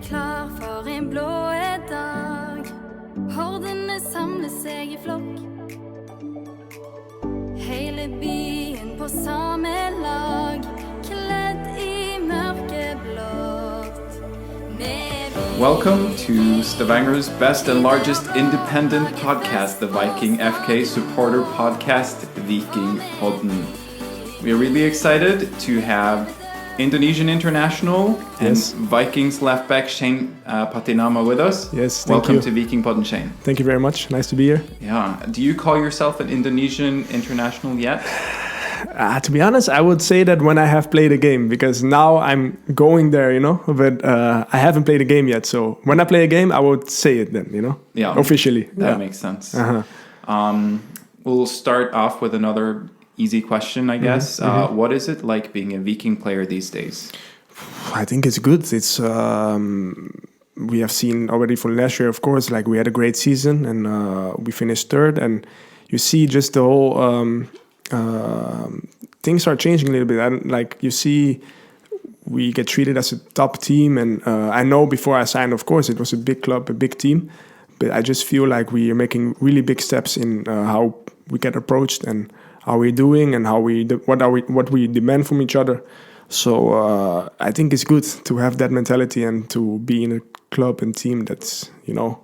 klar for en blå dag. Hordene samler seg I flokk. Hele byen på samme lag, kledd I mørkeblått. Welcome to Stavanger's best and largest independent podcast, the Viking FK supporter podcast, Viking Podden. We are really excited to have Indonesian international and Vikings left back Shayne Pattynama with us. Yes, thank Welcome you. to Viking Podden, Shayne. Thank you very much. Nice to be here. Yeah. Do you call yourself an Indonesian international yet? To be honest, I would say that when I have played a game, because now I'm going there, but I haven't played a game yet. So when I play a game, I would say it then, Yeah. officially. That makes sense. We'll start off with another easy question, I guess. What is it like being a Viking player these days? I think it's good. It's we have seen already from last year, of course, like we had a great season and we finished third. And you see just the whole things are changing a little bit. And like you see, we get treated as a top team. And I know before I signed, of course, it was a big club, a big team. But I just feel like we are making really big steps in how we get approached and how we're doing and what we demand from each other. So I think it's good to have that mentality and to be in a club and team that's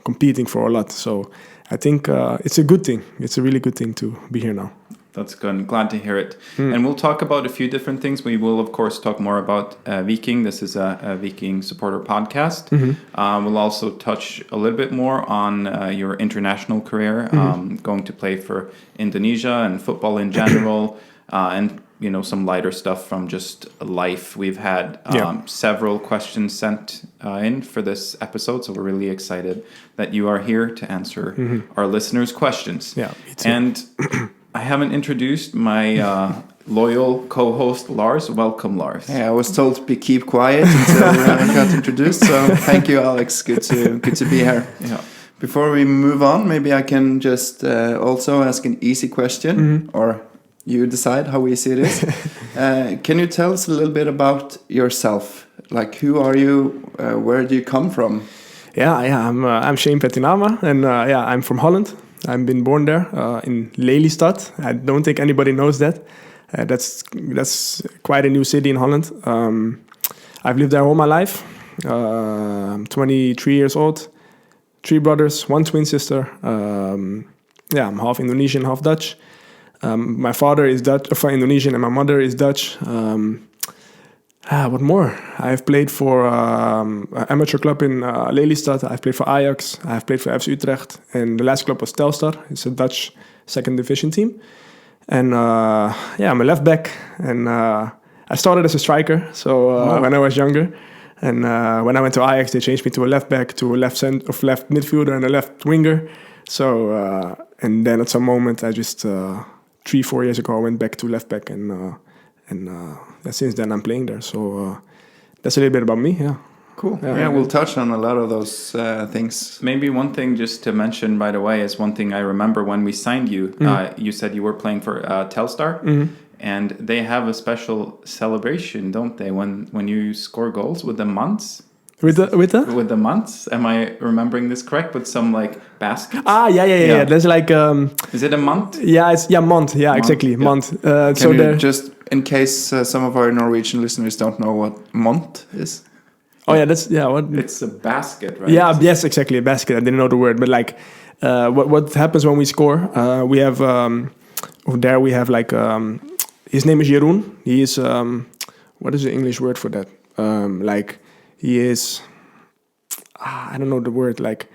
competing for a lot. So I think it's a good thing. It's a really good thing to be here now. That's good. Glad to hear it. And we'll talk about a few different things. We will, of course, talk more about Viking. This is a Viking supporter podcast. We'll also touch a little bit more on your international career, going to play for Indonesia and football in general, and some lighter stuff from just life. We've had several questions sent in for this episode, so we're really excited that you are here to answer our listeners' questions. Yeah, me too. And I haven't introduced my loyal co-host, Lars. Welcome, Lars. Yeah, I was told to keep quiet until I got introduced. So thank you, Alex. Good to be here. Yeah. Before we move on, maybe I can just also ask an easy question, or you decide how easy it is. Can you tell us a little bit about yourself? Like, who are you? Where do you come from? I'm Shayne Pattynama, and I'm from Holland. I've been born there in Lelystad. I don't think anybody knows that. That's quite a new city in Holland. I've lived there all my life. I'm 23 years old. 3 brothers, 1 twin sister. I'm half Indonesian, half Dutch. My father is Indonesian and my mother is Dutch. What more? I've played for an amateur club in Lelystad. I've played for Ajax. I've played for FC Utrecht. And the last club was Telstar. It's a Dutch second division team. And I'm a left back. And I started as a striker. So when I was younger. And when I went to Ajax, they changed me to a left back, to a left midfielder and a left winger. So and then at some moment, I just 3-4 years ago, I went back to left back and since then I'm playing there. So that's a little bit about me. Yeah. Cool. Yeah, we'll touch on a lot of those things. Maybe one thing just to mention right away is one thing I remember when we signed you. You said you were playing for Telstar, and they have a special celebration, don't they? When you score goals with the months. With the months, am I remembering this correct? With some like baskets. Yeah. There's like is it a month? Yeah, it's month. Yeah, month. Exactly, yeah. Month. Can you just, in case some of our Norwegian listeners don't know what month is? What? It's a basket, right? Yeah, yes, exactly, a basket. I didn't know the word, but like, what happens when we score? We have there we have like his name is Jeroen. He is what is the English word for that? Like. He is, I don't know the word, like,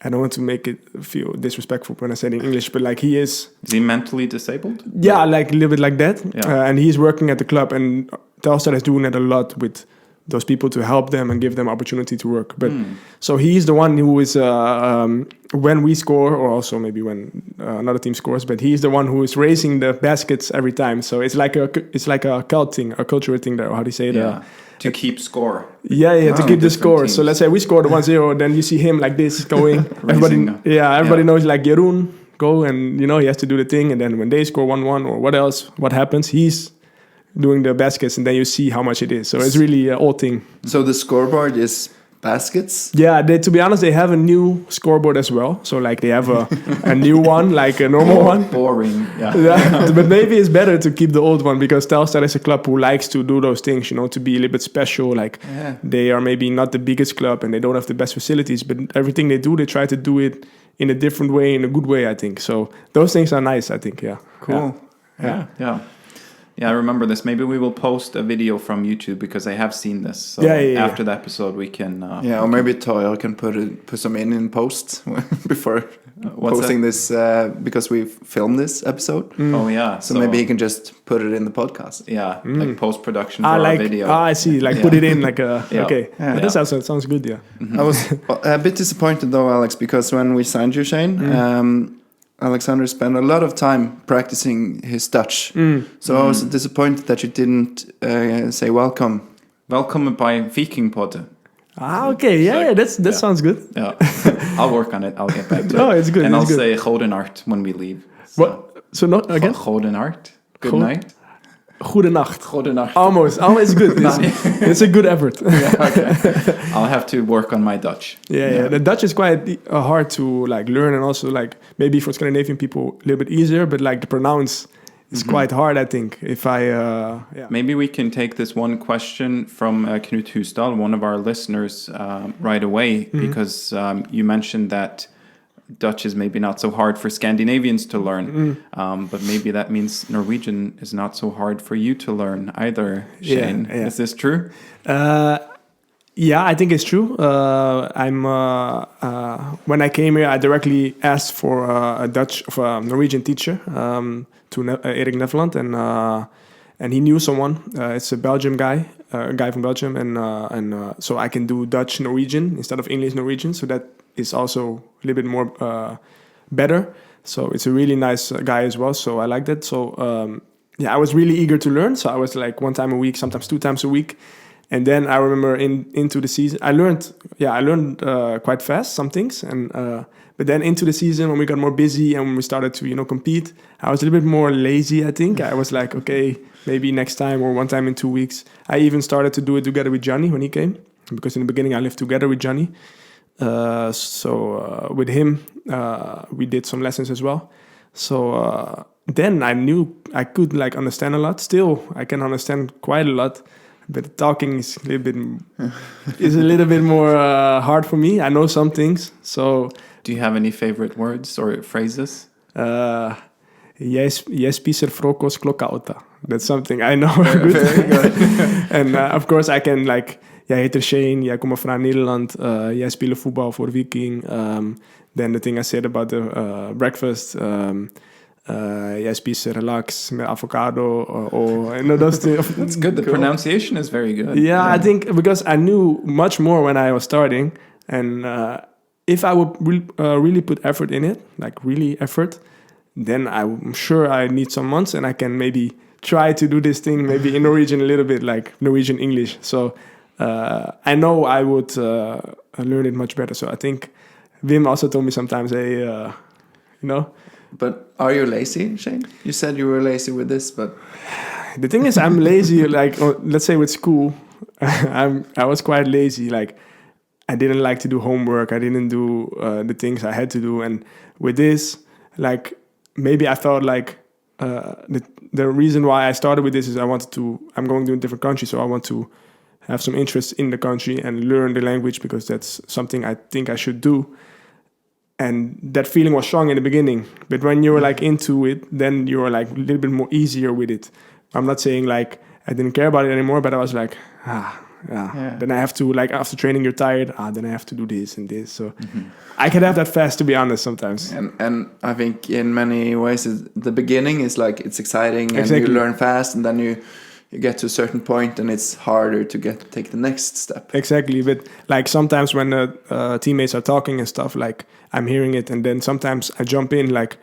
I don't want to make it feel disrespectful when I say it in English, but like he is... Is he mentally disabled? Yeah, like a little bit like that. Yeah. And he's working at the club, and Telstar is doing that a lot with those people to help them and give them opportunity to work. But so he's the one who is, when we score, or also maybe when another team scores, but he's the one who is raising the baskets every time. So it's like a cult thing, a cultural thing there, how do you say it? Yeah. To keep score. To keep the score. Teams. So let's say we scored 1-0, then you see him like this going. everybody knows like Jeroen, go, and he has to do the thing. And then when they score 1-1 or what happens, he's doing the baskets, and then you see how much it is. So it's really an old thing. So the scoreboard is baskets. Yeah, to be honest, they have a new scoreboard as well. So like they have a new one, like a normal one. Boring. Yeah. Yeah, but maybe it's better to keep the old one because Telstar is a club who likes to do those things, to be a little bit special. Like they are maybe not the biggest club and they don't have the best facilities, but everything they do, they try to do it in a different way, in a good way, I think. So those things are nice, I think. Yeah. Cool. Yeah, I remember this. Maybe we will post a video from YouTube because I have seen this. So after the episode, we can. Or maybe Toya can put some in post before posting this because we filmed this episode. Oh yeah. So maybe he can just put it in the podcast. Yeah, like post production for our video. I see. Like put it in like a. Okay. That sounds good. Yeah. I was a bit disappointed though, Alex, because when we signed you, Shayne. Alexander spent a lot of time practicing his Dutch. So I was disappointed that you didn't say welcome. Welcome by Viking Pod. Okay. Yeah, that sounds good. Yeah. I'll work on it. I'll get back to it. Oh, it's good. And it's I'll good. say Goedenart when we leave. So. What? So not again? Goedenart. Good night. Goedenacht. Goedenacht. Almost good. It's a good effort. Okay. I'll have to work on my Dutch. Yeah. The Dutch is quite hard to like learn, and also like maybe for Scandinavian people a little bit easier, but like the pronounce is quite hard, I think. If I maybe we can take this one question from Knut Husdal, one of our listeners, right away, because you mentioned that Dutch is maybe not so hard for Scandinavians to learn, but maybe that means Norwegian is not so hard for you to learn either, Shayne. Yeah. Is this true? Yeah, I think it's true. When I came here, I directly asked for a Norwegian teacher to Erik Neveland, and he knew someone. It's a Belgium guy, a guy from Belgium, and so I can do Dutch Norwegian instead of English Norwegian. So that is also a little bit more better. So it's a really nice guy as well. So I like that. So I was really eager to learn. So I was like 1 time a week, sometimes 2 times a week. And then I remember into the season, I learned quite fast some things. And but then into the season, when we got more busy and when we started to compete, I was a little bit more lazy. I think I was like, okay, maybe next time or 1 time in 2 weeks. I even started to do it together with Johnny when he came, because in the beginning I lived together with Johnny. So with him, we did some lessons as well. So then I knew I could like understand a lot. Still, I can understand quite a lot. But talking is a little bit more hard for me. I know some things. So, do you have any favorite words or phrases? Jeg spiser frokost klokka 8. That's something I know good. Very good. And of course I can like. Jeg heter Shayne. Jeg kommer fra Nederland. Jeg spiller voetbal for Viking. Then the thing I said about the breakfast. Jeg spiser laks med avocado or those things. That's good. The pronunciation is very good. Yeah, I think because I knew much more when I was starting, and if I would really put effort in it, like really effort, then I'm sure I need some months and I can maybe try to do this thing maybe in Norwegian a little bit, like Norwegian English. So I know I would learn it much better. So I think Wim also told me sometimes, hey, But are you lazy, Shayne? You said you were lazy with this, but the thing is, I'm lazy. Like, let's say with school, I was quite lazy. Like, I didn't like to do homework. I didn't do the things I had to do. And with this, like, maybe I thought like the reason why I started with this is I'm going to a different country, so I want to have some interest in the country and learn the language because that's something I think I should do. And that feeling was strong in the beginning, but when you were like into it, then you were like a little bit more easier with it. I'm not saying like I didn't care about it anymore, but I was like, then I have to, like, after training you're tired, then I have to do this and this. So I can have that fast, to be honest, sometimes. And I think in many ways the beginning is like it's exciting and you learn fast, and then you get to a certain point and it's harder to take the next step. Exactly, but like sometimes when the teammates are talking and stuff, like I'm hearing it, and then sometimes I jump in, like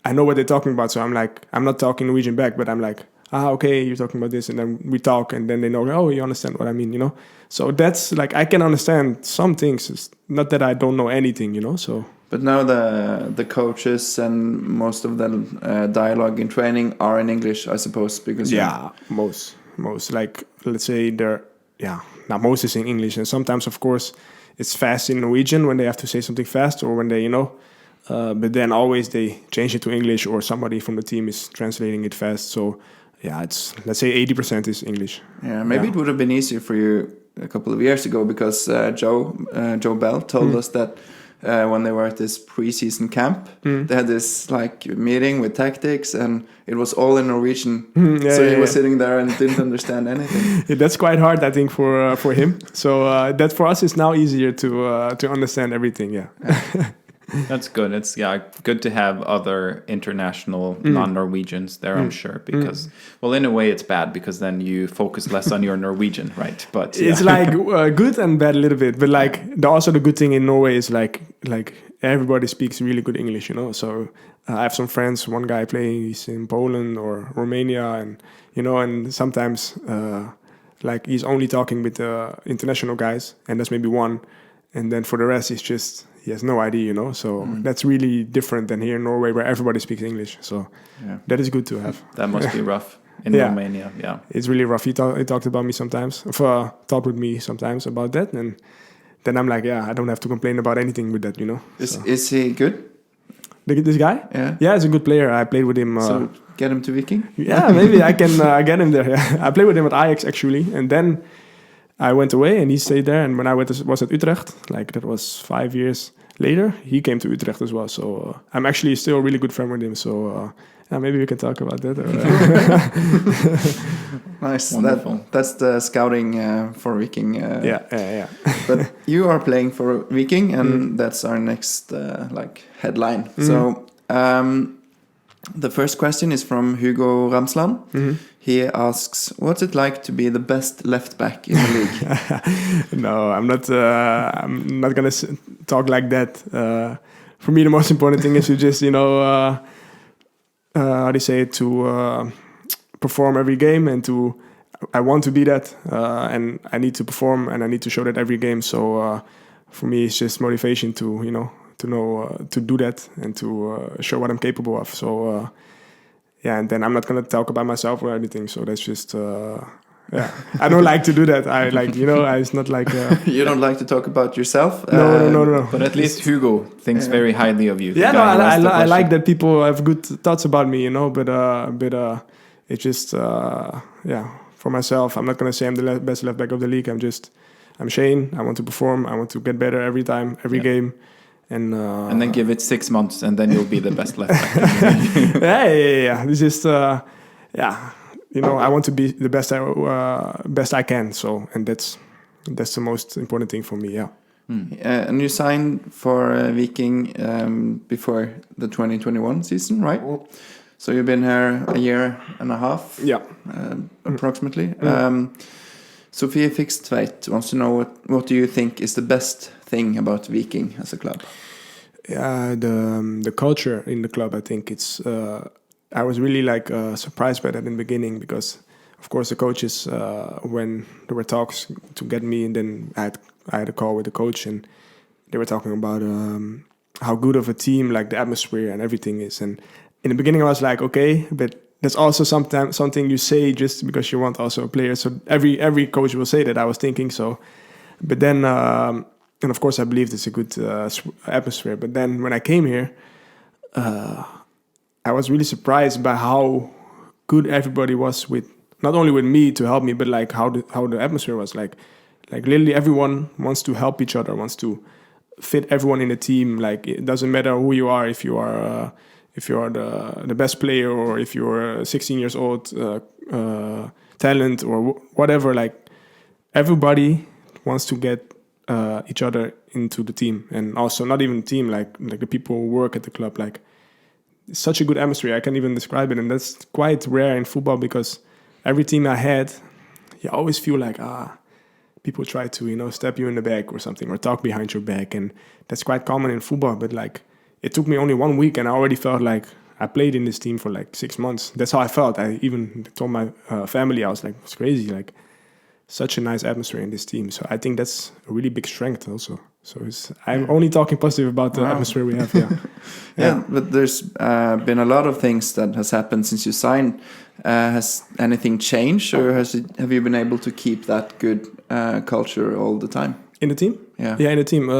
I know what they're talking about, so I'm like, I'm not talking Norwegian back, but I'm like, okay, you're talking about this, and then we talk, and then they know, oh, you understand what I mean, So that's like, I can understand some things. It's not that I don't know anything, so. But now the coaches and most of the dialogue in training are in English, I suppose, because most like, let's say most is in English, and sometimes, of course, it's fast in Norwegian when they have to say something fast or when they, but then always they change it to English or somebody from the team is translating it fast. So yeah, it's, let's say 80% is English. Yeah, maybe it would have been easier for you a couple of years ago because Joe Bell told us that when they were at this preseason camp, they had this like meeting with tactics, and it was all in Norwegian. He was sitting there and didn't understand anything. Yeah, that's quite hard, I think, for him. So that for us is now easier to understand everything. Yeah. That's good. It's good to have other international non-Norwegians there, I'm sure, because well, in a way it's bad because then you focus less on your Norwegian, right? But it's like good and bad a little bit, but like also the good thing in Norway is like everybody speaks really good English, So I have some friends. One guy plays in Poland or Romania, and and sometimes like he's only talking with international guys, and that's maybe one, and then for the rest he's just. He has no idea, So that's really different than here in Norway, where everybody speaks English. So that is good to have. That must be rough in Romania. Yeah, it's really rough. He talked about me sometimes, talked with me sometimes about that, and then I'm like, I don't have to complain about anything with that, Is he good? This guy? Yeah, he's a good player. I played with him. So get him to Viking? Yeah, maybe I can get him there. Yeah. I played with him at Ajax actually, and then I went away and he stayed there. And when I was at Utrecht, like that was 5 years later, he came to Utrecht as well. So I'm actually still a really good friend with him. So maybe we can talk about that. Nice. That's the scouting for Viking. Yeah. But you are playing for Viking, and that's our next headline. So the first question is from Hugo Ramsland. He asks, what's it like to be the best left back in the league? No, I'm not going to talk like that. For me, the most important thing is to just, how do you say it, to perform every game, and I want to be that, and I need to perform, and I need to show that every game. So for me, it's just motivation to to do that and to show what I'm capable of. So and then I'm not going to talk about myself or anything. So that's just I don't like to do that. I like it's not like you don't like to talk about yourself. No. But at least Hugo thinks very highly of you. Yeah, I like that people have good thoughts about me. But it's just for myself. I'm not going to say I'm the best left back of the league. I'm Shayne. I want to perform. I want to get better every time, every game. And then give it 6 months, and then you'll be the best left back. Yeah. This is I want to be the best I can. So, and that's the most important thing for me. Yeah. And you signed for Viking before the 2021 season, right? So you've been here a year and a half. Yeah. Approximately. Sophie Fixtveit wants to know what do you think is the best thing about Viking as a club? Yeah, the culture in the club. I think it's. I was really surprised by that in the beginning because, of course, the coaches when there were talks to get me, and then I had a call with the coach, and they were talking about how good of a team, like the atmosphere and everything is. And in the beginning, I was like, okay, but that's also sometimes something you say just because you want also a player. So every coach will say that. I was thinking so, but then. And of course, I believed it's a good atmosphere. But then when I came here, I was really surprised by how good everybody was with, not only with me to help me, but like how the atmosphere was. Like literally everyone wants to help each other, wants to fit everyone in the team. Like it doesn't matter who you are, if you are the best player or if you're 16 years old, talent or whatever. Like everybody wants to get each other into the team, and also not even team, like the people who work at the club. Like it's such a good atmosphere. I can't even describe it, and that's quite rare in football because every team I had, you always feel like people try to stab you in the back or something or talk behind your back, and that's quite common in football. But like it took me only 1 week, and I already felt like I played in this team for like 6 months. That's how I felt. I even told my family, I was like, it's crazy, like. Such a nice atmosphere in this team. So I think that's a really big strength also. So I'm only talking positive about the atmosphere we have. Yeah, but there's been a lot of things that has happened since you signed. Has anything changed, or have you been able to keep that good culture all the time? In the team? Yeah. Yeah, in the team.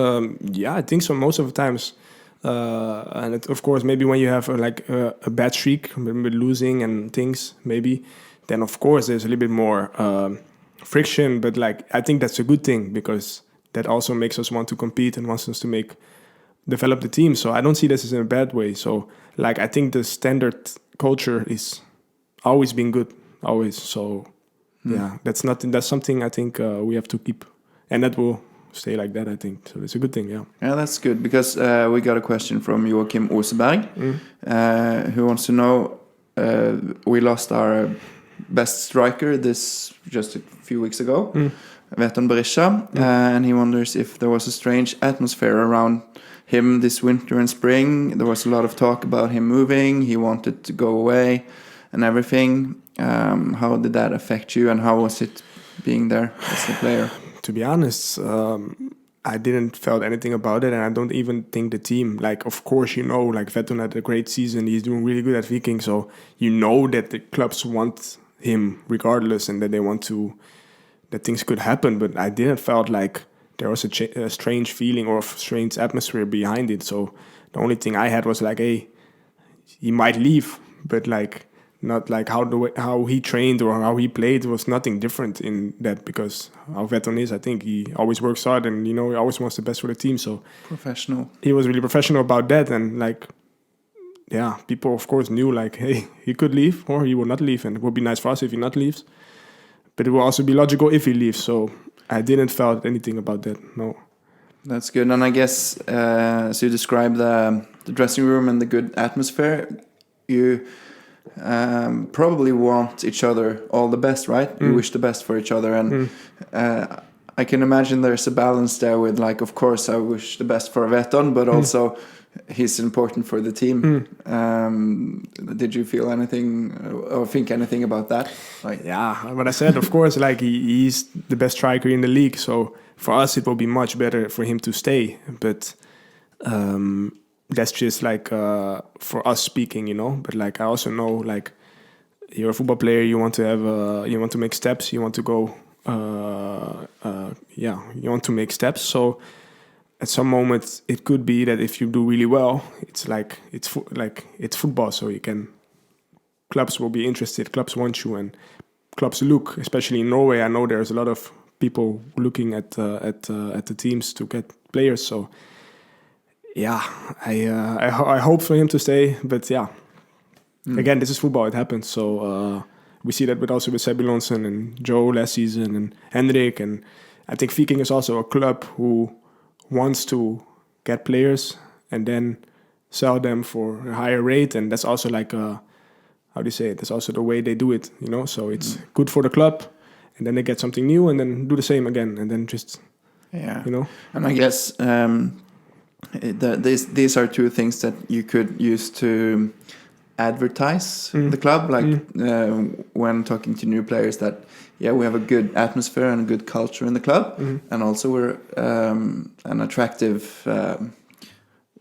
I think so most of the times. And of course, maybe when you have a bad streak, maybe losing and things, maybe, then of course there's a little bit more friction. But like I think that's a good thing because that also makes us want to compete and wants us to develop the team. So I don't see this as in a bad way. So like I think the standard culture is always been good, always. So yeah, that's something I think we have to keep, and that will stay like that, I think. So it's a good thing, yeah. Yeah, that's good because we got a question from Joachim Oseberg who wants to know, we lost our best striker just a few weeks ago, Veton Berisha, and he wonders if there was a strange atmosphere around him this winter and spring. There was a lot of talk about him moving, he wanted to go away and everything. How did that affect you and how was it being there as a player? To be honest, I didn't felt anything about it, and I don't even think the team, like, of course, like Veton had a great season, he's doing really good at Viking, so that the clubs want him regardless and that they want that things could happen, but I didn't felt like there was a strange feeling or a strange atmosphere behind it. So the only thing I had was like, hey, he might leave, but like not like how he trained or how he played was nothing different in that, because how Veton is, I think he always works hard and he always wants the best for the team. So professional. He was really professional about that, and like, yeah, people of course knew like, hey, he could leave or he will not leave, and it would be nice for us if he not leaves, but it will also be logical if he leaves. So I didn't felt anything about that. No. That's good. And I guess as you described the dressing room and the good atmosphere, you probably want each other all the best, right? You wish the best for each other, and I can imagine there's a balance there with like, of course I wish the best for Veton, but also he's important for the team. Did you feel anything or think anything about that? Like, yeah, what I said, of course, like he's the best striker in the league, so for us it will be much better for him to stay, but that's just like for us speaking, but like I also know, like, you're a football player, you want to have you want to make steps, you want to go you want to make steps. So at some moments it could be that if you do really well, it's like it's football, so clubs will be interested, clubs want you, and clubs look, especially in Norway, I know there's a lot of people looking at the teams to get players. So yeah, I hope for him to stay, but yeah, again, this is football, it happens. So we see that with Sebby Lonsen and Joe last season and Henrik, and I think Viking is also a club who wants to get players and then sell them for a higher rate, and that's also like how do you say it? That's also the way they do it, So it's good for the club, and then they get something new, and then do the same again, and then just And I guess these are two things that you could use to advertise the club, like when talking to new players, that we have a good atmosphere and a good culture in the club, and also we're an attractive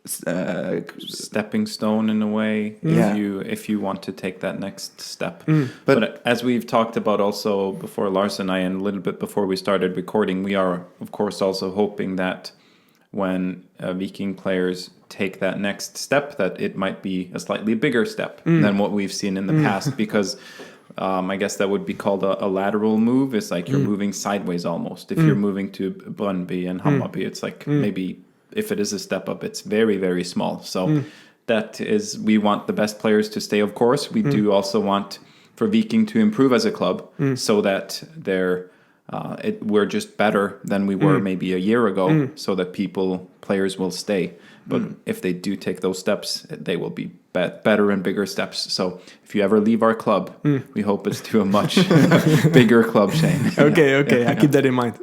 stepping stone in a way, if you want to take that next step. But as we've talked about also before, Lars and I, and a little bit before we started recording, we are of course also hoping that when Viking players take that next step, that it might be a slightly bigger step than what we've seen in the past, because I guess that would be called a lateral move. It's like you're moving sideways almost. If you're moving to Brøndby and Hammarby, it's like maybe if it is a step up, it's very, very small. So that is, we want the best players to stay, of course. We do also want for Viking to improve as a club, so that we're just better than we were maybe a year ago, so that players will stay. But if they do take those steps, they will be better and bigger steps. So if you ever leave our club, we hope it's to a much bigger club, Shayne. Okay, I keep that in mind.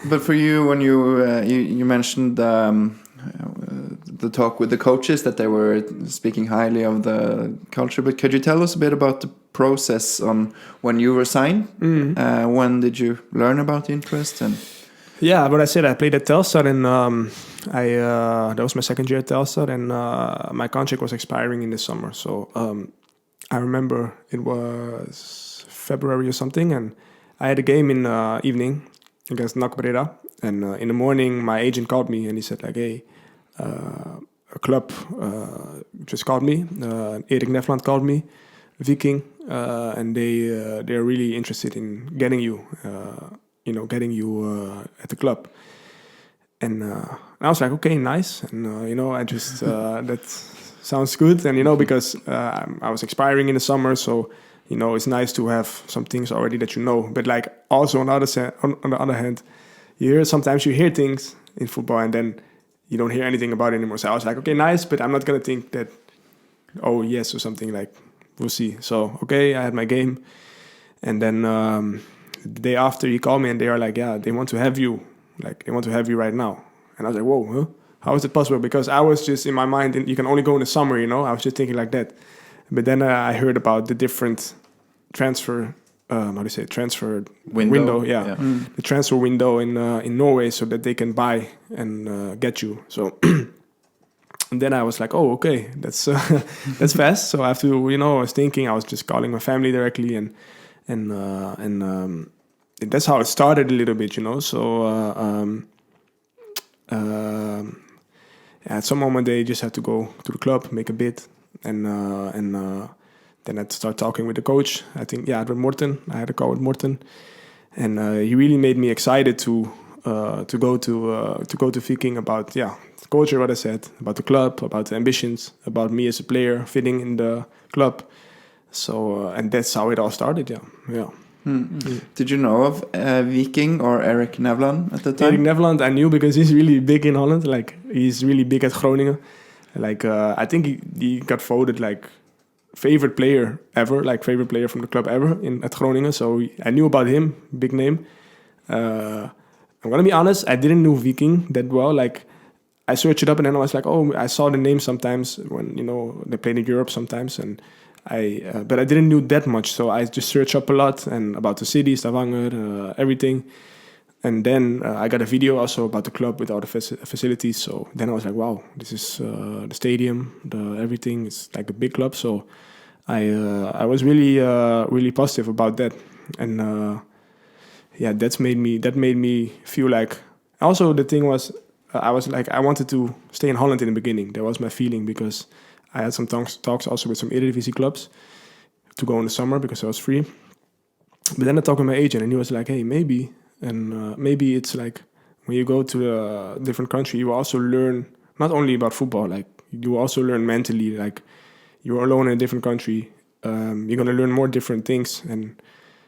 But for you, when you mentioned the talk with the coaches, that they were speaking highly of the culture, but could you tell us a bit about the process on when you were signed? When did you learn about the interest? And yeah, but I said I played at Telstar, and that was my second year at Telstar, and my contract was expiring in the summer. So I remember it was February or something, and I had a game in the evening, against NAC Breda. And in the morning, my agent called me and he said like, hey, a club just called me. Erik Nefland called me, Viking, and they're really interested in getting you, at the club. And I was like, okay, nice. And I just that sounds good. And because I was expiring in the summer, so it's nice to have some things already that you know. But like also on the other hand, sometimes you hear things in football and then you don't hear anything about it anymore. So I was like, okay, nice, but I'm not gonna think that, oh yes, or something, like we'll see. So okay, I had my game, and then the day after he called me and they are like, yeah, they want to have you right now. And I was like, whoa, huh? How is it possible? Because I was just in my mind, you can only go in the summer, I was just thinking like that. But then I heard about the different transfer transfer window, yeah. The transfer window in Norway, so that they can buy and get you. So and then I was like, oh, okay, that's that's fast. So after I was thinking, I was just calling my family directly, and that's how it started a little bit, So at some moment they just had to go to the club, make a bid, and then I start talking with the coach. I think, with Morten. I had a call with Morten, and he really made me excited to go to Viking about the culture, what I said, about the club, about the ambitions, about me as a player fitting in the club. So and that's how it all started. Yeah. Did you know of Viking or Erik Nevland at the time? Erik Nevland I knew because he's really big in Holland. Like he's really big at Groningen. Like I think he got voted like favorite player ever, like favorite player from the club ever at Groningen. So I knew about him, big name. I'm gonna be honest, I didn't know Viking that well. Like I searched it up and then I was like, oh, I saw the name sometimes when they played in Europe sometimes, and but I didn't know that much. So I just searched up a lot and about the city, Stavanger, everything. And then I got a video also about the club with all the facilities. So then I was like, wow, this is the stadium, everything. It's like a big club. So I was really positive about that. And that made me feel like. Also, the thing was, I was like, I wanted to stay in Holland in the beginning. That was my feeling, because I had some talks also with some Eredivisie clubs to go in the summer because I was free. But then I talked with my agent and he was like, hey, maybe. And maybe it's like when you go to a different country, you also learn not only about football, like you also learn mentally, like you're alone in a different country. You're going to learn more different things and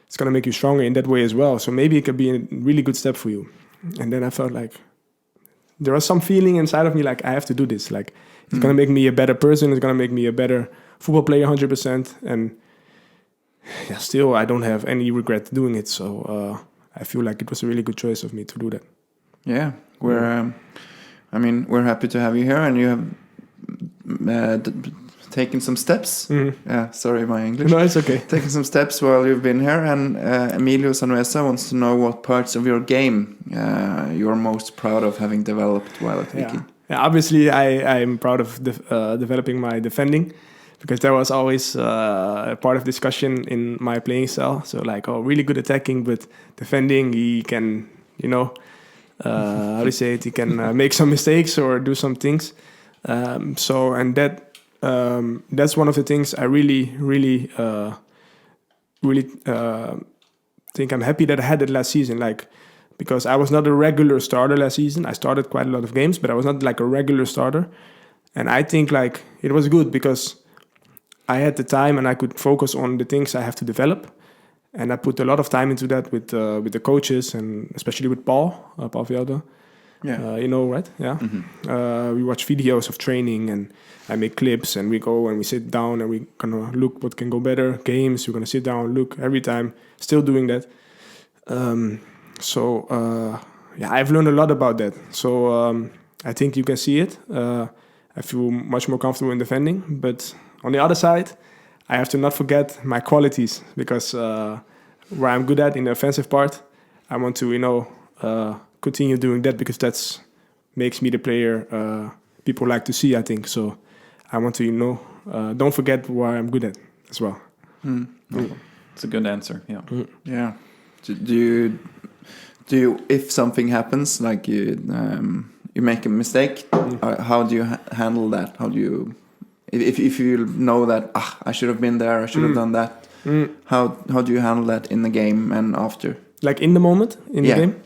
it's going to make you stronger in that way as well. So maybe it could be a really good step for you. And then I felt like there was some feeling inside of me, like I have to do this. Like it's going to make me a better person. It's going to make me a better football player, 100%. And still, I don't have any regret doing it. So I feel like it was a really good choice of me to do that. Yeah, we're happy to have you here, and you have taken some steps. Yeah, sorry, my English. No, it's okay. Taken some steps while you've been here, and Emilio Sanuesa wants to know what parts of your game you're most proud of having developed while at Viking. Yeah, obviously, I'm proud of developing my defending, because that was always a part of discussion in my playing style. So like, really good attacking, but defending, he can, how do you say it? He can make some mistakes or do some things. That's one of the things I really think I'm happy that I had it last season. Like, because I was not a regular starter last season. I started quite a lot of games, but I was not like a regular starter. And I think like it was good because I had the time and I could focus on the things I have to develop. And I put a lot of time into that with the coaches, and especially with Paul Velde. Yeah. Right? Yeah. Mm-hmm. We watch videos of training and I make clips and we go and we sit down and we kind of look what can go better. Games, we're going to sit down, look every time. Still doing that. I've learned a lot about that. So I think you can see it. I feel much more comfortable in defending. But on the other side, I have to not forget my qualities, because where I'm good at in the offensive part, I want to, continue doing that, because that's makes me the player people like to see, I think. So I want to, don't forget where I'm good at as well. It's a good answer. Yeah. Yeah. Do Do you, if something happens, like you make a mistake, how do you handle that? How do you, if you know that I should have been there, I should have done that. How do you handle that in the game and after? Like in the moment, in the game?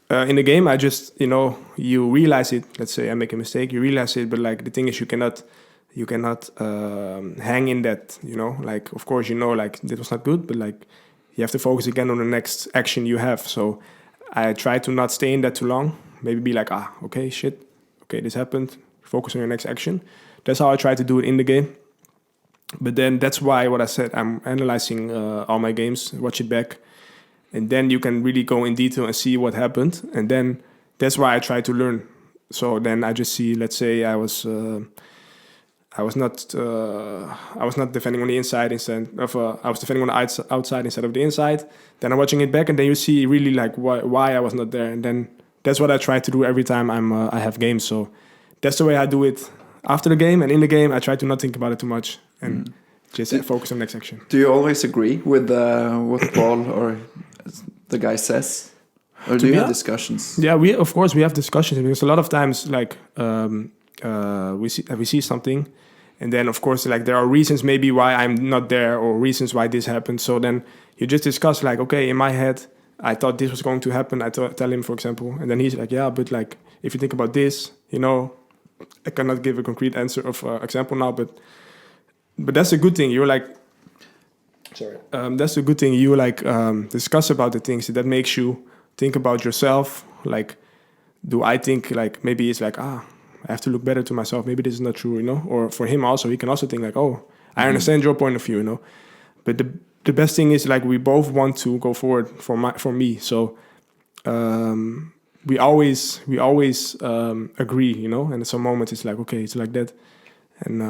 In the game, I just, you realize it. Let's say I make a mistake, you realize it, but like the thing is you cannot hang in that, like, of course, like that was not good, but like you have to focus again on the next action you have. So I try to not stay in that too long. Maybe be like, okay, shit, okay, this happened. Focus on your next action. That's how I try to do it in the game. But then that's why what I said, I'm analyzing all my games, watch it back, and then you can really go in detail and see what happened. And then that's why I try to learn. So then I just see, let's say I was not defending on the inside instead of I was defending on the outside instead of the inside. Then I'm watching it back, and then you see really like why I was not there. And then that's what I try to do every time I have games. So that's the way I do it after the game, and in the game I try to not think about it too much and just focus on the next action. Do you always agree with what Paul or the guy says, or do you have discussions? Yeah, we have discussions, because a lot of times like we see something, and then of course like there are reasons maybe why I'm not there, or reasons why this happened. So then you just discuss like, okay, in my head I thought this was going to happen. I tell him, for example, and then he's like, yeah, but like if you think about this, I cannot give a concrete answer of example now, but that's a good thing. You're like, sorry. That's a good thing. You like discuss about the things that makes you think about yourself. Like, do I think like maybe it's like I have to look better to myself. Maybe this is not true, Or for him also, he can also think like, oh, I understand your point of view, But the best thing is like we both want to go forward for me. So we always agree, And at some moments it's like, okay, it's like that, and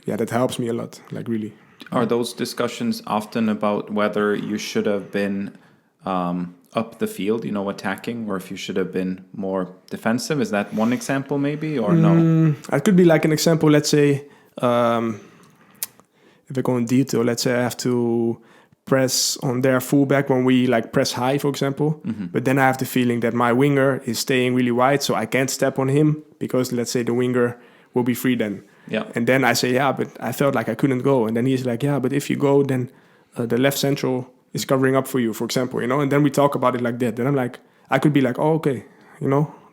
that helps me a lot, like really. Are those discussions often about whether you should have been up the field, attacking, or if you should have been more defensive? Is that one example maybe, or no? It could be like an example, let's say, if I go in detail, let's say I have to press on their fullback when we like press high, for example. But then I have the feeling that my winger is staying really wide, so I can't step on him because let's say the winger will be free then. Yeah. And then I say, yeah, but I felt like I couldn't go. And then he's like, yeah, but if you go, then the left central is covering up for you, for example, And then we talk about it like that. Then I'm like, I could be like, oh, okay,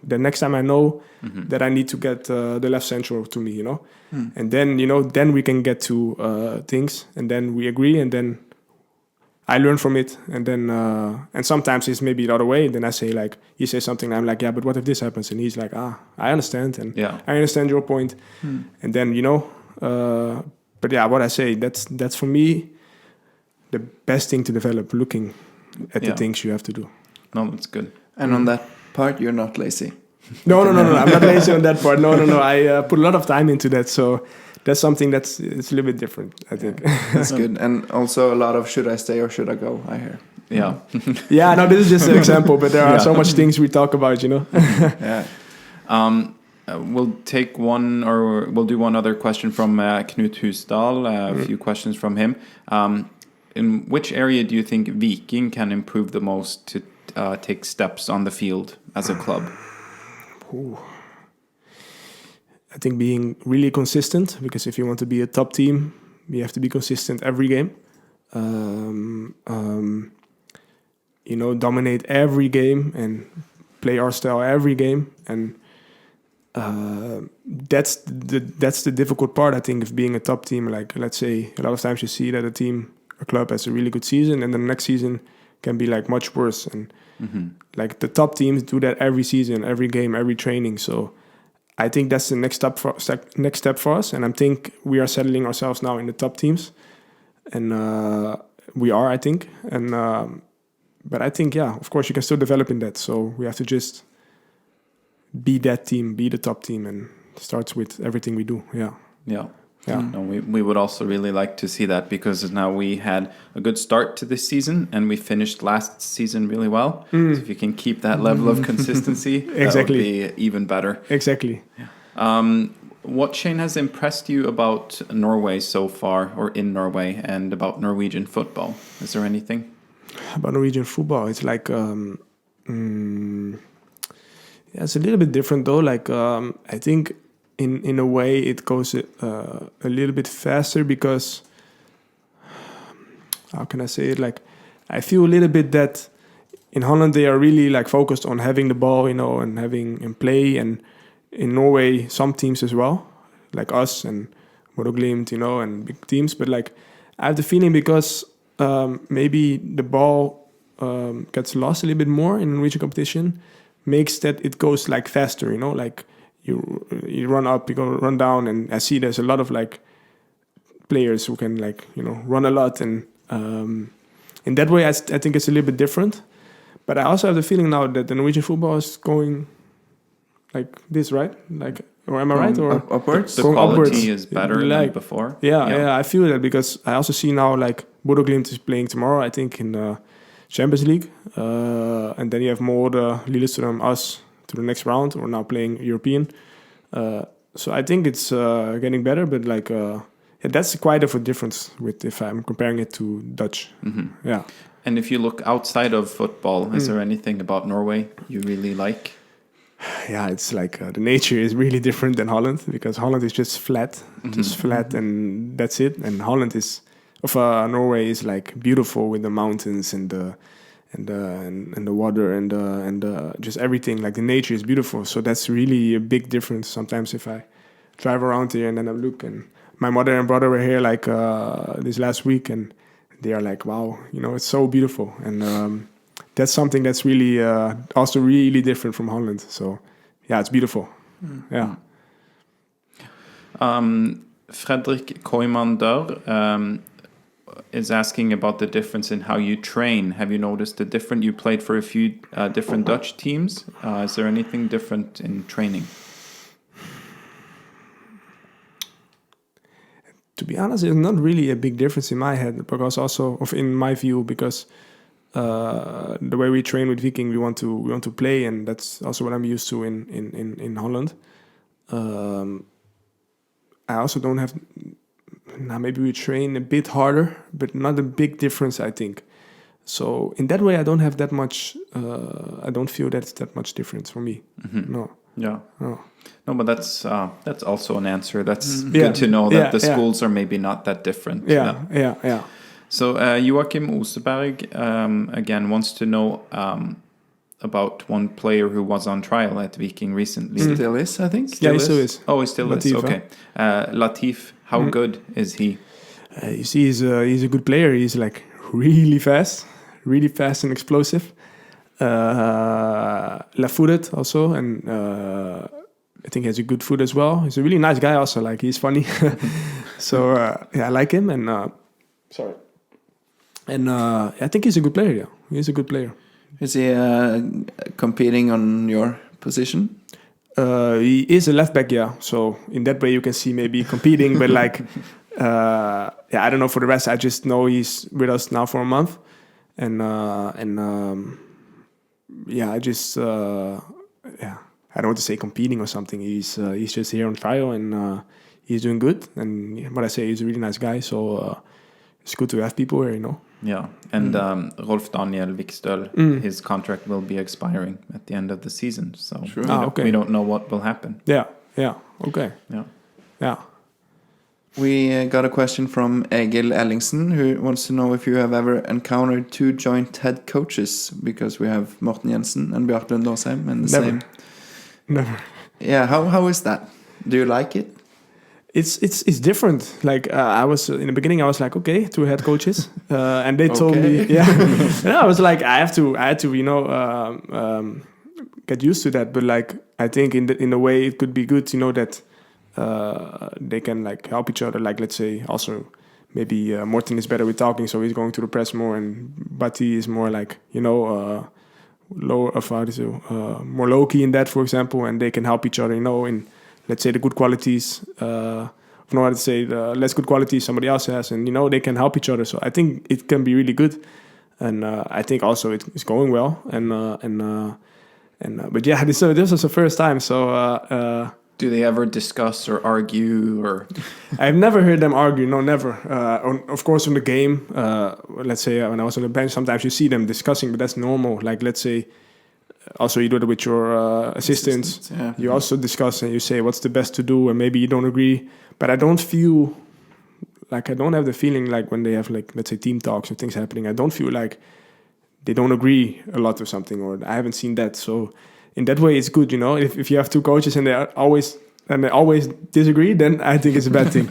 The next time I know that I need to get the left central to me, And then, then we can get to things, and then we agree, and then I learn from it. And then, and sometimes it's maybe the other way. Then I say like, he says something, I'm like, yeah, but what if this happens? And he's like, I understand. And I understand your point. And then, but yeah, what I say, that's for me, the best thing to develop, looking at the things you have to do. No, that's good. And on that part, you're not lazy. No. I'm not lazy on that part. No. I put a lot of time into that. So that's something it's a little bit different, I think. That's good. And also a lot of should I stay or should I go, I hear. Yeah. Yeah, no, this is just an example, but there are so much things we talk about, Yeah. We'll take one, or we'll do one other question from Knut Husdal, a few questions from him. In which area do you think Viking can improve the most to take steps on the field as a club? I think being really consistent, because if you want to be a top team, you have to be consistent every game. Dominate every game and play our style every game. And that's the difficult part, I think, of being a top team. Like, let's say, a lot of times you see that a club has a really good season, and then the next season can be like much worse. And like the top teams do that every season, every game, every training. So I think that's the next step for us. And I think we are settling ourselves now in the top teams, and we are, I think. And but I think, yeah, of course, you can still develop in that. So we have to just be that team, be the top team, and it starts with everything we do. Yeah. No, we would also really like to see that, because now we had a good start to this season and we finished last season really well. So if you can keep that level of consistency, that would be even better. Exactly. What, Shayne, has impressed you about Norway so far, or in Norway, and about Norwegian football? Is there anything? About Norwegian football, it's like Yeah, it's a little bit different though. Like I think in a way it goes a little bit faster because how can I say it? Like I feel a little bit that in Holland they are really like focused on having the ball, and having and play, and in Norway some teams as well, like us and Glimt, and big teams. But like I have the feeling because maybe the ball gets lost a little bit more in Norwegian competition, makes that it goes like faster, like you run up, you go run down, and I see there's a lot of like players who can like run a lot, and in that way I think it's a little bit different. But I also have the feeling now that the Norwegian football is going like this, right? Like, or am I right? Or upwards? The going quality upwards. is better than before. Yeah, I feel that because I also see now like Glimt is playing tomorrow, I think, in the Champions League. And then you have more the Lillestrøm, us, to the next round, or now playing European. So I think it's getting better, but like that's quite of a difference with if I'm comparing it to Dutch. Mm-hmm. Yeah. And if you look outside of football, is there anything about Norway you really like? Yeah, it's like the nature is really different than Holland, because Holland is just flat, and that's it. And Norway is like beautiful with the mountains and the water and just everything. Like the nature is beautiful, so that's really a big difference. Sometimes if I drive around here and then I look, and my mother and brother were here like this last week, and they are like, wow, it's so beautiful. And that's something that's really also really different from Holland. So yeah, it's beautiful. Yeah. Fredrik Koimander is asking about the difference in how you train. Have you noticed the different? You played for a few different Dutch teams. Is there anything different in training? To be honest, there's not really a big difference in my head, because also in my view, because the way we train with Viking, we want to play, and that's also what I'm used to in Holland. I also don't have. Now maybe we train a bit harder, but not a big difference, I think. So in that way, I don't have that much. I don't feel that's that much difference for me. Mm-hmm. No. Yeah. No. No, but that's also an answer. That's good to know that the schools are maybe not that different. Yeah. So Joachim Oseberg again wants to know about one player who was on trial at Viking recently. Still is, I think. He still is. Oh, he still Latif, is. Okay. Latif, how good is he? You see, he's a good player. He's like really fast and explosive. Left-footed also, and I think he has a good foot as well. He's a really nice guy also. Like, he's funny. So I like him. And I think he's a good player. Yeah, he's a good player. Is he competing on your position? He is a left back, yeah. So in that way, you can see maybe competing, but like, I don't know for the rest. I just know he's with us now for a month, and I don't want to say competing or something. He's just here on trial, and he's doing good. And what I say, he's a really nice guy. So it's good to have people here, Yeah, and Rolf Daniel Vikstøl, his contract will be expiring at the end of the season. So we don't know what will happen. Yeah, okay. Yeah. We got a question from Egil Ellingsen, who wants to know if you have ever encountered two joint head coaches, because we have Morten Jensen and Bjarte Lund Aasheim and the same. Never. Yeah, how is that? Do you like it? It's different. Like I was in the beginning, I was like, okay, two head coaches, and they told me, I was like, I had to, get used to that. But like, I think in a way, it could be good to know that they can like help each other. Like, let's say also maybe Morten is better with talking, so he's going to the press more, and Batti is more like more low key in that, for example, and they can help each other, in, let's say, the good qualities, let's say the less good qualities somebody else has, and they can help each other. So I think it can be really good, and I think also it's going well. But yeah, this was the first time. So do they ever discuss or argue or? I've never heard them argue. No, never. Of course, on the game, let's say when I was on the bench, sometimes you see them discussing, but that's normal. Like, let's say also you do it with your assistants. Yeah. You also discuss and you say what's the best to do, and maybe you don't agree. But I don't feel like I don't have the feeling like when they have like, let's say, team talks or things happening, I don't feel like they don't agree a lot or something, or I haven't seen that. So in that way, it's good, if you have two coaches and they always disagree, then I think it's a bad thing.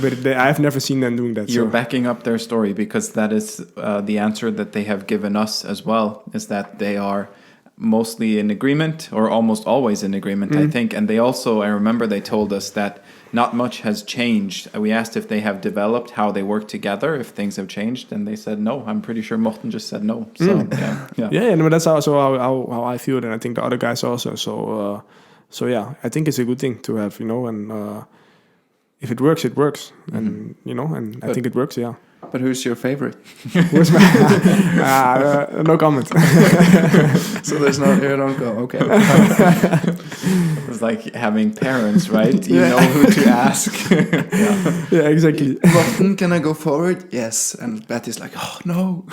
But I've never seen them doing that. You're backing up their story, because that is the answer that they have given us as well, is that they are mostly in agreement, or almost always in agreement, I think. And they also, I remember they told us that not much has changed. We asked if they have developed how they work together, if things have changed, and they said no. I'm pretty sure Morten just said no. So yeah, but that's also how I feel it, and I think the other guys also. So yeah, I think it's a good thing to have, and if it works, it works, and and I think it works. Yeah. But who's your favorite? Who's my no comment. So there's no, you don't go, okay. It's like having parents, right? You know who to ask. Yeah, exactly. Morten, can I go forward? Yes. And Betty's like, oh, no.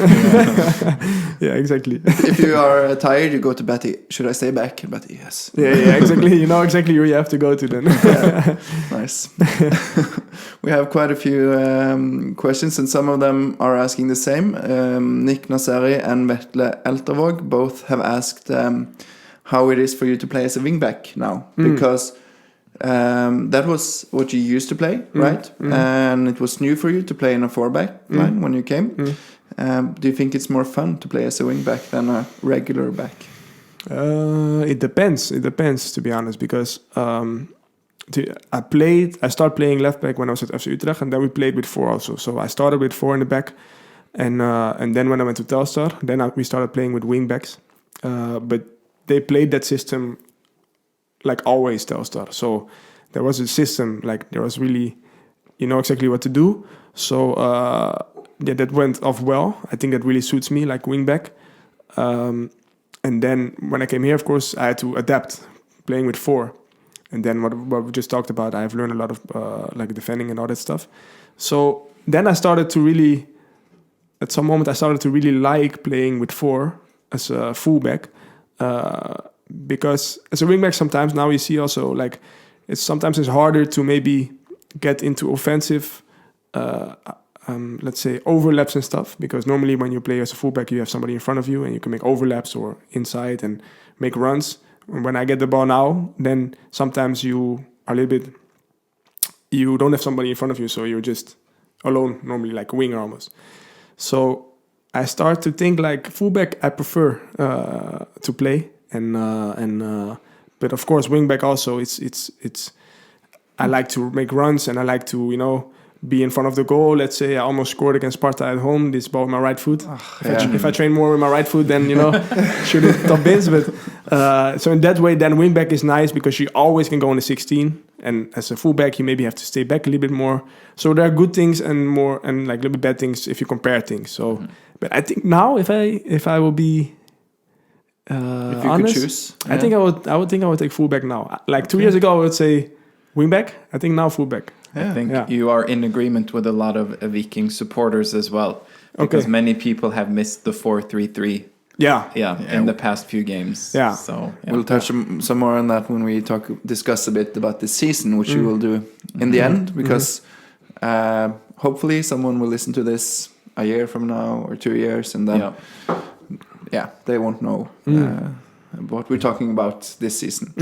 Yeah, exactly. If you are tired, you go to Betty. Should I stay back? And Betty, yes. Yeah, exactly. You know exactly where you have to go to then. Yeah. Nice. We have quite a few questions, and some of them are asking the same. Nick Nasseri and Vetle Eltervåg both have asked how it is for you to play as a wingback now, because that was what you used to play, right? And it was new for you to play in a 4-back line when you came. Do you think it's more fun to play as a wingback than a regular back? It depends. It depends, to be honest, because I started playing left back when I was at FC Utrecht, and then we played with 4 also. So I started with 4 in the back, and then when I went to Telstar, we started playing with wingbacks. But they played that system like always, Telstar. So there was a system, like there was really, exactly what to do. So that went off well. I think that really suits me, like wingback. And then when I came here, of course, I had to adapt playing with 4. And then what we just talked about, I've learned a lot of like defending and all that stuff. So then at some moment, I started to really like playing with 4 as a fullback. Because as a wingback, sometimes now you see also like sometimes it's harder to maybe get into offensive, let's say overlaps and stuff. Because normally when you play as a fullback, you have somebody in front of you and you can make overlaps or inside and make runs. When I get the ball now, then sometimes you don't have somebody in front of you, so you're just alone, normally like a winger almost. So I start to think like fullback I prefer to play, but of course wingback also it's I like to make runs and I like to be in front of the goal. Let's say I almost scored against Sparta at home, this ball with my right foot. If I train more with my right foot, then should have top bins. But so in that way, then wingback is nice because you always can go on the 16. And as a fullback, you maybe have to stay back a little bit more. So there are good things and like a little bit bad things if you compare things. So, but I think now if I will be if you honest, could choose, I think I would take fullback now. Like 2 years ago, I would say wingback. I think now fullback. I think you are in agreement with a lot of Viking supporters as well, because many people have missed the 4-3-3. In the past few games. Yeah. So we'll touch some more on that when we discuss a bit about the season, which we will do in the end, because hopefully someone will listen to this a year from now or 2 years, and then they won't know what we're talking about this season.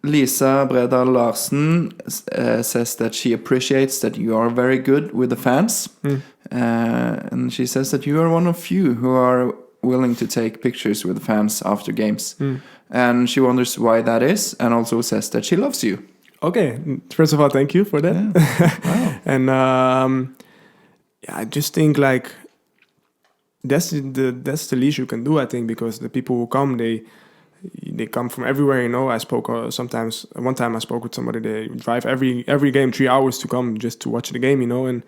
Lisa Bredal Larsen says that she appreciates that you are very good with the fans. And she says that you are one of few who are willing to take pictures with the fans after games. And she wonders why that is, and also says that she loves you. Okay, first of all, thank you for that. Wow. And I just think like that's the least you can do, I think, because the people who come, they come from everywhere, I spoke one time I spoke with somebody, they drive every game 3 hours to come just to watch the game, and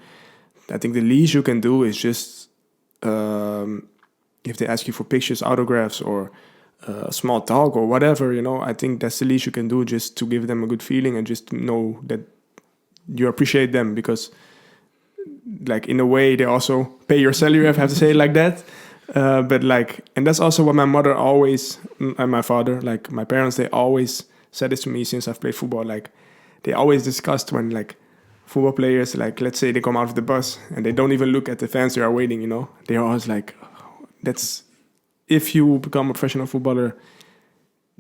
I think the least you can do is just if they ask you for pictures, autographs, or a small talk or whatever, I think that's the least you can do, just to give them a good feeling and just know that you appreciate them, because like in a way they also pay your salary, if I have to say it like that. But like, and that's also what my mother always, and my father, like my parents, they always said this to me since I've played football. Like, they always discussed when like football players, like let's say they come out of the bus and they don't even look at the fans who are waiting, you know. They're always like, that's, if you become a professional footballer,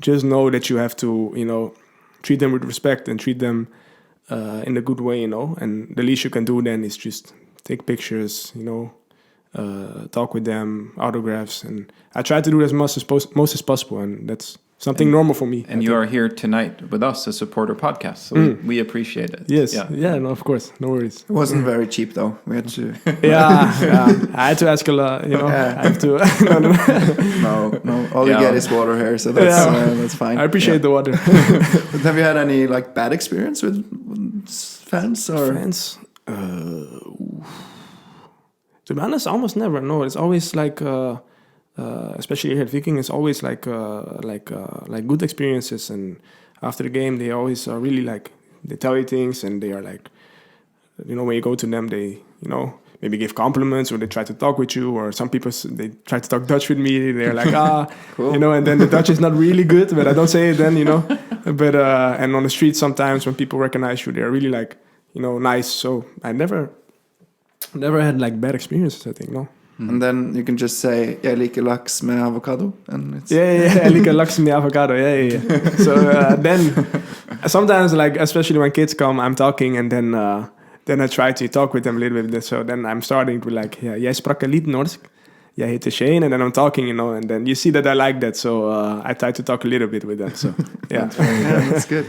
just know that you have to, you know, treat them with respect and treat them in a good way, you know. And the least you can do then is just take pictures, you know, talk with them, autographs, and I try to do as most as possible, and that's something normal for me. And you are here tonight with us, a supporter podcast, so we appreciate it. Yes, yeah, no, of course, no worries. It wasn't very cheap though. We had to. yeah, I had to ask a lot, you know. I have to. no. All you get is water here, so that's fine. I appreciate the water. But have you had any like bad experience with fans or fans? To be honest, almost never. No, it's always like, especially here at Viking, it's always like good experiences. And after the game, they always are really like, they tell you things, and they are like, you know, when you go to them, they, you know, maybe give compliments, or they try to talk with you, or some people, they try to talk Dutch with me. They're like, cool. You know, and then the Dutch is not really good, but I don't say it then, you know. But and on the street sometimes when people recognize you, they're really like, you know, nice. So I never had like bad experiences, I think, no. And then you can just say, jeg liker laks med avocado. And it's jeg liker laks med avocado, yeah. So then, sometimes, like, especially when kids come, I'm talking, and then I try to talk with them a little bit. So then I'm starting to like, jij sprak een lied Norsk. Jij heette Shayne, and then I'm talking, you know, and then you see that I like that. So I try to talk a little bit with them, so, yeah. That's good.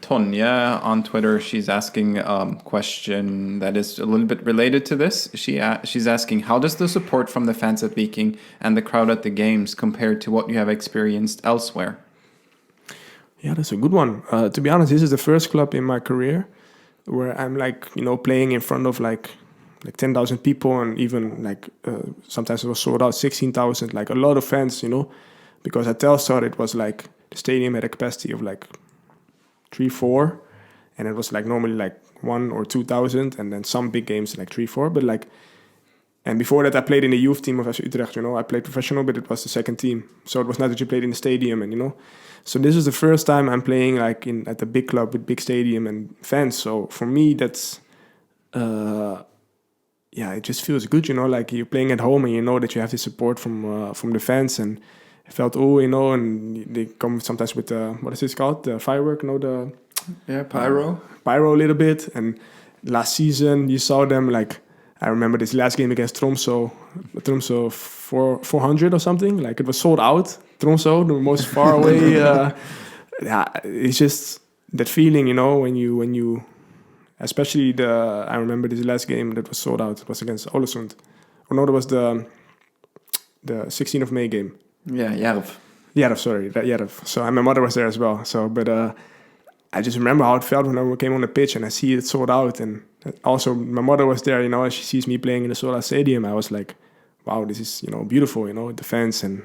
Tonya on Twitter, she's asking a question that is a little bit related to this. She's asking, how does the support from the fans at Viking and the crowd at the games compare to what you have experienced elsewhere? Yeah, that's a good one. To be honest, this is the first club in my career where I'm like, you know, playing in front of like 10,000 people, and even like sometimes it was sold out 16,000, like a lot of fans, you know, because at Telstar it was like the stadium had a capacity of like 3-4, and it was like normally like 1,000 or 2,000, and then some big games like 3-4. But like, and before that I played in the youth team of FC Utrecht, you know. I played professional, but it was the second team, so it was not that you played in the stadium, and you know. So this is the first time I'm playing like at a big club with big stadium and fans. So for me, that's it just feels good, you know. Like you're playing at home and you know that you have the support from the fans, and it felt you know. And they come sometimes with what is this called? The firework, you know, pyro a little bit. And last season you saw them, like I remember this last game against Tromsø 400 or something. Like it was sold out. Tromsø, the most far away. It's just that feeling, you know, when you especially I remember this last game that was sold out. It was against Ålesund. Or no, it was the 16th of May game. Yeah, Jerv. Jerv. So my mother was there as well. So, but I just remember how it felt when I came on the pitch and I see it sold out. And also my mother was there, you know, as she sees me playing in the sold out stadium. I was like, wow, this is, you know, beautiful, you know, the fans, and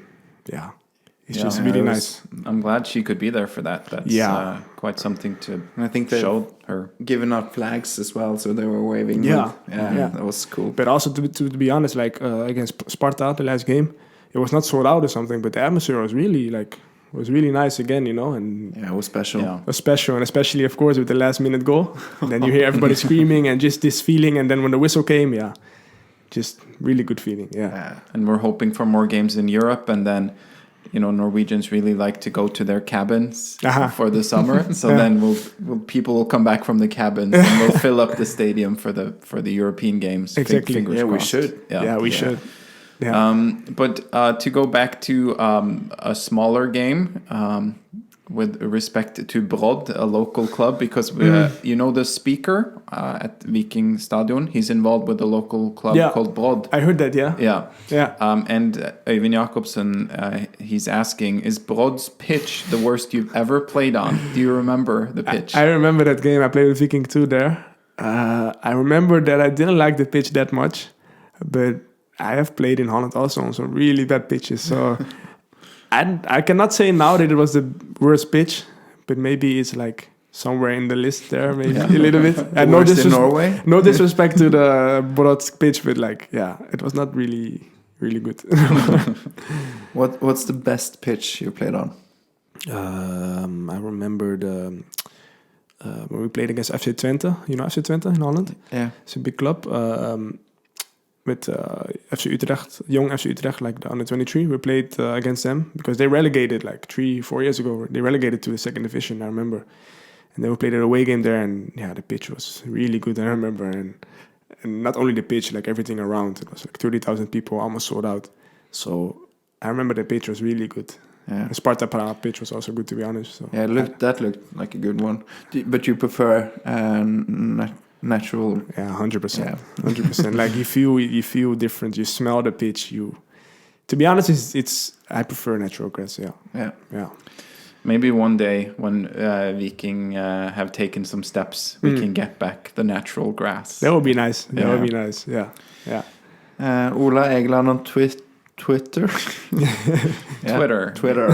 it's just really nice. I'm glad she could be there for that. That's quite something to I think show her. Giving out flags as well, so they were waving. Yeah, that was cool. But also to be honest, like against Sparta, the last game, it was not sold out or something, but the atmosphere was really nice again, you know. And it was special. Yeah. It was special, and especially of course with the last minute goal. And then you hear everybody screaming and just this feeling, and then when the whistle came, just really good feeling. Yeah. And we're hoping for more games in Europe, and then, you know, Norwegians really like to go to their cabins for the summer. So then people will come back from the cabins and we'll fill up the stadium for the European games. Exactly. Fingers crossed. We should. Yeah, we should. Yeah. But to go back to a smaller game, with respect to Brodd, a local club, because you know the speaker at Viking Stadion, he's involved with a local club called Brodd. I heard that, Yeah. And Øyvind Jacobsen, he's asking, is Brodd's pitch the worst you've ever played on? Do you remember the pitch? I remember that game. I played with Viking 2 there. I remember that I didn't like the pitch that much, but I have played in Holland also on some really bad pitches, so... I cannot say now that it was the worst pitch, but maybe it's like somewhere in the list there, maybe a little bit. And worst in Norway? No disrespect to the Brodd pitch, but like, it was not really really good. What's the best pitch you played on? I remember when we played against FC Twente. You know FC Twente in Holland? Yeah. It's a big club. With FC Utrecht, young FC Utrecht, like the under 23. We played against them because they relegated like 3-4 years ago. They relegated to the second division, I remember. And then we played an away game there, and yeah, the pitch was really good, I remember. And not only the pitch, like everything around. It was like 30,000 people, almost sold out. So I remember the pitch was really good. Yeah. The Sparta Praha pitch was also good, to be honest. So Yeah, that looked like a good one. But you prefer natural? yeah, 100%. Yeah. 100%. Like you feel different. You smell the pitch. To be honest, I prefer natural grass. Yeah. Yeah. Maybe one day when Viking have taken some steps, we can get back the natural grass. That would be nice. That Yeah. would be nice. Yeah. Ola Egeland on Twitter. Yeah. Twitter.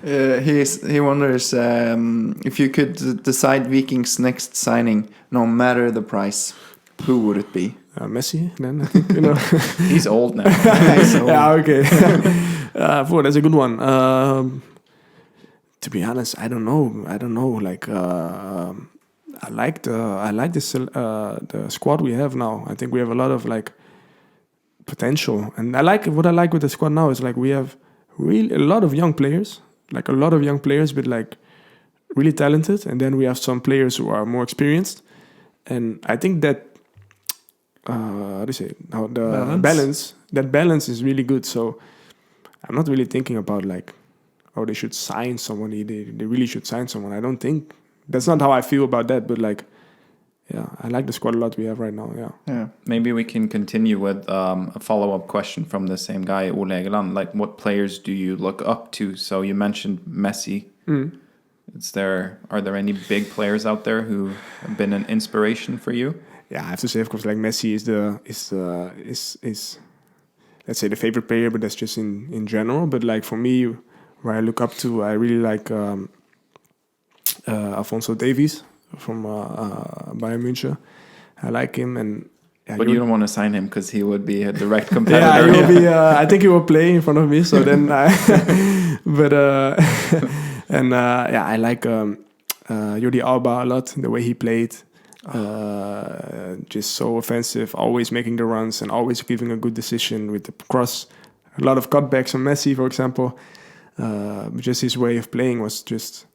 He wonders if you could decide Viking's next signing, no matter the price, who would it be? Messi, then I think, you know. He's old now. Yeah, okay. That's a good one. To be honest, I don't know. Like, I like the squad we have now. I think we have a lot of like potential, and what I like with the squad now is like we have really a lot of young players, but like really talented, and then we have some players who are more experienced, and I think that balance is really good. So I'm not really thinking about like, oh, they should sign someone. They really should sign someone. I don't think that's not how I feel about that. But like, yeah, I like the squad a lot we have right now. Yeah. Maybe we can continue with a follow-up question from the same guy, Ole Egeland. Like, what players do you look up to? So you mentioned Messi. Are there any big players out there who have been an inspiration for you? Yeah, I have to say, of course, like Messi is let's say the favorite player, but that's just in general. But like for me, where I look up to, I really like Alphonso Davies from Bayern München. I like him, and yeah, but you don't want to sign him because he would be a direct competitor. yeah, he will be. I think he will play in front of me. So then, I like Jordi Alba a lot. The way he played, just so offensive, always making the runs and always giving a good decision with the cross. A lot of cutbacks on Messi, for example. Just his way of playing was just,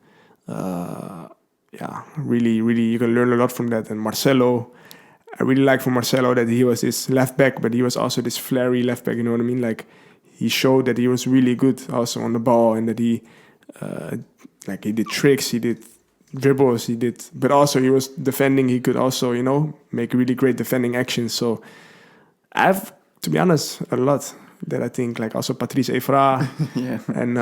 really, really. You can learn a lot from that. And Marcelo. I really like from Marcelo that he was this left back, but he was also this flary left back, you know what I mean? Like, he showed that he was really good also on the ball, and that he did tricks, he did dribbles, but also he was defending. He could also, make really great defending actions. So I have, to be honest, a lot that I think, like also Patrice Evra, and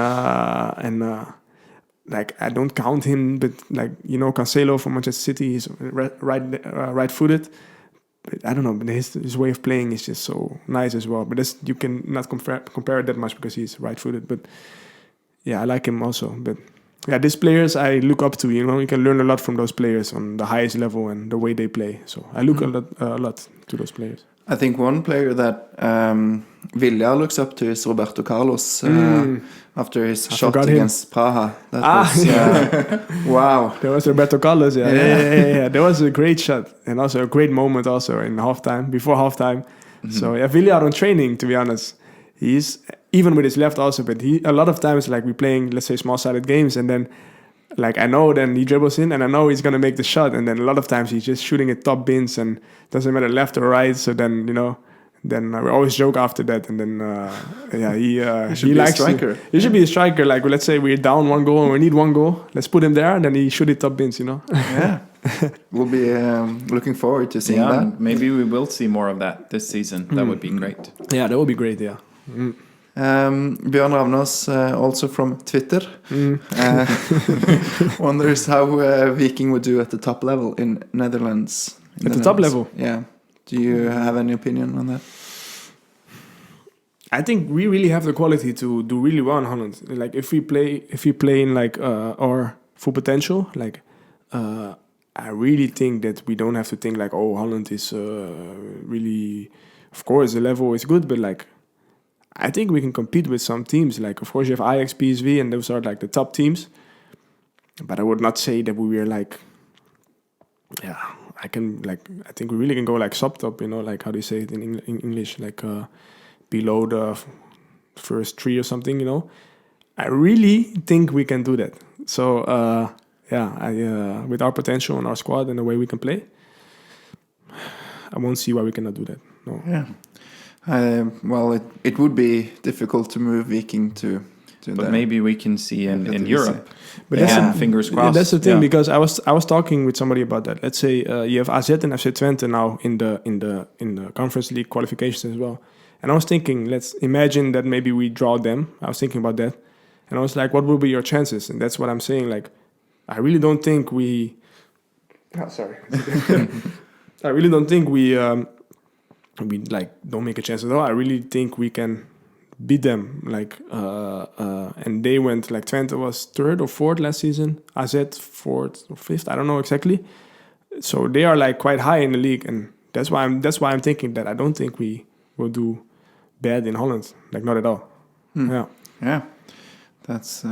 I don't count him, but like, Cancelo from Manchester City, he's right-footed. But I don't know, but his way of playing is just so nice as well. But you can not compare it that much because he's right-footed. But yeah, I like him also. But yeah, these players I look up to. You can learn a lot from those players on the highest level and the way they play. So I look a lot to those players. I think one player that Vilja looks up to is Roberto Carlos after his shot against Praha. That was wow. That was Roberto Carlos, yeah. That was a great shot and also a great moment also in halftime, before halftime. Mm-hmm. So yeah, Vilja on training, to be honest, he's even with his left also, but a lot of times like we're playing, let's say, small-sided games, and then like I know then he dribbles in and I know he's gonna make the shot, and then a lot of times he's just shooting at top bins and doesn't matter left or right. So then then we always joke after that, and then he likes a striker. He should be a striker. Like let's say we're down 1 goal and we need 1 goal, let's put him there, and then he shoot it top bins. Yeah, we'll be looking forward to seeing that. Maybe we will see more of that this season. That would be great. Yeah, that would be great. Yeah. Björn Ravnås, also from Twitter, wonders how Viking would do at the top level in Netherlands. At the top level? Yeah. Do you have any opinion on that? I think we really have the quality to do really well in Holland. Like if we play in like our full potential, like I really think that we don't have to think like, oh, Holland is really of course, the level is good, but like, I think we can compete with some teams. Like, of course, you have Ajax, PSV, and those are like the top teams. But I would not say that we were like, I think we really can go like sub-top, like how do you say it in English, like below the first three or something, I really think we can do that. So, with our potential and our squad and the way we can play, I won't see why we cannot do that. No. Yeah. Well, it would be difficult to move Viking to but maybe we can see in Europe. But fingers crossed. That's the thing, because I was talking with somebody about that. Let's say you have AZ and FC Twente now in the Conference League qualifications as well. And I was thinking, let's imagine that maybe we draw them. I was thinking about that, and I was like, what will be your chances? And that's what I'm saying. Like, I really don't think we. Oh, sorry. I really don't think we like don't make a chance at all. I really think we can beat them. Like, and they went like Twente was 3rd or 4th last season. AZ 4th or 5th. I don't know exactly. So they are like quite high in the league, and that's why I'm thinking that I don't think we will do bad in Holland. Like, not at all. Yeah. That's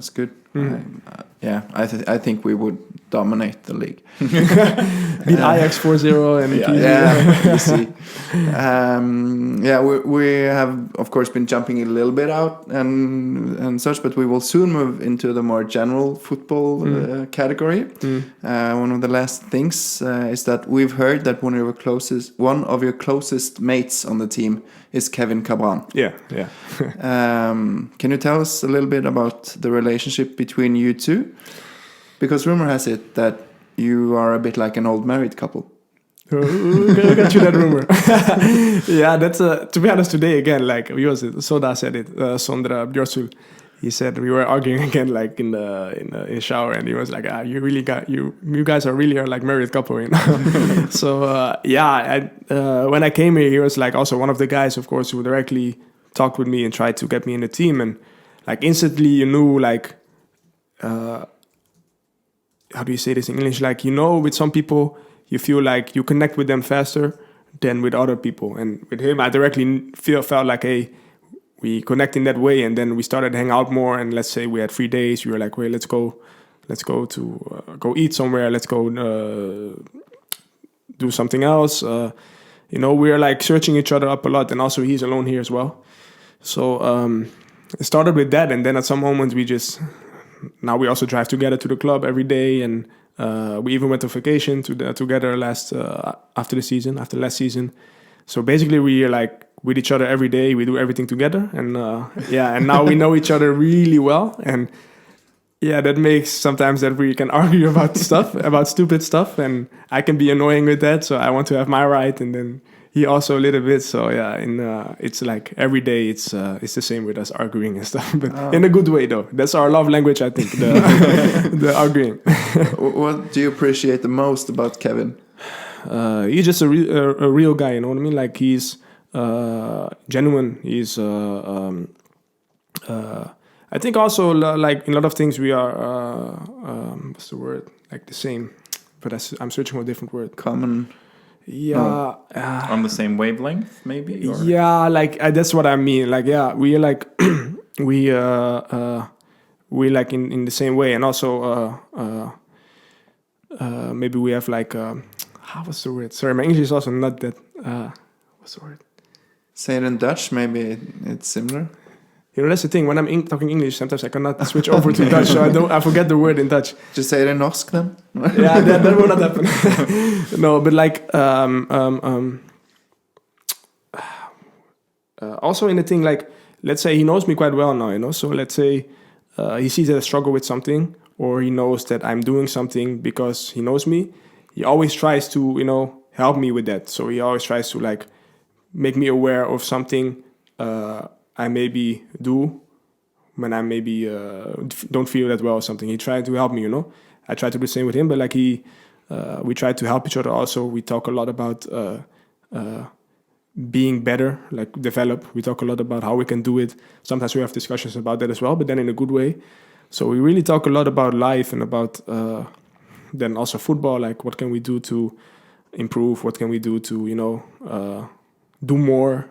good. I think we would dominate the league. Beat Ajax 4-0 and you see. We have of course been jumping a little bit out and such, but we will soon move into the more general football category. One of the last things is that we've heard that one of your closest mates on the team is Kevin Cabran. Yeah. Can you tell us a little bit about the relationship between you two? Because rumor has it that you are a bit like an old married couple. Who got you that rumor? Yeah, that's to be honest, today again, like Soda said it, Sondra Björsul. He said we were arguing again, like in the shower, and he was like, you guys are like married couple, So when I came here, he was like also one of the guys, of course, who directly talked with me and tried to get me in the team, and like instantly you knew like. How do you say this in English? Like, with some people, you feel like you connect with them faster than with other people. And with him, I directly felt like, hey, we connect in that way. And then we started to hang out more. And let's say we had 3 days. We were like, wait, let's go go eat somewhere. Let's go do something else. We are like searching each other up a lot. And also he's alone here as well. So it started with that. And then at some moments now we also drive together to the club every day, and we even went on vacation together after last season. So basically we are like with each other every day. We do everything together, and and now we know each other really well, and that makes sometimes that we can argue about about stupid stuff, and I can be annoying with that. So I want to have my right, and then he also a little bit. So it's like every day it's the same with us arguing and stuff, but in a good way though. That's our love language, I think. The arguing. What do you appreciate the most about Kevin? He's just a real guy. You know what I mean? Like, he's genuine. He's I think also like in a lot of things we are what's the word? Like the same, but I'm searching for a different word. Common. Yeah, on the same wavelength, maybe. Or? Yeah, like that's what I mean. Like, we are like we like in the same way, and also maybe we have like what's the word? Sorry, my English is also not that. What's the word? Say it in Dutch. Maybe it's similar. That's the thing. When I'm talking English, sometimes I cannot switch over to Dutch, so I forget the word in Dutch. Just say it in Norsk then. Yeah, that will not happen. No, but like also in the thing, like, let's say he knows me quite well now, So let's say he sees that I struggle with something, or he knows that I'm doing something because he knows me. He always tries to, help me with that. So he always tries to like make me aware of something I maybe do when I maybe don't feel that well or something. He tried to help me, I try to do the same with him, but like we try to help each other also. We talk a lot about being better, like develop. We talk a lot about how we can do it. Sometimes we have discussions about that as well, but then in a good way. So we really talk a lot about life and about then also football, like what can we do to improve? What can we do to, do more.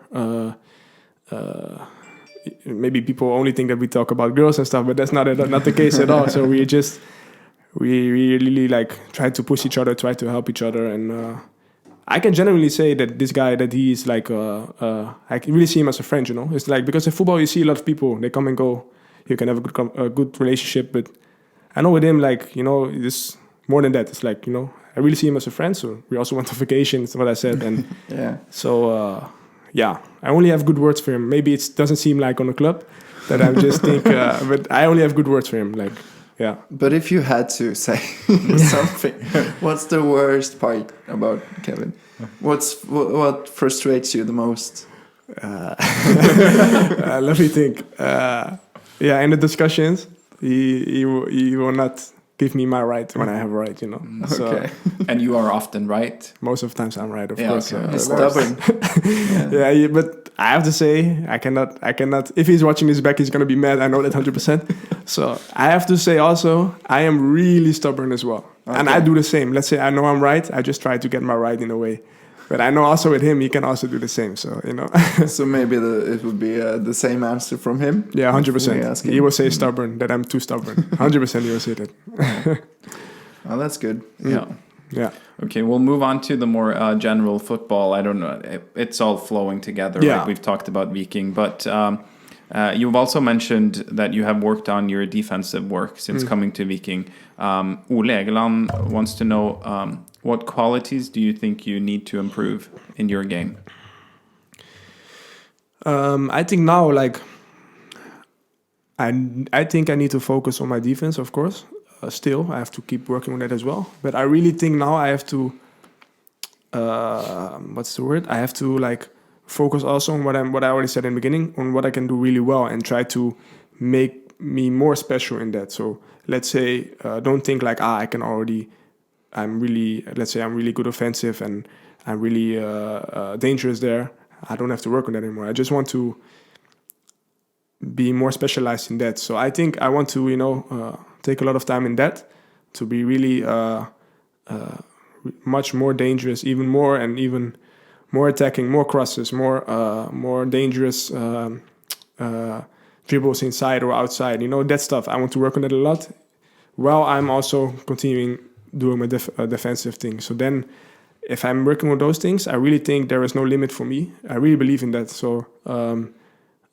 Maybe people only think that we talk about girls and stuff, but that's not the case at all. So we really like try to push each other, try to help each other, and I can genuinely say that this guy, that he is like I can really see him as a friend. It's like, because in football you see a lot of people, they come and go. You can have a good relationship, but I know with him, like, it's more than that. It's like, I really see him as a friend. So we also went on vacation. That's what I said, and Yeah. so. Yeah, I only have good words for him. Maybe it doesn't seem like on the club that I just think, but I only have good words for him. Like, yeah. But if you had to say something, what's the worst part about Kevin? What frustrates you the most? Let me think. In the discussions, he will not give me my right when I have a right, So, Okay. And you are often right. most of the times I'm right, of Yeah, course. okay. He's stubborn. Yeah, but I have to say, I cannot. If he's watching this back, he's gonna be mad. I know that 100%. So I have to say also, I am really stubborn as well, and I do the same. Let's say I know I'm right, I just try to get my right in a way. But I know also with him, he can also do the same. So So maybe it would be the same answer from him. Yeah, 100%. ask him. He will say stubborn, that I'm too stubborn. 100% he will say that. Oh, that's good. Yeah. Yeah. Okay, we'll move on to the more general football. I don't know. It's all flowing together. Yeah. Like we've talked about Viking, but you've also mentioned that you have worked on your defensive work since coming to Viking. Ole Egeland wants to know, what qualities do you think you need to improve in your game? I think now, like, I think I need to focus on my defense, of course. Still, I have to keep working on that as well. But I really think now I have to, I have to, like, focus also on what I already said in the beginning, on what I can do really well, and try to make me more special in that. So let's say, don't think like, I'm really good offensive and I'm really dangerous there. I don't have to work on that anymore. I just want to be more specialized in that. So I think I want to, take a lot of time in that to be really much more dangerous, even more attacking, more crosses, more dangerous dribbles inside or outside. That stuff. I want to work on that a lot. While I'm also continuing doing my defensive thing. So then, if I'm working on those things, I really think there is no limit for me. I really believe in that. So,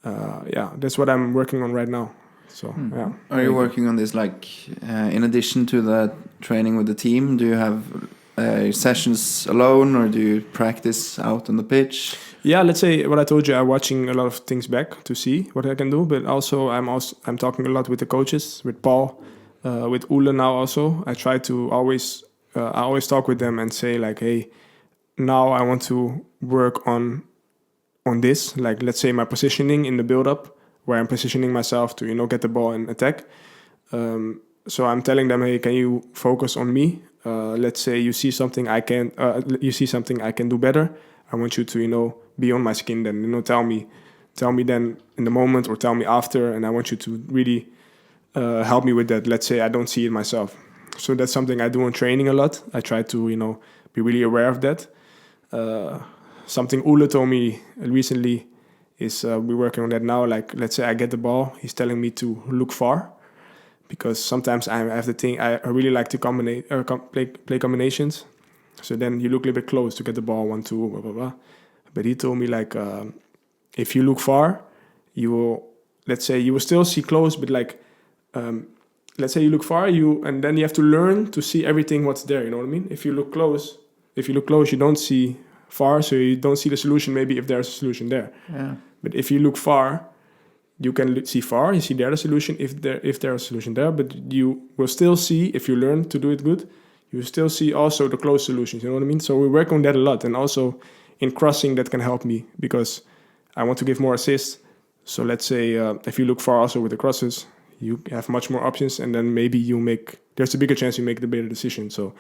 that's what I'm working on right now. So, yeah. Are you working on this, like, in addition to the training with the team? Do you have sessions alone, or do you practice out on the pitch? Yeah, let's say what I told you. I'm watching a lot of things back to see what I can do, but also I'm talking a lot with the coaches, with Paul, with Ole now also. I try to always talk with them and say, like, hey, now I want to work on this. Like, let's say my positioning in the build-up, where I'm positioning myself to, get the ball and attack. So I'm telling them, hey, can you focus on me? Let's say you see something I can do better. I want you to, be on my skin then, tell me then in the moment, or tell me after, and I want you to really help me with that. Let's say I don't see it myself. So that's something I do in training a lot. I try to, be really aware of that. Something Ole told me recently is we're working on that now. Like, let's say I get the ball, he's telling me to look far, because sometimes I have the thing, I really like to play combinations. So then you look a little bit close to get the ball, 1, 2, blah, blah, blah. But he told me, like, if you look far, you will still see close, but like, let's say you look far, and then you have to learn to see everything what's there. You know what I mean? If you look close, you don't see far, so you don't see the solution. Maybe if there's a solution there. Yeah. But if you look far, you can see far. You see there's a solution if there's a solution there. But you will still see, if you learn to do it good, you still see also the close solutions. You know what I mean? So we work on that a lot, and also in crossing that can help me, because I want to give more assists. So let's say if you look far also with the crosses, you have much more options, and then maybe there's a bigger chance you make the better decision. So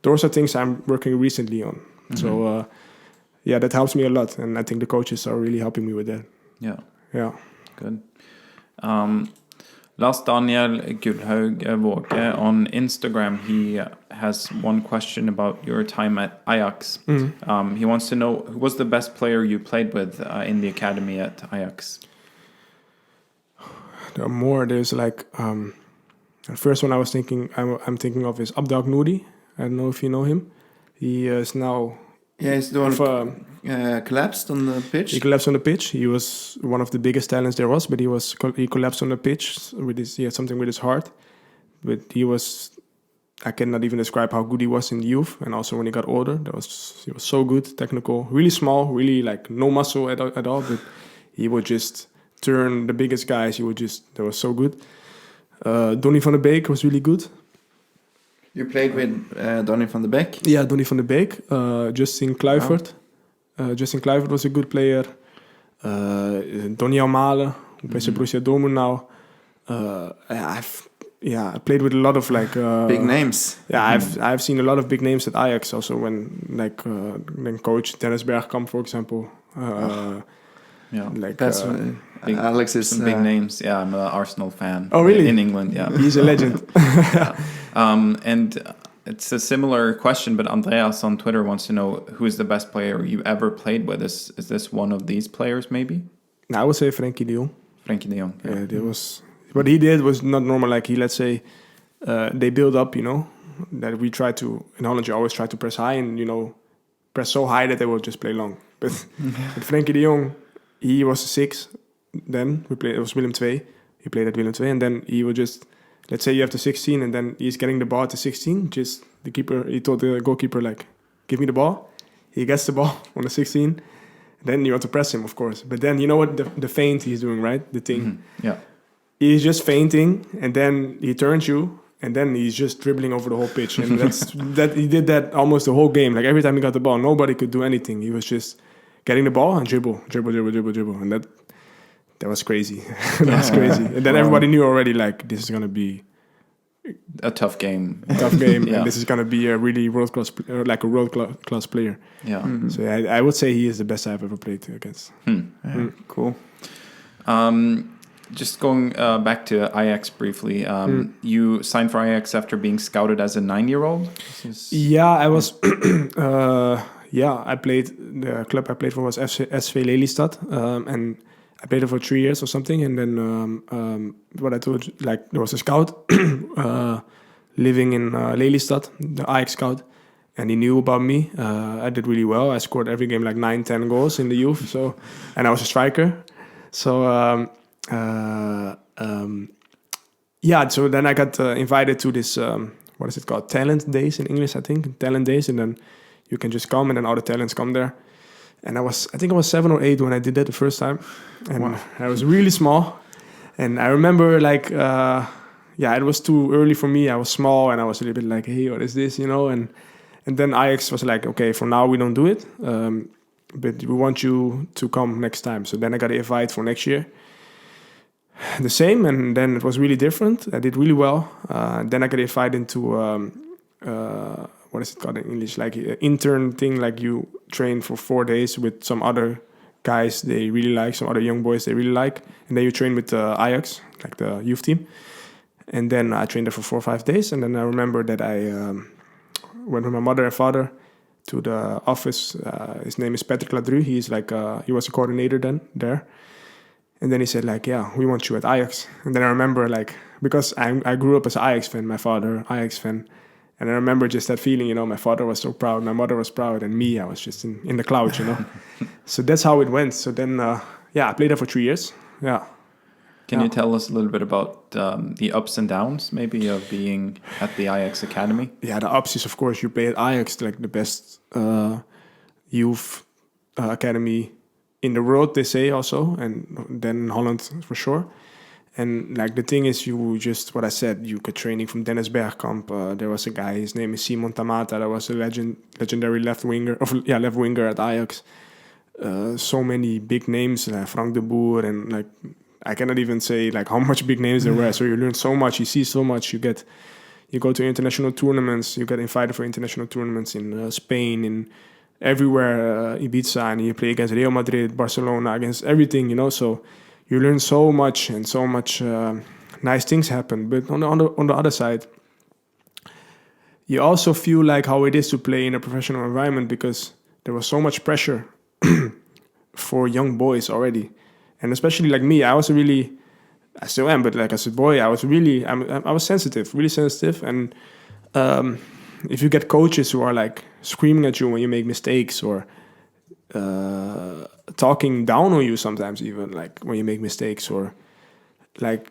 those are things I'm working recently on. Mm-hmm. So that helps me a lot, and I think the coaches are really helping me with that. Yeah. Good. Last Daniel Gullhaug Våge on Instagram, he has one question about your time at Ajax. He wants to know who was the best player you played with in the academy at Ajax. There are more. There's like the first one I'm thinking of is Abdag Nouri. I don't know if you know him. He is now. Yeah, he's the one collapsed on the pitch. He collapsed on the pitch. He was one of the biggest talents there was, but he collapsed on the pitch he had something with his heart. But I cannot even describe how good he was in the youth, and also when he got older, he was so good, technical, really small, really like no muscle at all. But he would just turn the biggest guys. That was so good. Donny van de Beek was really good. You played with Donny van de Beek? Yeah, Donny van de Beek. Justin Kluivert. Justin Kluivert was a good player. Donny Malen, who plays at Borussia Dortmund now. I played with a lot of like big names. Yeah, I've seen a lot of big names at Ajax also when coach Dennis Bergkamp, for example. That's Alex is some big names. Yeah, I'm an Arsenal fan. Oh, really? In England, yeah. He's a legend. And it's a similar question, but Andreas on Twitter wants to know who is the best player you ever played with. Is this one of these players, maybe? I would say Frenkie de Jong. Frenkie de Jong. Yeah, there was. What he did was not normal. Like let's say, they build up. That we try to in Holland. You always try to press high and press so high that they will just play long. But with Frenkie de Jong, he was 6. Then it was Willem II. He played at Willem II, and then he would just. Let's say you have the 16, and then he's getting the ball at the 16. Just the keeper, he told the goalkeeper, like, give me the ball. He gets the ball on the 16. Then you want to press him, of course. But then you know what the feint he's doing, right? The thing. Mm-hmm. Yeah. He's just feinting, and then he turns you, and then he's just dribbling over the whole pitch. And he did that almost the whole game. Like every time he got the ball, nobody could do anything. He was just getting the ball and dribble. And that was crazy. That was crazy. And then everybody knew already, like, this is going to be a tough game. And this is going to be a really world-class player. Yeah. Mm-hmm. So I would say he is the best I've ever played against. Cool. Just going back to Ajax briefly. You signed for Ajax after being scouted as a 9-year-old? Yeah, I was... I played... The club I played for was SV Lelystad. And... I played it for 3 years or something, and then what I told you, like there was a scout living in Lelystad, the Ajax scout, and he knew about me. I did really well. I scored every game like 9-10 goals in the youth, and I was a striker. So so then I got invited to this what is it called? Talent Days in English, I think. Talent Days, and then you can just come, and then all the talents come there. And I think I was 7 or 8 when I did that the first time. And I was really small. And I remember it was too early for me. I was small and I was a little bit like, hey, what is this, And then Ajax was like, okay, for now we don't do it. But we want you to come next time. So then I got an invite for next year. The same, and then it was really different. I did really well. Then I got invited into... what is it called in English? Like an intern thing, like you train for 4 days with some other guys they really like, some other young boys they really like. And then you train with Ajax, like the youth team. And then I trained there for 4 or 5 days. And then I remember that I went with my mother and father to the office. His name is Patrick Ladru. He was a coordinator then there. And then he said, like, yeah, we want you at Ajax. And then I remember, like, because I grew up as an Ajax fan, my father, Ajax fan. And I remember just that feeling, my father was so proud, my mother was proud, and me, I was just in the clouds, So that's how it went. So then, I played there for 3 years. Yeah. Can you tell us a little bit about the ups and downs, maybe, of being at the Ajax Academy? Yeah, the ups is, of course, you play at Ajax, like the best youth academy in the world, they say also, and then in Holland for sure. And like the thing is, what I said, you get training from Dennis Bergkamp. There was a guy, his name is Simon Tamata, that was a legendary left winger at Ajax. So many big names, like Frank de Boer, and like I cannot even say like how much big names there were. So you learn so much, you see so much. You go to international tournaments, you get invited for international tournaments in Spain, in everywhere, Ibiza, and you play against Real Madrid, Barcelona, against everything, So you learn so much, and so much nice things happen. But on the other side, you also feel like how it is to play in a professional environment, because there was so much pressure for young boys already. And especially like me, I still am, but like as a boy, I was sensitive, really sensitive. And if you get coaches who are like screaming at you when you make mistakes, or talking down on you sometimes, even like when you make mistakes, or like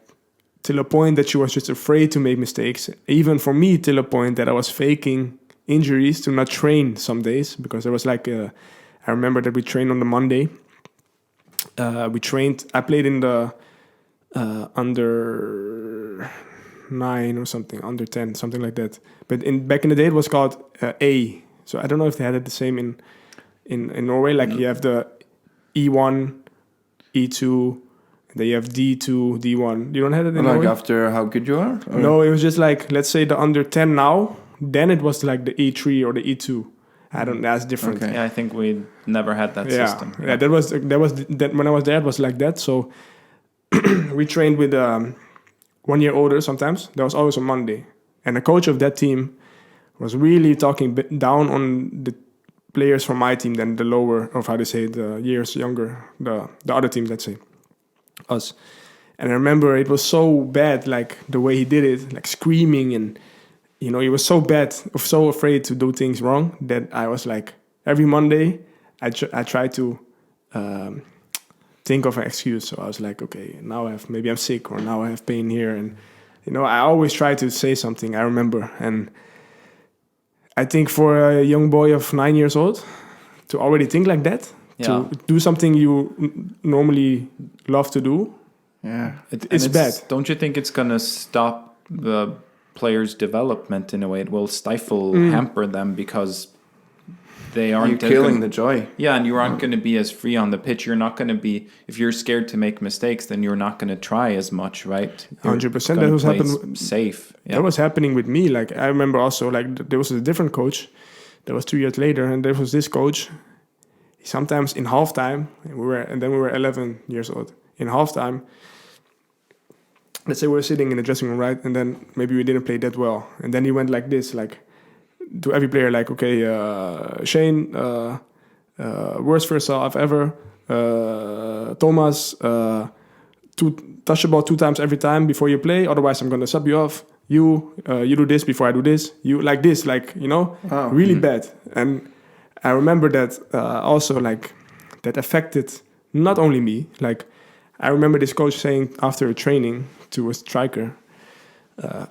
till a point that you was just afraid to make mistakes. Even for me, till a point that I was faking injuries to not train some days, because there was like I remember that we trained on the Monday. I played in the under 9 or something, under 10, something like that. But back in the day, it was called A. So I don't know if they had it the same in Norway. Like you have the E1, E2, then you have D2, D1. You don't have it in Norway? Like after how good you are? Or? No, it was just like, let's say the under 10 now. Then it was like the E3 or the E2. That's different. Yeah, I think we never had that system. Yeah, that was when I was there, it was like that. So we trained with 1 year older sometimes. There was always a Monday. And the coach of that team was really talking down on the players from my team than the lower, of how to say, the years younger, the other teams, let's say, us. And I remember it was so bad, like the way he did it, like screaming, and he was so bad, so afraid to do things wrong, that I was like, every Monday I try to think of an excuse. So I was like, okay, now maybe I'm sick, or now I have pain here, and I always try to say something, I remember. And I think for a young boy of 9 years old to already think like that, to do something you normally love to do, it's bad. Don't you think it's gonna stop the players' development in a way? It will hamper them, because they aren't killing the joy. Yeah, and you aren't going to be as free on the pitch. You're not going to be, if you're scared to make mistakes, then you're not going to try as much, right? 100%. That was happening. Safe. Yeah. That was happening with me. Like I remember also, like there was a different coach. That was 2 years later, and there was this coach. Sometimes in halftime, we were 11 years old. In halftime, let's say we were sitting in the dressing room, right? And then maybe we didn't play that well, and then he went like this, like to every player, like, okay, Shayne, worst first half ever. Thomas, touch the ball 2 times every time before you play. Otherwise, I'm gonna sub you off. You do this before I do this. You like this, like really bad. And I remember that also, like that affected not only me. Like I remember this coach saying after a training to a striker,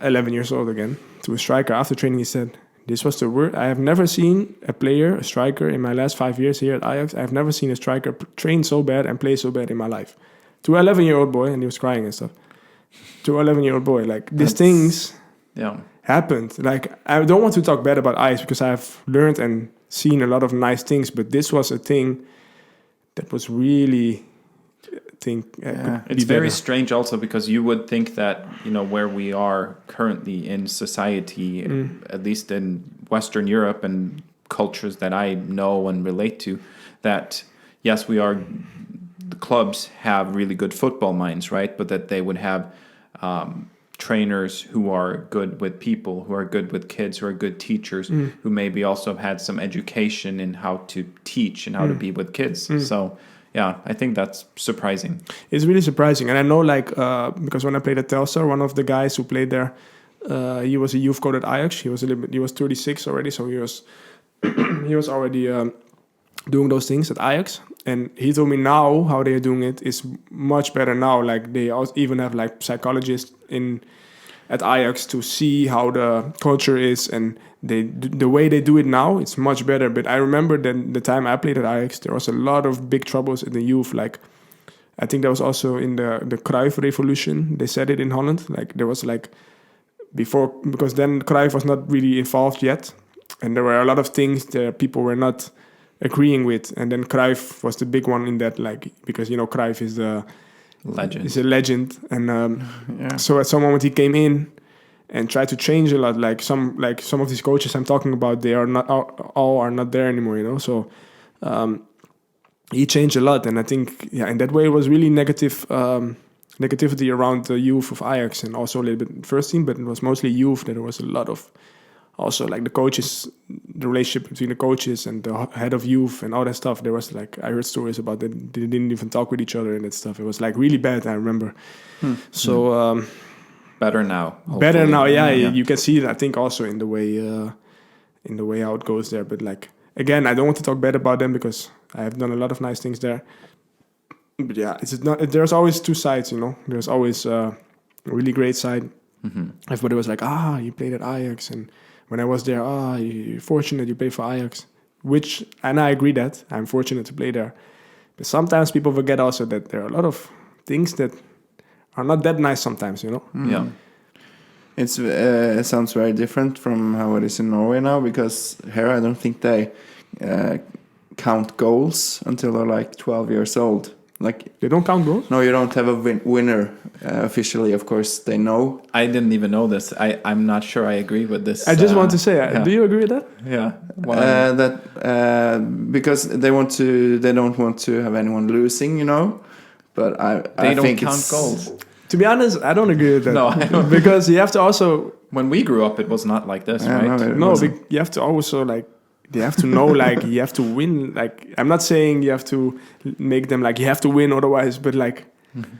11 years old again, to a striker after training, he said, "This was the worst. I have never seen a striker in my last 5 years here at Ajax. I have never seen a striker train so bad and play so bad in my life." To an 11-year-old boy, and he was crying and stuff. To an 11-year-old boy, like these things happened. Like I don't want to talk bad about Ajax, because I have learned and seen a lot of nice things, but this was a thing that was really, it's very strange also, because you would think that where we are currently in society, at least in Western Europe and cultures that I know and relate to, that yes, the clubs have really good football minds, right? But that they would have trainers who are good with people, who are good with kids, who are good teachers, who maybe also have had some education in how to teach and how to be with kids. So yeah, I think that's surprising. It's really surprising. And I know, like, because when I played at Telstar, one of the guys who played there, he was a youth coach at Ajax. He was 36 already, so he was already doing those things at Ajax. And he told me now how they're doing it is much better now. Like they even have like psychologists at Ajax to see how the culture is, and the way they do it now, it's much better. But I remember that the time I played at Ajax, there was a lot of big troubles in the youth. Like I think that was also in the Cruyff revolution. They said it in Holland. Like there was like before, because then Cruyff was not really involved yet, and there were a lot of things that people were not agreeing with. And then Cruyff was the big one in that, like, because Cruyff is a legend, and so at some moment he came in and tried to change a lot. Like some of these coaches I'm talking about, they are not all are not there anymore. So he changed a lot, and I think in that way it was really negativity around the youth of Ajax, and also a little bit first team, but it was mostly youth that there was a lot of also like the coaches, the relationship between the coaches and the head of youth and all that stuff. There was like, I heard stories about that they didn't even talk with each other and that stuff. It was like really bad, I remember. So Better now. better hopefully. now, you can see it, I think, also in the way how it goes there. But like, again, I don't want to talk bad about them because I have done a lot of nice things there. But yeah, it's not. There's always two sides, you know. There's always a really great side. Everybody was like, you played at Ajax, and when I was there, you're fortunate you played for Ajax. And I agree that I'm fortunate to play there. But sometimes people forget also that there are a lot of things that are not that nice sometimes, you know. Yeah. It sounds very different from how it is in Norway now, because here I don't think they count goals until they're like 12 years old. Like, They don't count goals? no, you don't have a winner officially. Of course, they know. I didn't even know this. I'm not sure I agree with this. I just want to say, yeah. do you agree with that? Yeah. Because they don't want to have anyone losing, you know. But They I don't think count it's, goals. To be honest, I don't agree with that. No, I don't. Because you have to also When we grew up, it was not like this, Yeah, right? no, it no, wasn't. you have to also like you have to know like you have to win. Like I'm not saying you have to make them like you have to win otherwise, but like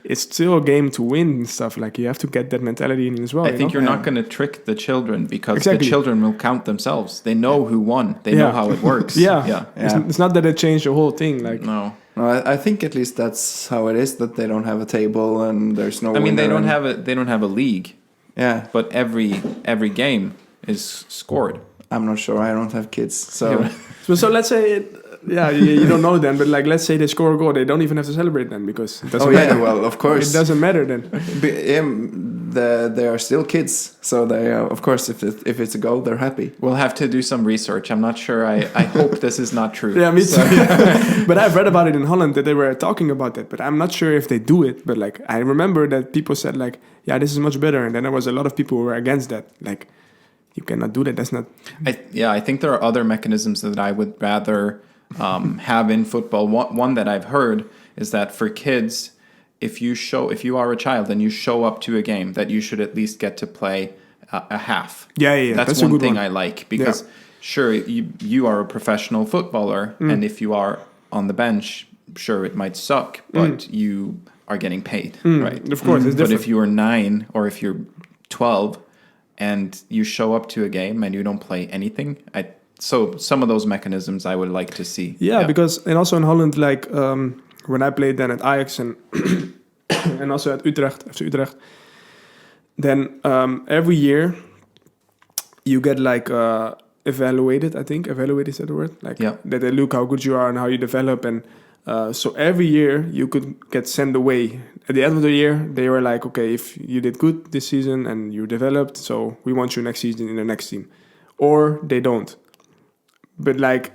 it's still a game to win and stuff. Like you have to get that mentality in as well. I think you you're know? not going to trick the children because Exactly. the children will count themselves. They know who won. They know how it works. Yeah. Yeah. It's not that it changed the whole thing. Like No. No, I think at least that's how it is. That they don't have a table and there's no. I mean, they winner don't have a league, Yeah, but every game is scored. I'm not sure. I don't have kids, so so let's say you don't know then, but like let's say they score a goal, they don't even have to celebrate then because it doesn't matter. Well, of It course, doesn't matter then. they are still kids, so they of course if it's a goal, they're happy. We'll have to do some research. I'm not sure. I hope this is not true. Yeah, me too. But I've read about it in Holland that they were talking about that, but I'm not sure if they do it. But like I remember that people said like, yeah, this is much better, and then there was a lot of people who were against that. Like, you cannot do that. That's not. I think there are other mechanisms that I would rather have in football. One that I've heard is that for kids, if you are a child and you show up to a game, that you should at least get to play a half. Yeah. That's a one good thing one. I like because sure you are a professional footballer, and if you are on the bench, sure it might suck, but you are getting paid, right? Of course, it's But different. if you are 9 or if you're 12 and you show up to a game and you don't play anything, so some of those mechanisms I would like to see. Yeah, because and also in Holland, like when I played then at Ajax and and also at Utrecht, FC Utrecht, then every year you get like evaluated. I think evaluated is that the word? Like that they look how good you are and how you develop, and so every year you could get sent away. At the end of the year, they were like, okay, if you did good this season and you developed, so we want you next season in the next team, or they don't. But like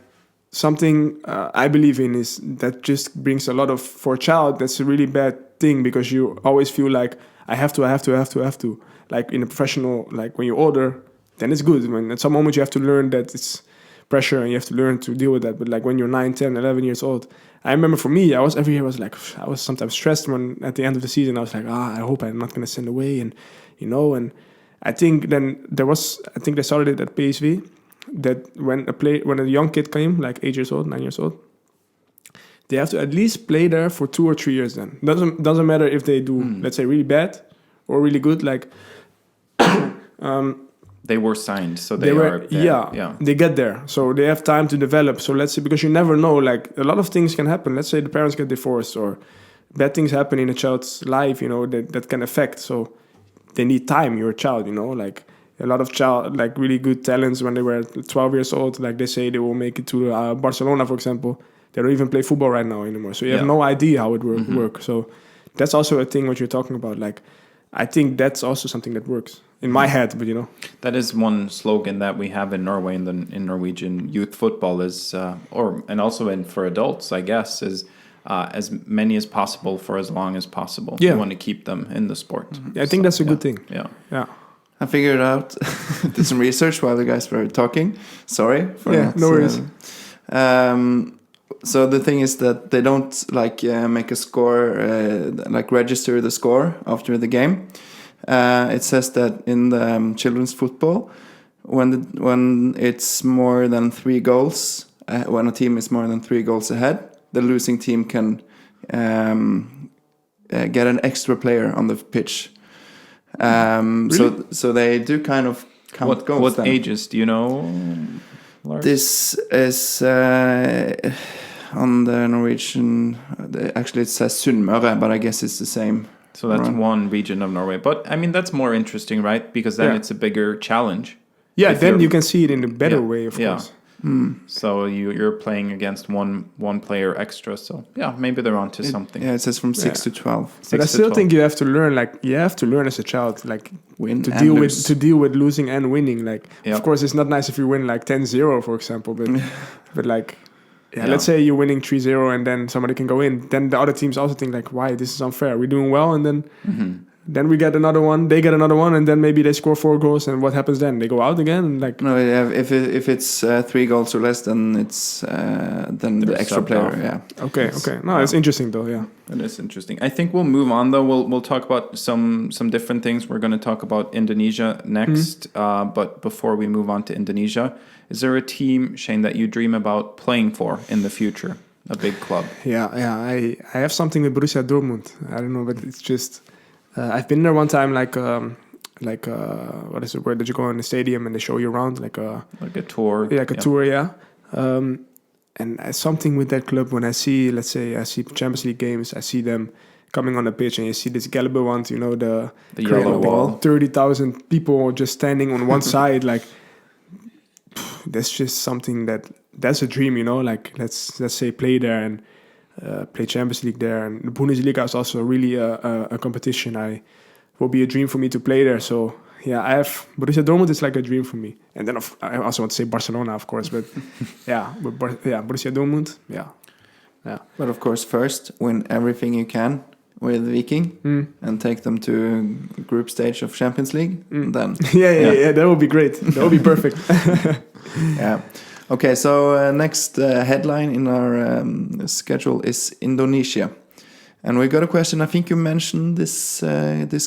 something I believe in is that just brings a lot of, for a child, that's a really bad thing because you always feel like I have to. Like in a professional, like when you're older, then it's good. When at some moment you have to learn that it's pressure and you have to learn to deal with that. But like when you're 9, 10, 11 years old, I remember for me, every year I was sometimes stressed when at the end of the season I was like, I hope I'm not going to send away, and you know, and I think then I think they started it at PSV. That when a young kid came, like 8 years old, 9 years old, they have to at least play there for 2 or 3 years. Then doesn't matter if they do, let's say, really bad or really good. Like they were signed, so they are there. They get there, so they have time to develop. So let's say, because you never know, like a lot of things can happen. Let's say the parents get divorced or bad things happen in a child's life, you know, that can affect. So they need time. You're a child, you know, like. A lot of like really good talents when they were 12 years old, like they say they will make it to Barcelona, for example. They don't even play football right now anymore. So you have no idea how it works. So that's also a thing what you're talking about. Like, I think that's also something that works in my head, but you know. That is one slogan that we have in Norway in Norwegian youth football is, and also for adults, I guess, is as many as possible for as long as possible. Yeah. You want to keep them in the sport. I think that's a good thing. Yeah. I figured out, did some research while the guys were talking. Sorry for that. No worries. So the thing is that they don't make a score, register the score after the game. It says that in the children's football, when it's more than 3 goals, when a team is more than 3 goals ahead, the losing team can get an extra player on the pitch. Really? So they do kind of count goals. What then. ages do you know, Lars? This is on the Norwegian. Actually, it says Sunnmøre, but I guess it's the same. So that's Right. one region of Norway. But I mean, that's more interesting, right? Because then Yeah. it's a bigger challenge. Yeah, If then you're- you can see it in a better Yeah, way, of yeah. course. So you're playing against one player extra. So yeah, maybe they're onto something. Yeah, it says from 6 to 12. But I 6 to still 12. think you have to learn, as a child, like Win to and deal lose. with losing and winning. Like, Yeah. of course, it's not nice if you win like 10-0, for example, but like, Yeah. let's say you're winning 3-0 and then somebody can go in. Then the other teams also think like, why, this is unfair. We're doing well, and then then we get another one, they get another one, and then maybe they score 4 goals, and what happens then? They go out again, and like, No, if it's 3 goals or less, then it's then the They're extra subbed player. off. Yeah. okay. No, it's interesting though, yeah. It is interesting. I think we'll move on though. We'll talk about some different things. We're going to talk about Indonesia next. But before we move on to Indonesia, is there a team, Shayne, that you dream about playing for in the future? A big club. Yeah. I have something with Borussia Dortmund. I don't know, but it's just I've been there one time, what is it? Where did you go in the stadium and they show you around like a tour. tour, yeah. And something with that club, when I see Champions League games, I see them coming on the pitch, and you see this Gelbe one, you know, the yellow wall. 30,000 people just standing on one side, like that's just something that's a dream, you know. Like let's say play there and play Champions League there, and the Bundesliga is also really a competition. Will be a dream for me to play there. So yeah, I have Borussia Dortmund is like a dream for me, and then I also want to say Barcelona, of course, but Borussia Dortmund, yeah. But of course, first win everything you can with Viking and take them to group stage of Champions League. Then yeah, that would be great. That would be perfect. yeah. Okay, so next headline in our schedule is Indonesia. And we got a question. I think you mentioned this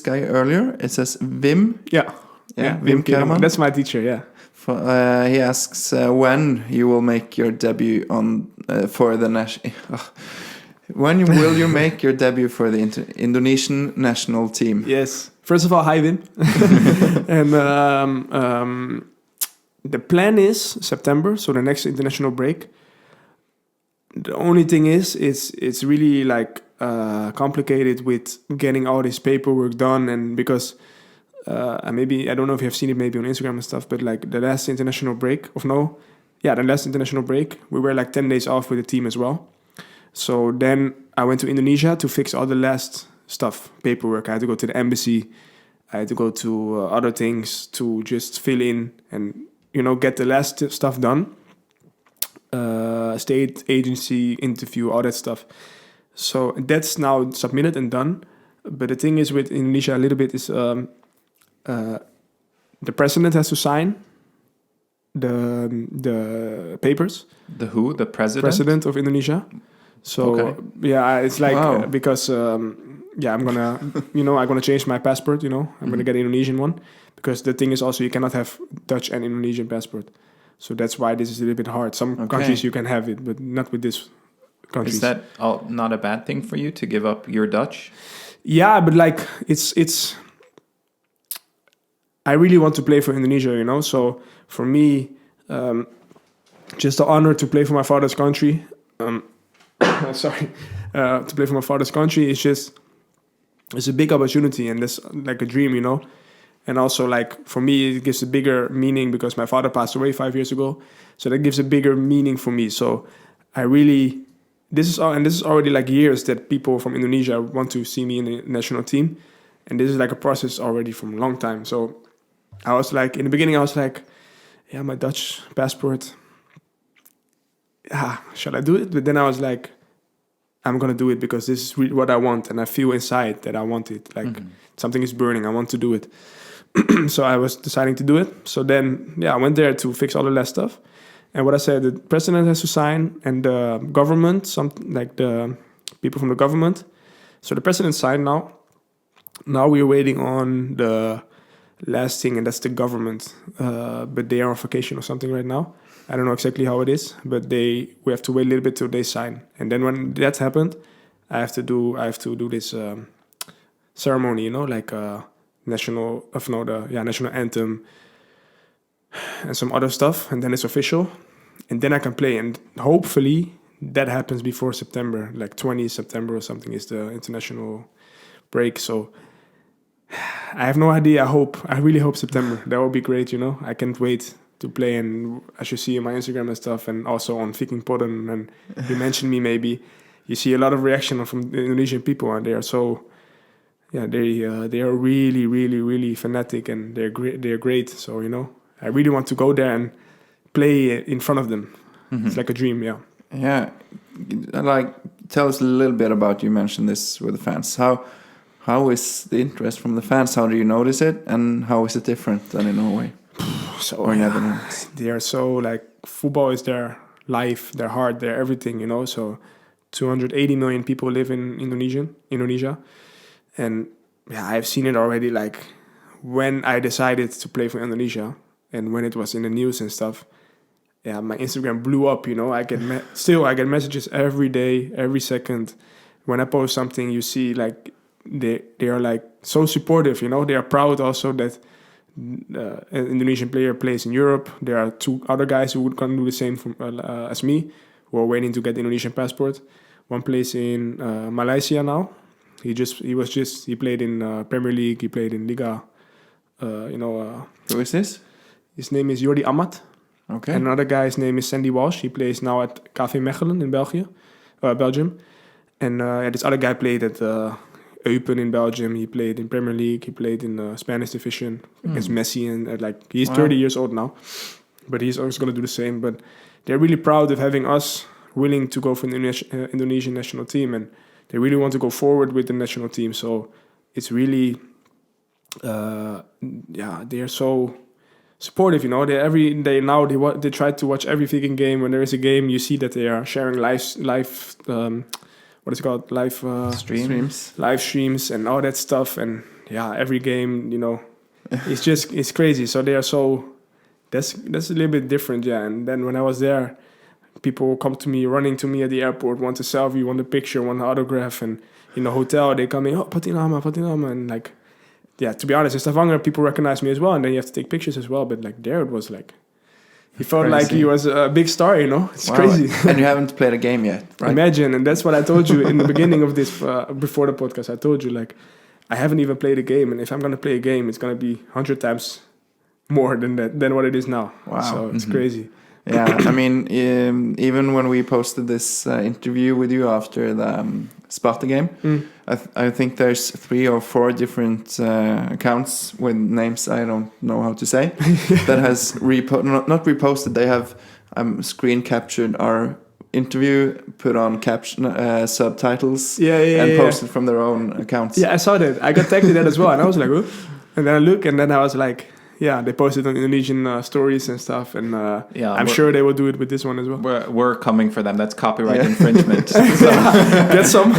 guy earlier. It says Wim. Yeah, Wim Kerman. That's my teacher. Yeah. He asks when you will make your debut on for the national. When will you make your debut for the Indonesian national team? Yes. First of all, hi Wim. And the plan is September, so the next international break. The only thing is, it's really like complicated with getting all this paperwork done, and because maybe I don't know if you have seen it maybe on Instagram and stuff, but like the last international break we were like 10 days off with the team as well. So then I went to Indonesia to fix all the last stuff, paperwork. I had to go to the embassy. I had to go to other things to just fill in and, you know, get the last stuff done. State agency interview, all that stuff. So that's now submitted and done. But the thing is with Indonesia a little bit is the president has to sign the papers. The who? The president? President of Indonesia. So Okay. yeah, it's like Wow. because I'm gonna I'm gonna change my passport. I'm gonna get an Indonesian one, because the thing is also you cannot have Dutch and Indonesian passport. So that's why this is a little bit hard. Some countries you can have it, but not with this countries. Is that not a bad thing for you to give up your Dutch? Yeah, but like it's. I really want to play for Indonesia, So for me, just the honor to play for my father's country. Sorry, to play for my father's country is it's a big opportunity, and it's like a dream, And also, like, for me, it gives a bigger meaning because my father passed away 5 years ago. So that gives a bigger meaning for me. So this is already like years that people from Indonesia want to see me in the national team. And this is like a process already from a long time. So I was like, in the beginning, I was like, yeah, my Dutch passport. Shall I do it? But then I was like, I'm going to do it because this is really what I want. And I feel inside that I want it. Like something is burning. I want to do it. So I was deciding to do it. So then, I went there to fix all the last stuff. And what I said, the president has to sign, and the government, the people from the government. So the president signed now. Now we're waiting on the last thing, and that's the government. But they are on vacation or something right now. I don't know exactly how it is, but we have to wait a little bit till they sign. And then when that happened, I have to do this ceremony, like national anthem and some other stuff, and then it's official, and then I can play. And hopefully that happens before September, like 20 September or something is the international break. So I have no idea. I really hope September. That would be great, I can't wait to play. And as you see on my Instagram and stuff, and also on Viking Podden, and you mentioned me, maybe you see a lot of reaction from the Indonesian people, and they are so, they are really, really, really fanatic, and they're great. So I really want to go there and play in front of them. It's like a dream. Yeah, like tell us a little bit about, you mentioned this with the fans. How is the interest from the fans? How do you notice it, and how is it different than in Norway? Or Netherlands? They are so, like, football is their life, their heart, their everything, So 280 million people live in Indonesia, and I've seen it already. Like when I decided to play for Indonesia, and when it was in the news and stuff, my Instagram blew up. I get messages every day, every second. When I post something, you see like they are like so supportive. They are proud also that an Indonesian player plays in Europe. There are 2 other guys who would come do the same as me, who are waiting to get the Indonesian passport. One plays in Malaysia now. He played in Premier League. He played in Liga. Who is this? His name is Jordi Amat. Okay. And another guy's name is Sandy Walsh. He plays now at KV Mechelen in Belgium. And this other guy played at Eupen in Belgium. He played in Premier League. He played in the Spanish division against Messi. And he's 30 years old now. But he's always going to do the same. But they're really proud of having us willing to go for the Indonesian national team. And they really want to go forward with the national team. So it's really, they are so supportive, They every day now they try to watch every Viking game. When there is a game, you see that they are sharing live streams and all that stuff. And every game, it's crazy. So they are so, that's a little bit different, And then when I was there, people come to me, running to me at the airport, want a selfie, want a picture, want an autograph, and in the hotel they come in, Pattynama, and like, to be honest, in Stavanger people recognize me as well, and then you have to take pictures as well. But like there, it was like he felt like he was a big star, It's crazy. And you haven't played a game yet, right? Imagine, and that's what I told you in the beginning of this, before the podcast. I told you, like, I haven't even played a game, and if I'm gonna play a game, it's gonna be 100 times more than what it is now. Wow, so it's crazy. Yeah, I mean, even when we posted this interview with you after the Sparta game, I think there's 3 or 4 different accounts with names I don't know how to say that has not reposted. They have screen captured our interview, put on subtitles, and posted from their own accounts. Yeah, I saw that. I got tagged to that as well, and I was like, oh. And then I look, and then I was like, they posted on Indonesian stories and stuff, and I'm sure they will do it with this one as well. We're coming for them. That's copyright infringement. Get some.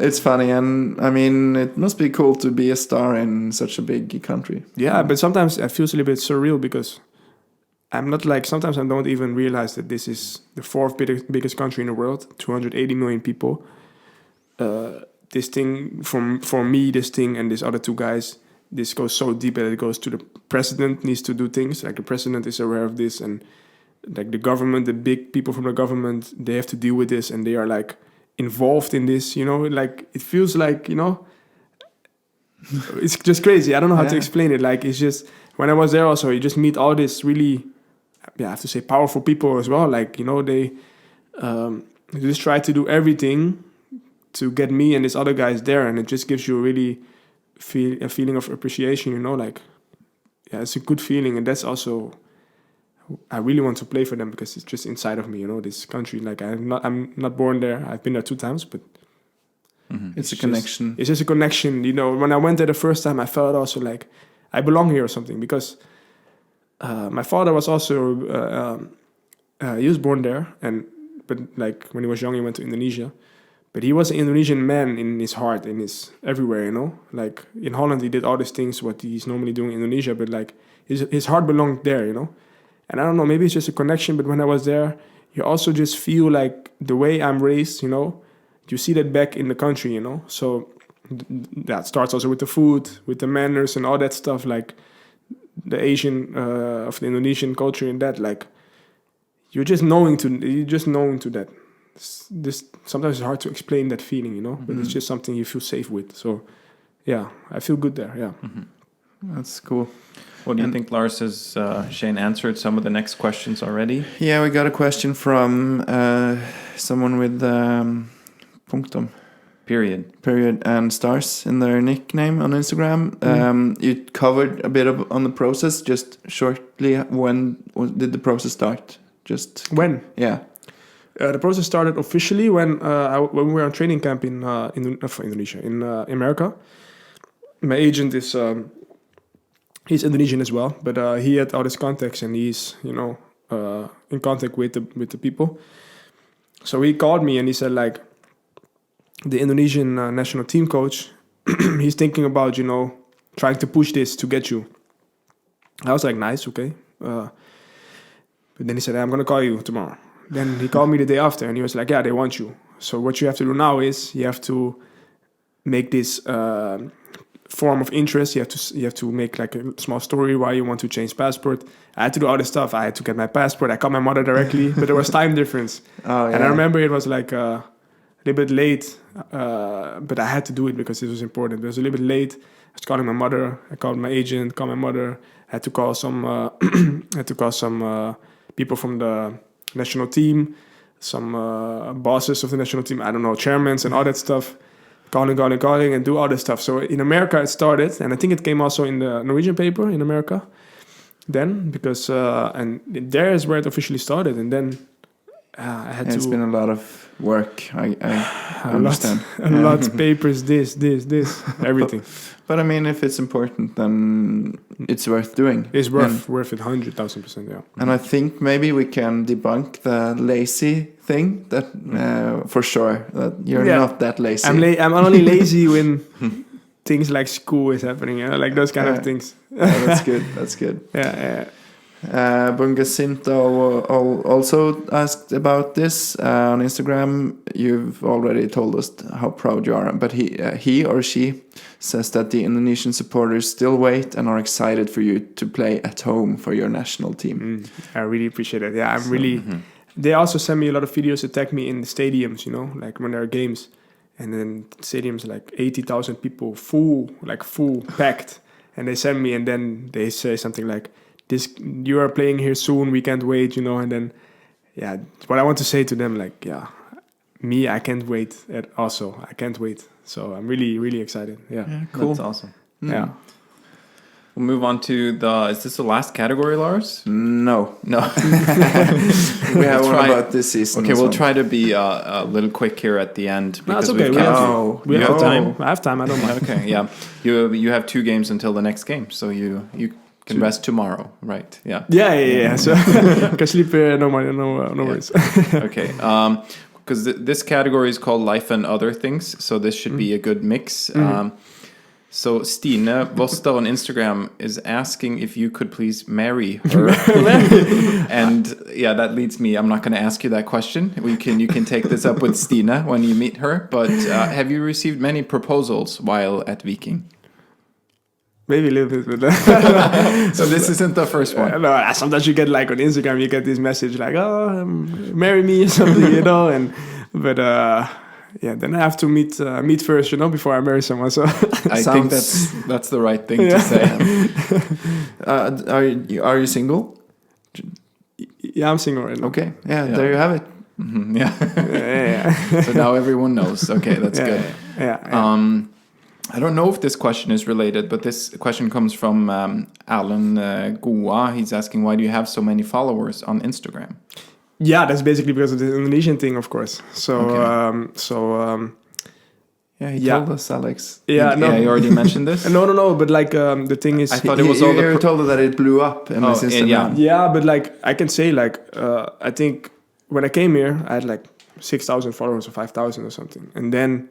It's funny, and I mean, it must be cool to be a star in such a big country. Yeah, but sometimes it feels a little bit surreal because sometimes I don't even realize that this is the 4th biggest country in the world, 280 million people. This thing, for me, this thing and these other 2 guys, this goes so deep that it goes to the president needs to do things. Like the president is aware of this, and like the government, the big people from the government, they have to deal with this, and they are like involved in this, like it feels like, it's just crazy. I don't know how to explain it. Like it's just, when I was there also, you just meet all this really, I have to say powerful people as well. Like, they just try to do everything to get me and these other guys there, and it just gives you a really a feeling of appreciation, like, it's a good feeling. And that's also, I really want to play for them because it's just inside of me, this country. Like I'm not born there. I've been there 2 times, but it's a connection. It's just a connection, When I went there the first time, I felt also like I belong here or something, because my father was also he was born there, but like when he was young, he went to Indonesia. But he was an Indonesian man in his heart, in his everywhere, you know. Like in Holland, he did all these things what he's normally doing in Indonesia, but like his heart belonged there, you know. And I don't know, maybe it's just a connection. But when I was there, you also just feel like the way I'm raised, you know, you see that back in the country, you know. So that starts also with the food, with the manners and all that stuff, like the Asian of the Indonesian culture and that, like you're just knowing to that. This sometimes it's hard to explain that feeling, you know, but it's just something you feel safe with. So yeah, I feel good there. Yeah, That's cool. What do you think, Lars? Has Shayne answered some of the next questions already? Yeah, we got a question from someone with punktum, period, and stars in their nickname on Instagram. You covered a bit on the process, just shortly. When did the process start? Just when? Yeah. The process started officially when we were on training camp in Indonesia, in America. My agent is he's Indonesian as well, but he had all his contacts and he's in contact with the people. So he called me and he said like the Indonesian national team coach, he's thinking about trying to push this to get you. I was like, nice, okay. But then he said, I'm gonna call you tomorrow. Then he called me the day after and he was like, yeah, they want you. So what you have to do now is you have to make this form of interest. You have to make like a small story why you want to change passport. I had to do all this stuff. I had to get my passport. I called my mother directly, but there was time difference. Oh, yeah. And I remember it was like a little bit late, but I had to do it because it was important. It was a little bit late. I was calling my mother. I called my agent. Called my mother. I had to call some. People from the national team, some bosses of the national team. I don't know, chairmans and all that stuff. Calling, and do all this stuff. So in America it started, and I think it came also in the Norwegian paper in America. Then because and there is where it officially started, and then I had to. It's been a lot of work. I understand. A lot of papers, this, everything. But I mean, if it's important, then it's worth doing. It's worth it 100,000%. Yeah. And I think maybe we can debunk the lazy thing. That for sure that you're not that lazy. I'm only lazy when things like school is happening. Like those kind of things. That's good. That's good. Yeah. Bungasinto also asked about this on Instagram. You've already told us how proud you are, but he or she says that the Indonesian supporters still wait and are excited for you to play at home for your national team. I really appreciate it. Yeah, I'm really. They also send me a lot of videos that tag me in the stadiums. Like when there are games, and then stadiums like 80,000 people, full packed, and they send me, and then they say something like, you are playing here soon, we can't wait, and then what I want to say to them, like, I can't wait I can't wait. So I'm really, really excited. Yeah, cool. That's awesome. Yeah. We'll move on to is this the last category, Lars? No. We have one about this season. Okay, we'll try to be a little quick here at the end. No, it's okay. We have time. I have time. I don't mind. Okay, yeah. You have 2 games until the next game, so you can rest tomorrow, right? Yeah. Yeah. So can sleep no worries. Okay. Because this category is called Life and Other Things, so this should be a good mix. So Stine Voster on Instagram is asking if you could please marry her. And that leads me. I'm not going to ask you that question. You can take this up with Stine when you meet her. But have you received many proposals while at Viking? Maybe a little bit, but so this isn't the first one. No, sometimes you get like on Instagram, you get this message like, "Oh, marry me" or something, But then I have to meet first, before I marry someone. So I think that's the right thing to say. Are you single? Yeah, I'm single right now. Okay, there you have it. Mm-hmm. Yeah. So now everyone knows. Okay, that's good. Yeah. I don't know if this question is related, but this question comes from Alan Goa. He's asking, why do you have so many followers on Instagram? Yeah, that's basically because of the Indonesian thing, of course. So, he told us, Alex. Yeah, you already mentioned this? No, but like the thing is... I thought it was all you told us that it blew up in his Instagram. Yeah, but like I can say like I think when I came here, I had like 6,000 followers or 5,000 or something. And then,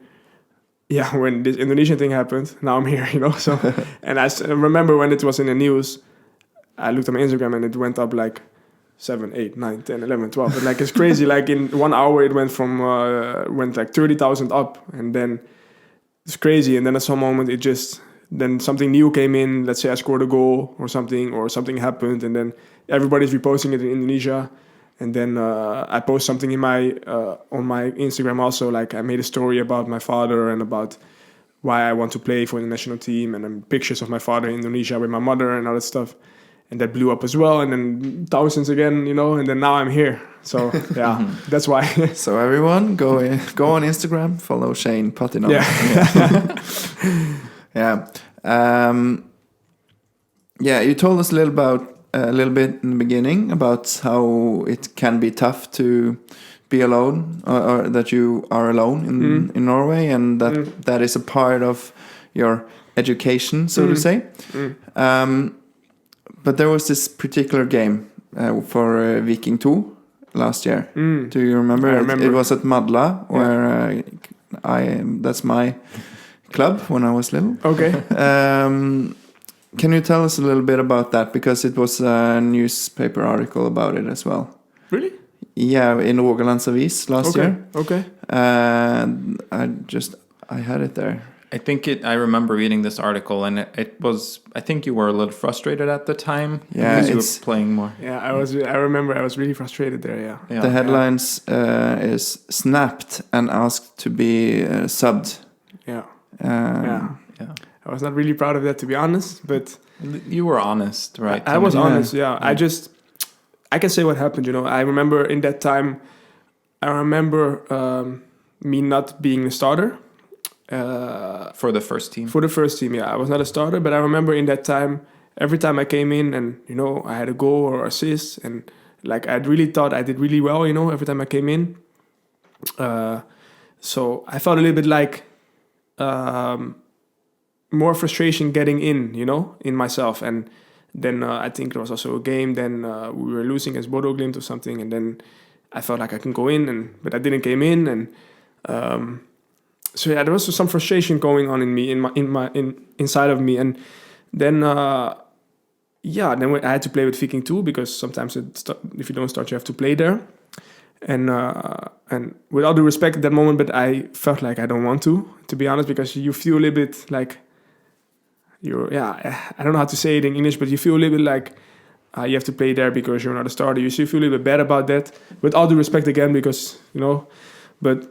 yeah, when this Indonesian thing happened, now I'm here, So, and I remember when it was in the news, I looked at my Instagram and it went up like 7, 8, 9, 10, 11, 12. But like it's crazy. Like in 1 hour, it went from went like 30,000 up, and then it's crazy. And then at some moment, then something new came in. Let's say I scored a goal or something happened, and then everybody's reposting it in Indonesia. And then I post something on my Instagram also. Like I made a story about my father and about why I want to play for the national team, and then pictures of my father in Indonesia with my mother and all that stuff. And that blew up as well, and then thousands again, and then now I'm here. So yeah, that's why. So everyone, go on Instagram, follow Shayne Pattynama. Yeah. Yeah. You told us a little bit in the beginning about how it can be tough to be alone, or that you are alone in Norway, and that is a part of your education, so to say. But there was this particular game for Viking 2 last year. Do you remember? I remember. It was at Madla, where that's my club when I was little. Okay. Can you tell us a little bit about that? Because it was a newspaper article about it as well. Really? Yeah, in Rogalands Avis last year. Okay. I had it there. I remember reading this article, and it was. I think you were a little frustrated at the time. Yeah, because you were playing more. Yeah, I remember I was really frustrated there. Yeah. The headlines is snapped and asked to be subbed. Yeah. Yeah. I was not really proud of that, to be honest, but You were honest, right? I was honest. Yeah. I can say what happened. I remember in that time. I remember me not being a starter. For the first team. For the first team, yeah. I was not a starter, but I remember in that time, every time I came in and, I had a goal or assist, and like I really thought I did really well, every time I came in. So I felt a little bit like more frustration getting in myself. And then I think there was also a game, then we were losing against Bodo Glimt or something, and then I felt like I can go in, but I didn't came in, and so yeah, there was some frustration going on in me, inside of me, and then then I had to play with Viking 2, because sometimes if you don't start, you have to play there, and with all due respect at that moment, but I felt like I don't want to be honest, because you feel a little bit like I don't know how to say it in English, but you feel a little bit like you have to play there because you're not a starter. You still feel a little bit bad about that, with all due respect again, because but.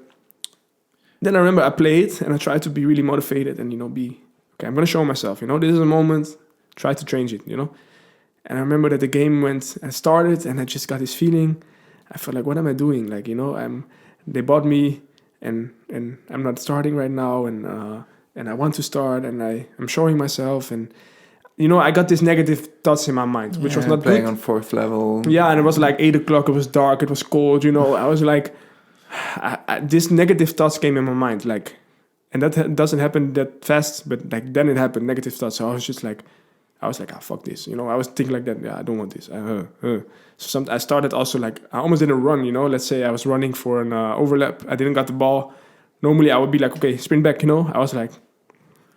Then I remember I played and I tried to be really motivated and, be, okay, I'm going to show myself, this is a moment, try to change it, And I remember that the game I started and I just got this feeling. I felt like, what am I doing? Like, they bought me and I'm not starting right now, and I want to start, and I'm showing myself, and, I got this negative thoughts in my mind, which was not playing good. On 4th level. Yeah, and it was like 8 o'clock, it was dark, it was cold, I was like, this negative thoughts came in my mind, like, and that doesn't happen that fast, but like then it happened, negative thoughts. So I was like, fuck this, I was thinking like that. Yeah, I don't want this. So I started also like, I almost didn't run, Let's say I was running for an overlap, I didn't got the ball. Normally I would be like, okay, sprint back, I was like,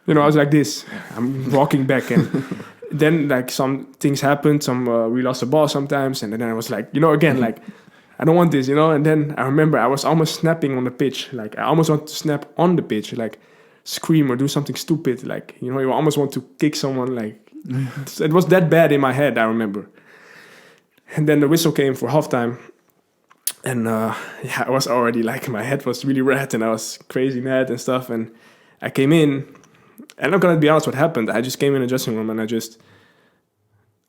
I was like this, I'm walking back, and then like some things happened, we lost the ball sometimes, and then I was like, again, like, I don't want this, And then I remember I was almost snapping on the pitch. Like, I almost want to snap on the pitch, like, scream or do something stupid. Like, you almost want to kick someone. Like, it was that bad in my head, I remember. And then the whistle came for halftime. And, I was already, like, my head was really red and I was crazy mad and stuff. And I came in, and I'm going to be honest what happened. I just came in the dressing room and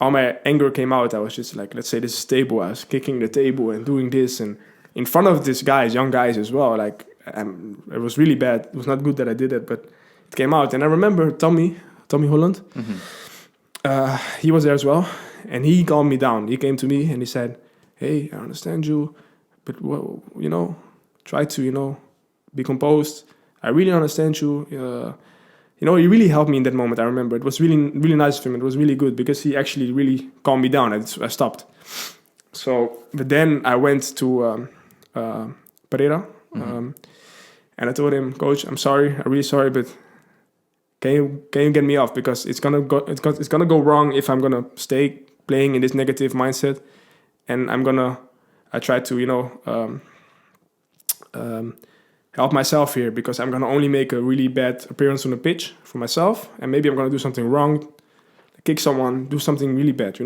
all my anger came out. I was just like, let's say this is table. I was kicking the table and doing this, and in front of these guys, young guys as well. Like, it was really bad. It was not good that I did it, but it came out. And I remember Tommy Holland. Mm-hmm. He was there as well, and he calmed me down. He came to me and he said, "Hey, I understand you, but well, try to be composed. I really understand you." He really helped me in that moment. I remember it was really, really nice of him. It was really good because he actually really calmed me down. I stopped. So, but then I went to Pereira. And I told him, Coach, I'm sorry, I'm really sorry, but can you get me off, because it's gonna go wrong if I'm gonna stay playing in this negative mindset, and I try to help myself here, because I'm gonna only make a really bad appearance on the pitch for myself, and maybe I'm gonna do something wrong, kick someone, do something really bad.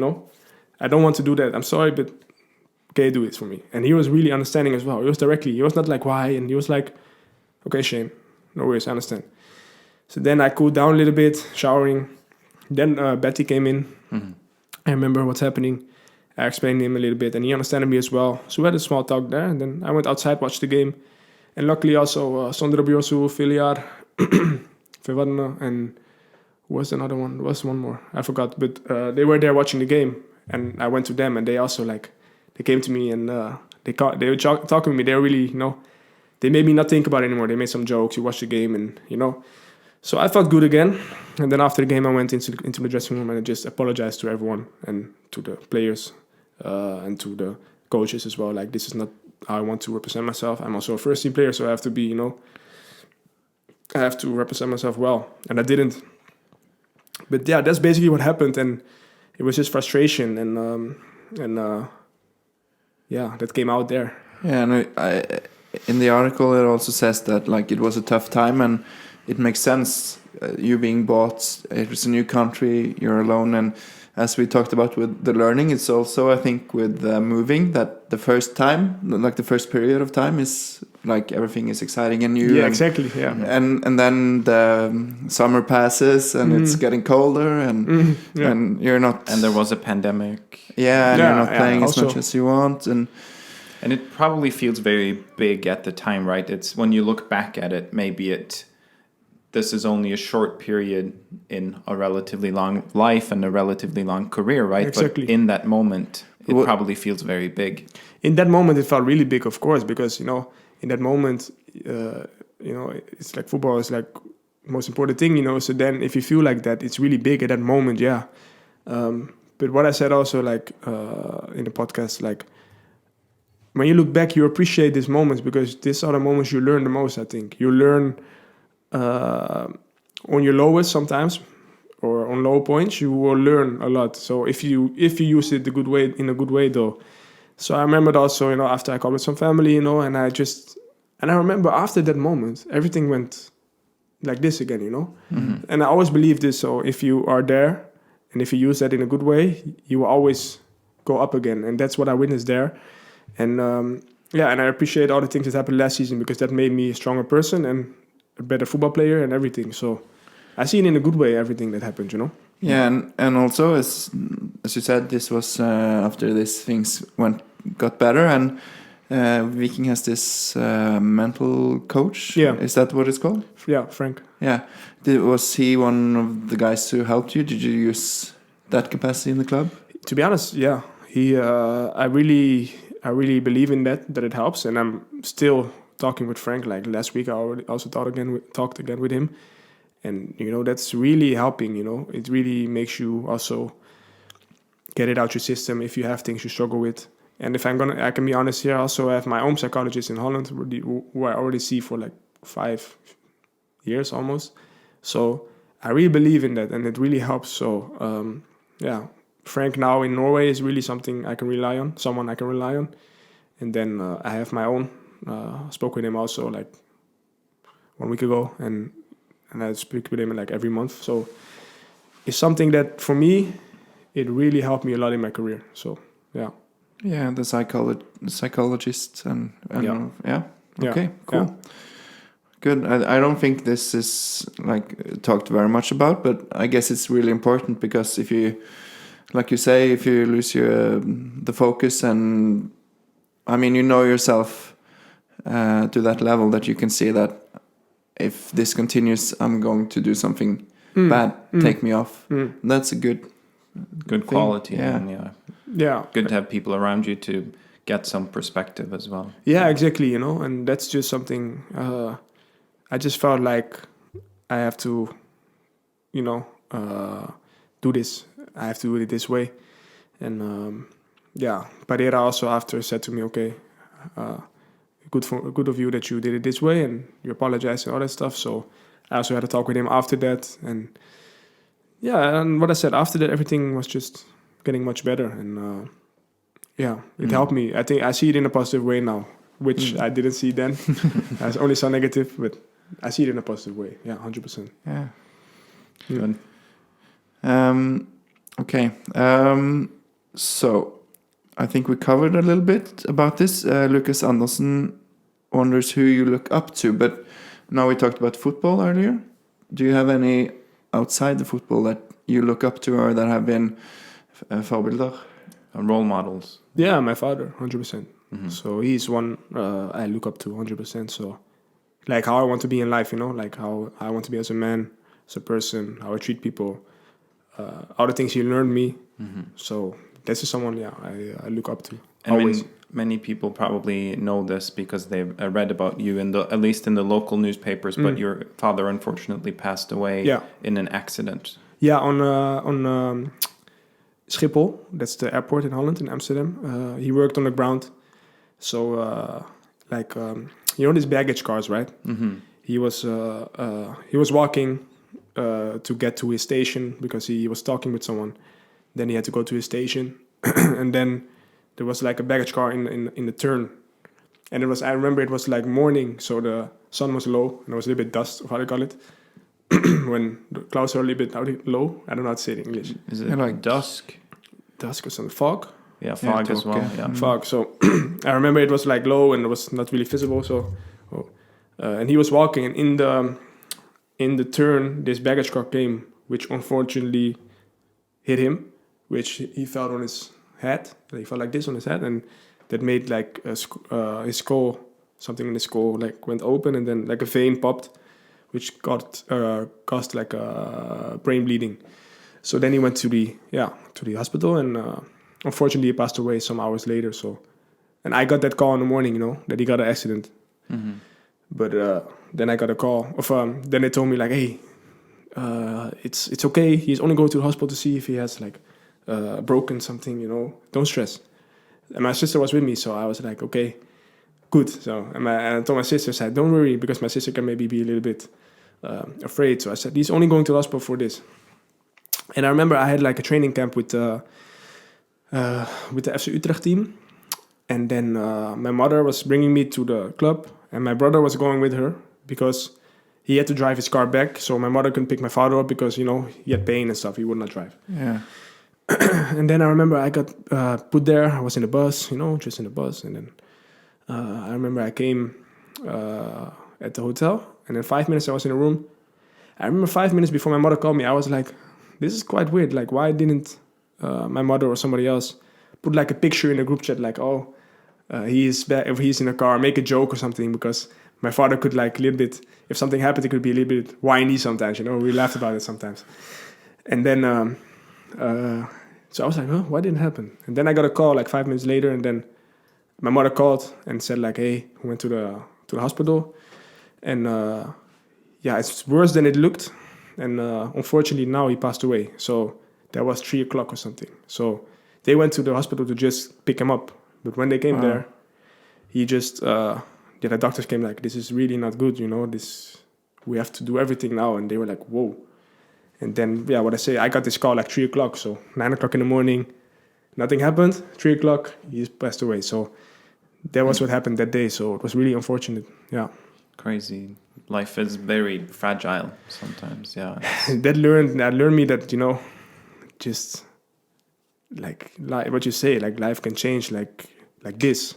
I don't want to do that. I'm sorry, but can you do it for me? And he was really understanding as well. He was not like, why, and he was like, okay, Shayne, no worries, I understand. So then I cooled down a little bit, showering. Then Betty came in. I remember what's happening. I explained to him a little bit, and he understood me as well. So we had a small talk there, and then I went outside, watched the game. And luckily also Sondre Bjorsu, Viljar, Vivadna, and who was another one? There was one more, I forgot. But they were there watching the game, and I went to them, and they also they came to me, and they were talking to me. They were really, they made me not think about it anymore. They made some jokes. You watch the game, and So I felt good again. And then after the game, I went into the dressing room, and I just apologized to everyone and to the players and to the coaches as well. Like, this is not how I want to represent myself. I'm also a first team player, so I have to be, I have to represent myself well. And I didn't. But yeah, that's basically what happened. And it was just frustration. And that came out there. Yeah, and in the article, it also says that it was a tough time, and it makes sense. You being bought, it's a new country, you're alone, and as we talked about with the learning, it's also, I think, with moving, that the first time, the first period of time, is everything is exciting and new. Yeah, exactly. Yeah, and then the summer passes, and it's getting colder, and you're not. And there was a pandemic. Yeah, and you're not playing as much as you want, and it probably feels very big at the time, right? It's when you look back at it, maybe this is only a short period in a relatively long life and a relatively long career, right? Exactly. But in that moment, it probably feels very big. In that moment, it felt really big, of course, because, in that moment, it's like football is like the most important thing, So then if you feel like that, it's really big at that moment, yeah. But what I said also, in the podcast, when you look back, you appreciate these moments, because these are the moments you learn the most, I think. You learn on your lowest sometimes, or on low points, you will learn a lot. So if you use it in a good way though. So I remembered also, after I called with some family, and I remember after that moment, everything went like this again, And I always believe this. So if you are there, and if you use that in a good way, you will always go up again. And that's what I witnessed there. And and I appreciate all the things that happened last season, because that made me a stronger person and a better football player and everything. So I see it in a good way, everything that happened, Yeah, and also as you said, this was after these things got better, and Viking has this mental coach. Yeah. Is that what it's called? Yeah, Frank. Yeah. Was he one of the guys who helped you? Did you use that capacity in the club? To be honest, yeah. He, I really believe in that it helps, and I'm still talking with Frank. Like last week, I already also talked again with him, and that's really helping. It really makes you also get it out your system if you have things you struggle with. And if I can be honest here, also I have my own psychologist in Holland who I already see for 5 years almost. So I really believe in that, and it really helps. So Frank now in Norway is really something I can rely on, someone I can rely on. And then I have my own. Spoke with him also 1 week ago, and I speak with him every month. So it's something that for me, it really helped me a lot in my career. So yeah. Yeah, the psychologist and yeah. Okay, cool. Yeah. Good. I don't think this is talked very much about, but I guess it's really important, because if you, like you say, if you lose the focus, and yourself to that level that you can see that if this continues, I'm going to do something bad, take me off. That's a good quality. Yeah. And yeah. Good to have people around you to get some perspective as well. Yeah, exactly. And that's just something I just felt like I have to, do this. I have to do it this way. And Pereira also after said to me, okay, good of you that you did it this way, and you apologize and all that stuff. So I also had a talk with him after that, and and what I said after that, everything was just getting much better, and it helped me. I think I see it in a positive way now, which I didn't see then. I only saw negative, but I see it in a positive way. Yeah, 100%. Yeah. Good. Okay. So I think we covered a little bit about this. Lucas Andersen wonders who you look up to, but now we talked about football earlier. Do you have any outside the football that you look up to or that have been forbilder? Role models. Yeah, my father, 100%. So he's one I look up to 100%. So like how I want to be in life, like how I want to be as a man, as a person, how I treat people, all the things he learned me. So this is someone, I look up to. And always. Many people probably know this because they've read about you at least in the local newspapers. But your father unfortunately passed away in an accident. Yeah, on Schiphol, that's the airport in Holland, in Amsterdam. He worked on the ground. So these baggage cars, right? He was walking to get to his station because he was talking with someone. Then he had to go to his station, and then there was like a baggage car in the turn, and I remember it was like morning, so the sun was low and there was a little bit dust, or how do you call it, when the clouds are a little bit low. I don't know how to say it in English. Is it like dusk or something? Fog. Yeah, fog as well. Yeah. Fog. So I remember it was like low and it was not really visible. So, and he was walking, and in the turn, this baggage car came, which unfortunately hit him, which he felt on his head. He felt like this on his head, and that made like his skull, something in his skull, like went open, and then like a vein popped, which caused like a brain bleeding. So then he went to the hospital, and unfortunately he passed away some hours later. So, and I got that call in the morning, that he got an accident. But then I got a call. Then they told me like, hey, it's okay. He's only going to the hospital to see if he has like broken something. Don't stress. And my sister was with me, so I was like, okay, good. So and I told my sister, I said, don't worry, because my sister can maybe be a little bit afraid. So I said, he's only going to the hospital for this. And I remember I had like a training camp with the FC Utrecht team. And then my mother was bringing me to the club, and my brother was going with her because he had to drive his car back. So my mother couldn't pick my father up because, he had pain and stuff. He would not drive. Yeah. And then I remember I got put there. I was in the bus, just in the bus. And then I remember I came at the hotel, and in 5 minutes I was in a room. I remember 5 minutes before my mother called me, I was like, this is quite weird. Like, why didn't my mother or somebody else put like a picture in the group chat, like, he's in the car, make a joke or something, because my father could like a little bit, if something happened, it could be a little bit whiny sometimes, we laughed about it sometimes. And then, so I was like, why didn't it happen? And then I got a call like 5 minutes later, and then my mother called and said like, hey, we went to the hospital, and it's worse than it looked. And unfortunately now he passed away. So that was 3:00 or something. So they went to the hospital to just pick him up. But when they came there, he just, the doctors came like, this is really not good, we have to do everything now. And they were like, whoa. And then, I got this call like 3:00. So 9:00 in the morning, nothing happened. 3:00, he passed away. So that was what happened that day. So it was really unfortunate. Yeah. Crazy. Life is very fragile sometimes. Yeah. That learned me that, just like what you say, like life can change like this.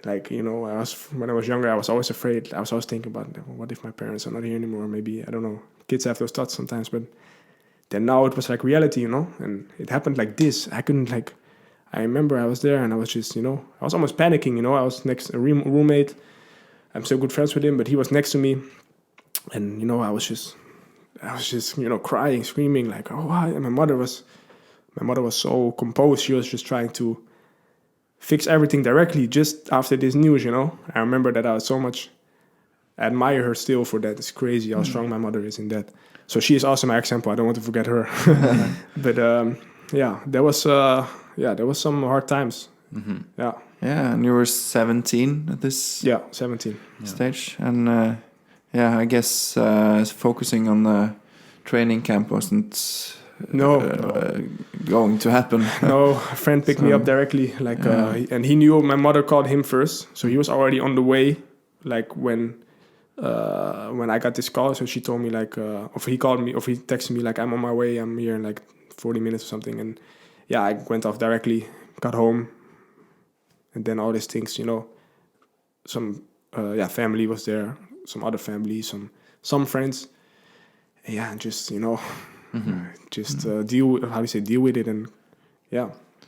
Like, when I was younger, I was always afraid. I was always thinking about, what if my parents are not here anymore? Maybe, I don't know. Kids have those thoughts sometimes, but then now it was like reality, and it happened like this. I couldn't I remember I was there and I was just, I was almost panicking, I was next to a roommate. I'm still good friends with him, but he was next to me, and, I was just, crying, screaming, like, oh, why? And my mother was so composed. She was just trying to fix everything directly just after this news, I remember that I admire her still for that. It's crazy how strong my mother is in that. So she is also my example. I don't want to forget her. But there was some hard times. Yeah. Yeah, and you were 17 at this 17. stage, and I guess focusing on the training camp wasn't going to happen. No, a friend picked me up directly, and he knew my mother called him first, so he was already on the way, like when I got this call. So she told me like, or he called me, or he texted me like, I'm on my way, I'm here in like 40 minutes or something, and I went off directly, got home, and then all these things, some family was there, some other family, some friends, and just deal with it, and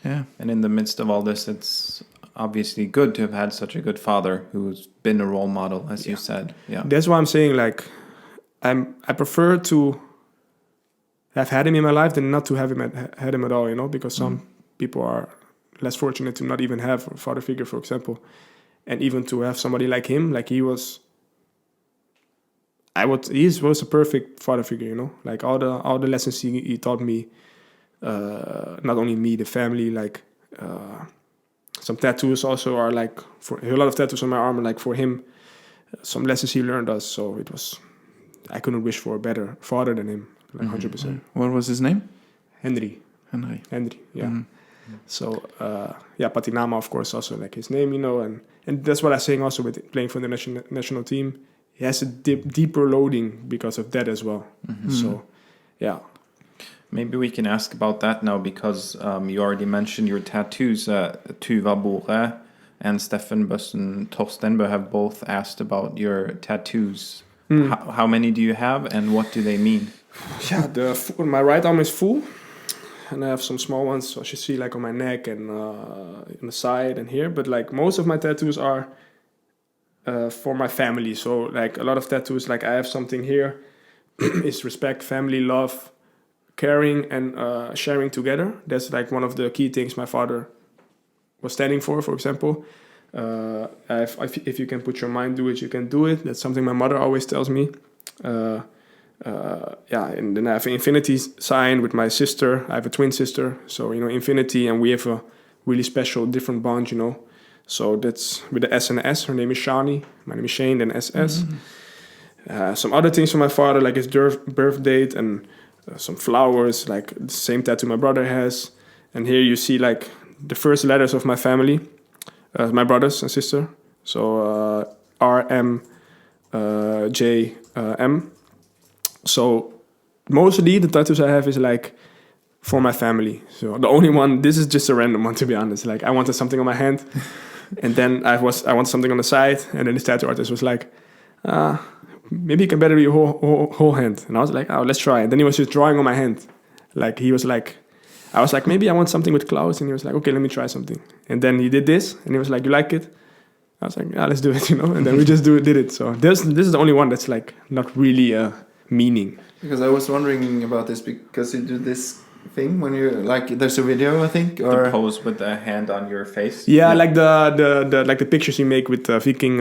And in the midst of all this, it's obviously good to have had such a good father who's been a role model, as you said. Yeah, that's why I'm saying like I prefer to have had him in my life than not to have had him at all, because some people are less fortunate to not even have a father figure, for example, and even to have somebody like him, like he was a perfect father figure, like all the lessons he taught me, not only me, the family, like some tattoos also are like, for a lot of tattoos on my arm, and like for him, some lessons he learned us. So I couldn't wish for a better father than him, like 100%. What was his name? Henry, yeah. So Pattynama, of course, also like his name, and that's what I'm saying also with playing for the national team. He has a deeper loading because of that as well. So, yeah. Maybe we can ask about that now, because you already mentioned your tattoos. Tuva Bore and Steffen Bøssen Torstenbø have both asked about your tattoos. How many do you have, and what do they mean? Yeah, my right arm is full, and I have some small ones, so you see like on my neck and on the side and here. But like most of my tattoos are for my family. So like a lot of tattoos, like I have something here, is respect, family, love, caring, and sharing together. That's like one of the key things my father was standing for example. If you can put your mind to it, you can do it. That's something my mother always tells me. And then I have an infinity sign with my sister. I have a twin sister, so infinity, and we have a really special different bond, So that's with the S and the S. Her name is Shani. My name is Shayne, then SS. Some other things from my father, like his birth date, and some flowers, like the same tattoo my brother has. And here you see like the first letters of my family, my brothers and sister. So R, M, J, M. So mostly the tattoos I have is like for my family. So the only one, this is just a random one, to be honest. Like I wanted something on my hand, and then I wanted something on the side, and then this tattoo artist was like, maybe you can better do your whole hand. And I was like, oh, let's try. And then he was just drawing on my hand. Like he was like, I was like, maybe I want something with clouds. And he was like, okay, let me try something. And then he did this, and he was like, you like it? I was like, yeah, let's do it, And then we just did it. So this is the only one that's like not really a meaning. Because I was wondering about this, because you do this thing when you like, there's a video, I think, or the pose with the hand on your face. Yeah. Like the like the pictures you make with Viking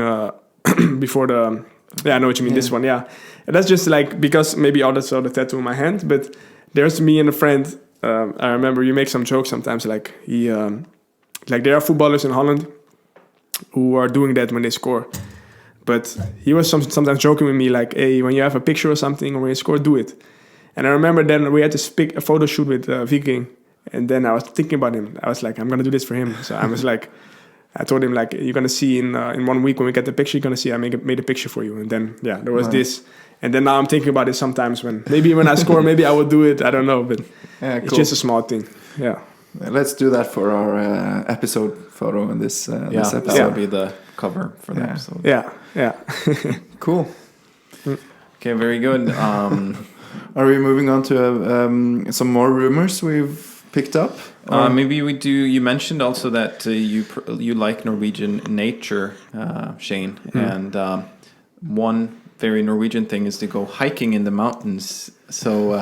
before the. Yeah, I know what you mean. This one, yeah. And that's just like, because maybe all saw the tattoo in my hand, but there's me and a friend. I remember you make some jokes sometimes, like like there are footballers in Holland who are doing that when they score. But he was sometimes joking with me, like, hey, when you have a picture or something, or when you score, do it. And I remember then we had to a photo shoot with Viking, and then I was thinking about him. I was like, I'm gonna do this for him. So I was like, I told him like, you're gonna see in 1 week when we get the picture, you're gonna see I made a picture for you. And then there was this, and then now I'm thinking about it sometimes when I score, maybe I will do it. I don't know, but it's just a small thing. Yeah. Let's do that for our episode photo in this episode. That will be the cover for the episode. Yeah. Cool. Okay, very good. Are we moving on to some more rumors we've picked up? Maybe we do. You mentioned also that you like Norwegian nature, Shayne, and one very Norwegian thing is to go hiking in the mountains. So,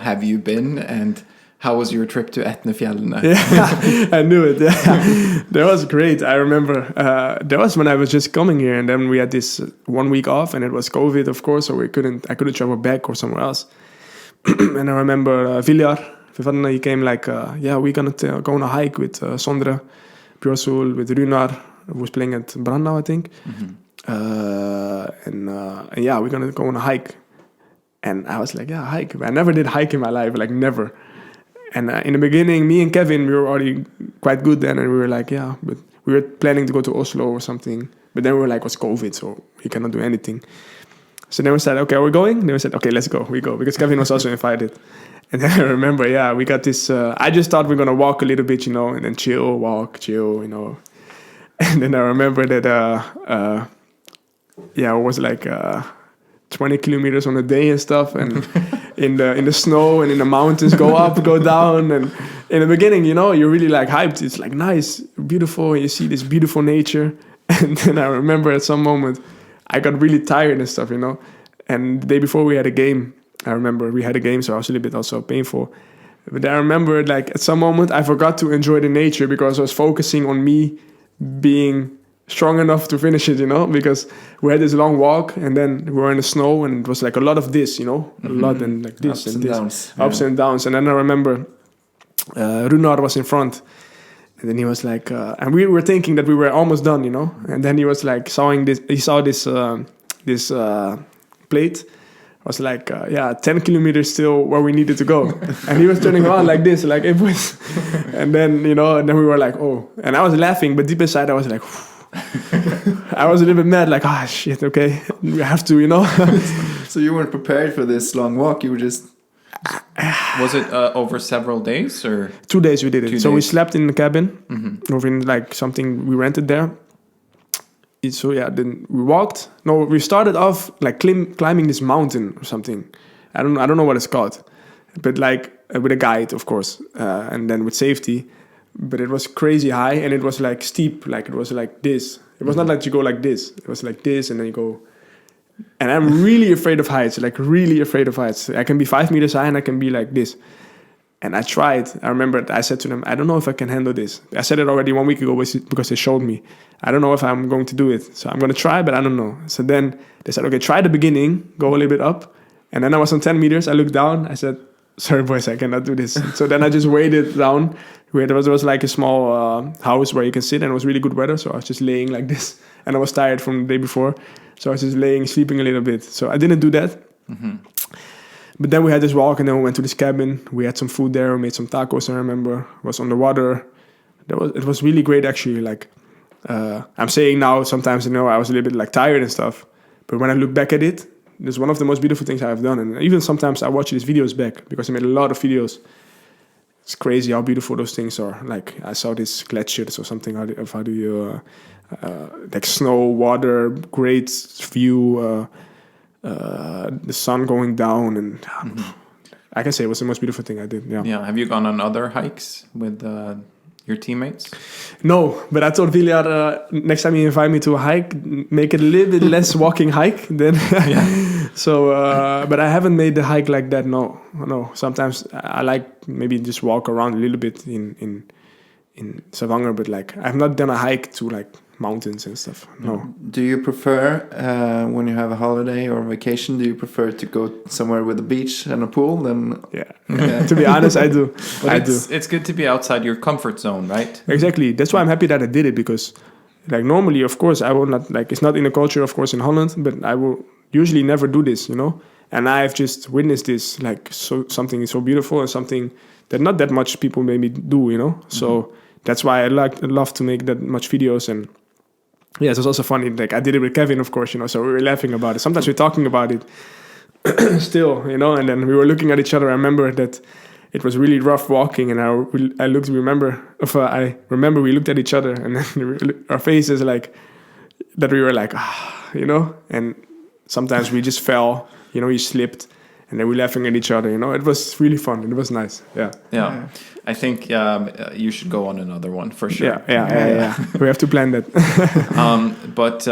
have you been, and how was your trip to Etnefjellene? Yeah, I knew it. Yeah. That was great. I remember that was when I was just coming here, and then we had this 1 week off, and it was COVID, of course, so I couldn't travel back or somewhere else. And I remember Viljar, he came like, we're gonna go on a hike with Sondre, Bjørsul, with Runar, who was playing at Brandau, I think. And yeah, we're gonna go on a hike. And I was like, yeah, hike. I never did hike in my life, like never. And in the beginning, me and Kevin, we were already quite good then, and we were like, yeah, but we were planning to go to Oslo or something. But then we were like, it was COVID, so we cannot do anything. So then we said, okay, are we going? Then we said, okay, let's go. We go, because Kevin was also invited. And then I remember, yeah, we got this, I just thought we were going to walk a little bit, you know, and then chill, walk, chill, you know. And then I remember that, yeah, it was like 20 kilometers on a day and stuff. And in the snow and in the mountains, go up, go down. And in the beginning, you know, you're really like hyped. It's like nice, beautiful. And you see this beautiful nature. And then I remember at some moment, I got really tired and stuff, you know. And the day before we had a game, I remember we had a game, so I was a little bit also painful. But I remember, like, at some moment, I forgot to enjoy the nature because I was focusing on me being strong enough to finish it, you know. Because we had this long walk, and then we were in the snow, and it was like a lot of this, you know. A lot, and like this ups and this. Downs. Ups and downs. And then I remember Runar was in front. And then he was like, and we were thinking that we were almost done, you know. And then he was like, he saw this plate. I was like, yeah, 10 kilometers still where we needed to go. And he was turning around like this, like it was. And then, you know, and then we were like, oh. And I was laughing, but deep inside I was like, I was a little bit mad, like, ah, shit, okay, we have to, you know. So you weren't prepared for this long walk. You were just. Was it over several days or 2 days we did it? 2 So we days. slept in the cabin, or in like something we rented there. So yeah, then we walked. No, we started off like climbing this mountain or something. I don't know what it's called, but like with a guide, of course, and then with safety. But it was crazy high, and it was like steep. Like it was like this. It was not like you go like this. It was like this, and then you go. And I'm really afraid of heights. Like really afraid of heights. I can be 5 meters high, and I can be like this. And I tried. I remember I said to them, I don't know if I can handle this. I said it already 1 week ago because they showed me. I don't know if I'm going to do it. So I'm going to try, but I don't know. So then they said, okay, try the beginning. Go a little bit up. And then I was on 10 meters. I looked down. I said, sorry, boys, I cannot do this. So then I just waited down. There was like a small house where you can sit. And it was really good weather. So I was just laying like this. And I was tired from the day before. So I was just sleeping a little bit. So I didn't do that. But then we had this walk, and then we went to this cabin. We had some food there. We made some tacos, I remember. It was on the water. It was really great, actually. Like, I'm saying now, sometimes, you know, I was a little bit like tired and stuff. But when I look back at it, it's one of the most beautiful things I've done. And even sometimes I watch these videos back because I made a lot of videos. It's crazy how beautiful those things are. Like, I saw this glaciers or something. How do you, like snow, water, great view, the sun going down, and I can say it was the most beautiful thing I did. Yeah. Have you gone on other hikes with your teammates? No, but I told Viljar next time you invite me to a hike, make it a little bit less walking hike. Then, So, but I haven't made the hike like that. No. Sometimes I like maybe just walk around a little bit in Stavanger, but like I've not done a hike to like mountains and stuff. No. Do you prefer when you have a holiday or vacation? Do you prefer to go somewhere with a beach and a pool? Then yeah. To be honest, I do. It's good to be outside your comfort zone, right? Exactly. That's why I'm happy that I did it, because, like, normally, of course, I will not, like, it's not in the culture, of course, in Holland, but I will usually never do this, you know. And I've just witnessed this, like, something so beautiful and something that not that much people maybe do, you know. So that's why I love to make that much videos. And yeah, it's also funny. Like, I did it with Kevin, of course, you know, so we were laughing about it. Sometimes we're talking about it still, you know, and then we were looking at each other. I remember that it was really rough walking, and I remember we looked at each other, and then our faces, like, that we were like, you know, and sometimes we just fell, you know, you slipped, and then we're laughing at each other, you know. It was really fun. It was nice. Yeah. I think you should go on another one for sure. Yeah. We have to plan that. But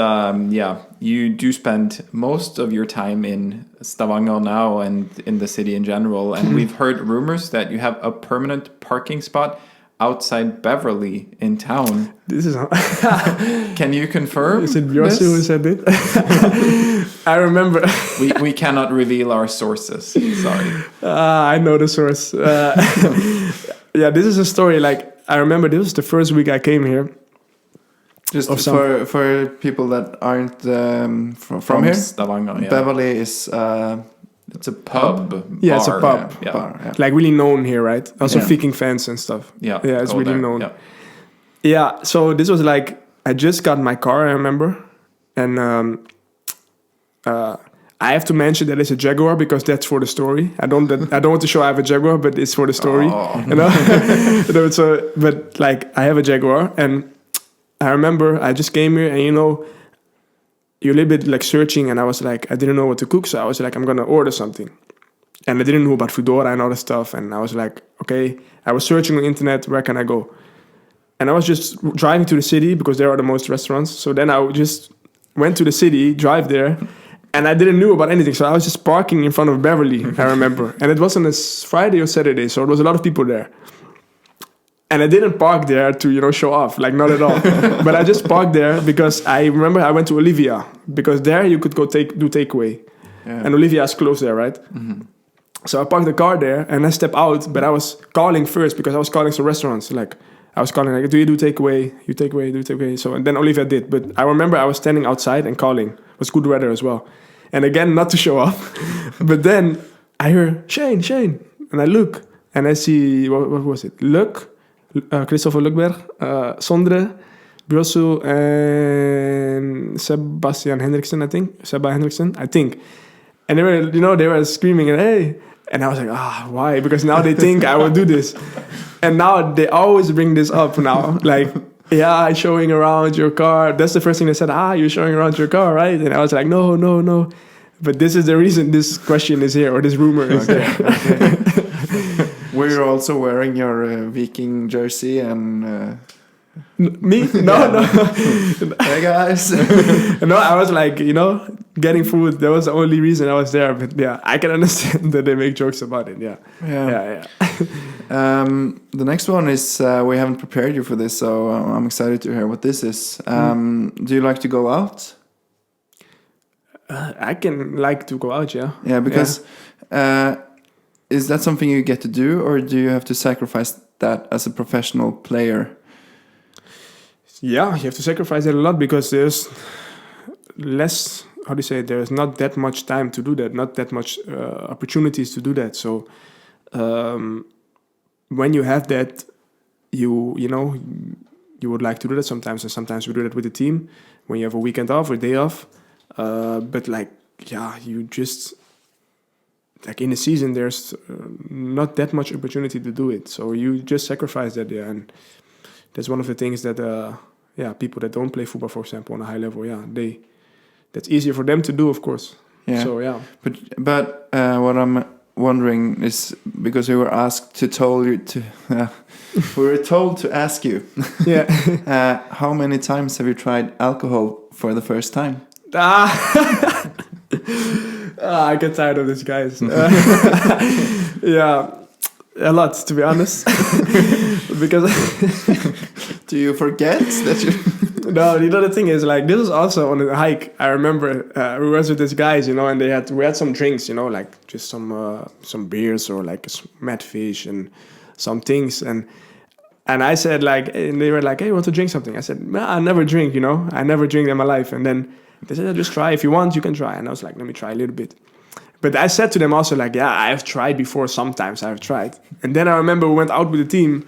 you do spend most of your time in Stavanger now and in the city in general. And we've heard rumors that you have a permanent parking spot outside Beverly in town. This is... Can you confirm? Is it Björsu who said it? I remember. we cannot reveal our sources. Sorry. I know the source. Yeah, this is a story. Like, I remember this was the first week I came here. Just for people that aren't from here, Stavanger, yeah. Beverly is it's a pub. Yeah, bar, it's a pub. Yeah. Bar, yeah. Like really known here, right? Also Yeah. Viking fans and stuff. Yeah, it's go really there, known. Yeah. Yeah, so this was like I just got my car, I remember, and I have to mention that it's a Jaguar because that's for the story. I don't want to show I have a Jaguar, but it's for the story. Oh. You know? So, but like I have a Jaguar, and I remember I just came here, and you're a little bit like searching, and I was like, I didn't know what to cook, so I was like, I'm gonna order something, and I didn't know about Foodora and all that stuff, and I was like, okay, I was searching on the internet, where can I go? And I was just driving to the city because there are the most restaurants. So then I just went to the city, drive there, and I didn't know about anything. So I was just parking in front of Beverly, I remember. And it was on a Friday or Saturday, so there was a lot of people there. And I didn't park there to, show off, like not at all. But I just parked there because I remember I went to Olivia, because there you could go do takeaway. Yeah. And Olivia is close there, right? Mm-hmm. So I parked the car there and I stepped out, but I was calling first because I was calling some restaurants. Like I was calling, like, do you do takeaway? You takeaway, do takeaway. So and then Olivia did. But I remember I was standing outside and calling. It was good weather as well. And again, not to show off. But then I hear, Shayne. And I look and I see, what was it? Christopher Lukberg, Sondre, Brosu, and Sebastian Henriksen, I think. And they were screaming, and hey. And I was like, why? Because now they think I will do this. And now they always bring this up now. Like, yeah, showing around your car. That's the first thing they said, you're showing around your car, right? And I was like, no. But this is the reason this question is here, or this rumor is there. Okay. Were you also wearing your Viking jersey and... Me? No. Hey, guys. No, I was like, getting food. That was the only reason I was there. But yeah, I can understand that they make jokes about it. Yeah. The next one is, we haven't prepared you for this, so I'm excited to hear what this is. Do you like to go out? I can like to go out, yeah. Yeah, because is that something you get to do, or do you have to sacrifice that as a professional player? Yeah, you have to sacrifice it a lot because there's less, there's not that much time to do that, not that much opportunities to do that. So when you have that, you would like to do that sometimes, and sometimes we do that with the team when you have a weekend off or a day off. But you just, like in the season, there's not that much opportunity to do it. So you just sacrifice that, and that's one of the things that, people that don't play football, for example, on a high level, that's easier for them to do, of course. Yeah. So But what I'm wondering is, because we were told to ask you. Yeah. How many times have you tried alcohol for the first time? I get tired of this, guys. Yeah, a lot, to be honest. Because do you forget that you? No, the thing is, like, this was also on a hike. I remember we were with these guys, and we had some drinks, like just some beers or like mad fish and some things, and I said, like, and they were like, hey, you want to drink something? I said, I never drink, I never drink in my life. And then they said, just try. If you want, you can try. And I was like, let me try a little bit. But I said to them also, like, yeah, I have tried before. Sometimes I have tried. And then I remember we went out with the team,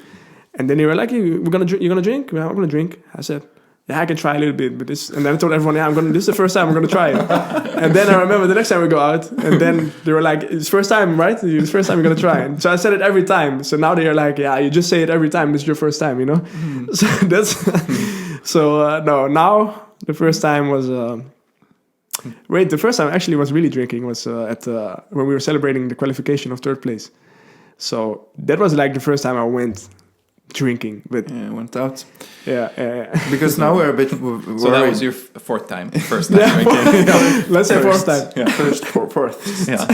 and then they were like, hey, you're gonna drink? Yeah, I'm gonna drink. I said, yeah, I can try a little bit, but this. And then I told everyone, this is the first time I'm gonna try it. And then I remember the next time we go out, and then they were like, it's first time, right? It's the first time you're gonna try it. So I said it every time. So now they are like, yeah, you just say it every time. This is your first time, Mm. So that's. No. Now the first time was. The first time I actually was really drinking was when we were celebrating the qualification of third place. So that was like the first time I went drinking. But went out. Yeah. Because now we're a bit worried. So that was your fourth time drinking. Let's say fourth time. Yeah, fourth. Yeah.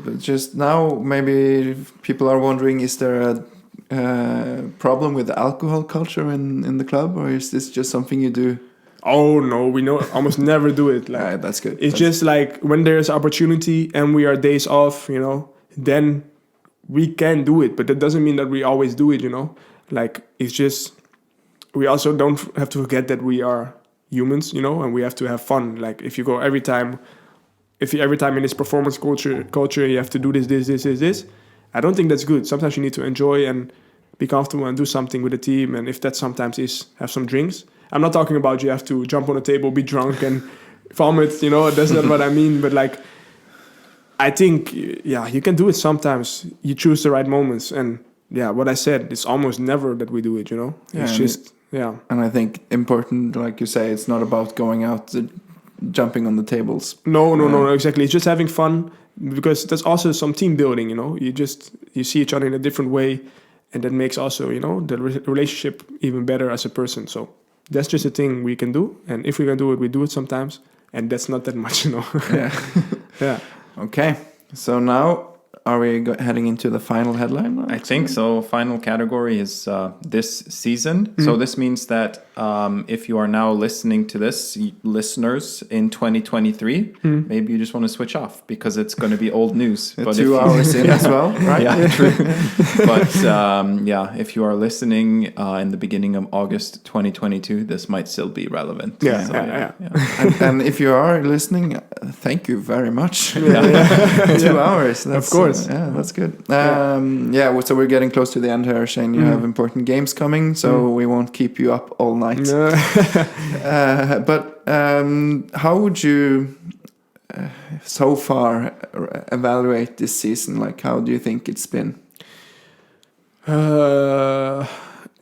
But just now, maybe people are wondering: is there a problem with the alcohol culture in the club, or is this just something you do? Oh no, we almost never do it. Like, that's good. It's just like when there's opportunity and we are days off, then we can do it, but that doesn't mean that we always do it, Like, it's just, we also don't have to forget that we are humans, and we have to have fun. Like, if you go every time in this performance culture, you have to do this, I don't think that's good. Sometimes you need to enjoy and be comfortable and do something with the team. And if that sometimes is have some drinks, I'm not talking about you have to jump on a table, be drunk and vomit, that's not what I mean. But like, I think, you can do it sometimes. You choose the right moments. And what I said, it's almost never that we do it, It's just, And I think important, like you say, it's not about going out jumping on the tables. No, exactly. It's just having fun, because there's also some team building, You see each other in a different way, and that makes also, the relationship even better as a person. So that's just a thing we can do. And if we can do it, we do it sometimes. And that's not that much, Yeah. Okay. So now, are we heading into the final headline? I think so. Final category is this season. So this means that if you are now listening to this, listeners in 2023, maybe you just want to switch off because it's going to be old news. But 2 hours in as well, right? Yeah, true. But if you are listening in the beginning of August 2022, this might still be relevant. Yeah. And if you are listening, thank you very much. 2 hours. Of course. That's good. So we're getting close to the end here, Shayne. You have important games coming, so we won't keep you up all night. But how would you so far evaluate this season? Like, how do you think it's been?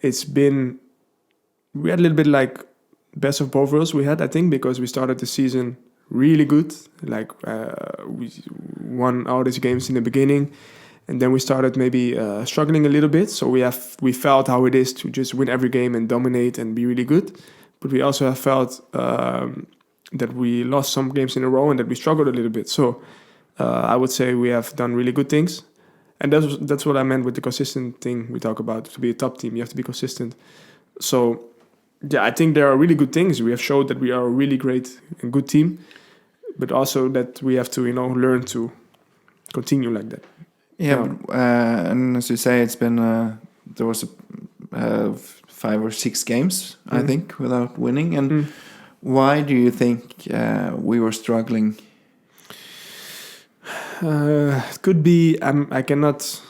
It's been, we had a little bit like best of both worlds we had, I think, because we started the season really good. Like, we won all these games in the beginning, and then we started maybe struggling a little bit. So we felt how it is to just win every game and dominate and be really good. But we also have felt that we lost some games in a row and that we struggled a little bit. So I would say we have done really good things. And that's what I meant with the consistent thing we talk about. To be a top team, you have to be consistent. So, I think there are really good things. We have showed that we are a really great and good team, but also that we have to, learn to continue like that. And as you say, it's been there was 5 or 6 games, I think, without winning. And why do you think we were struggling? It could be, I cannot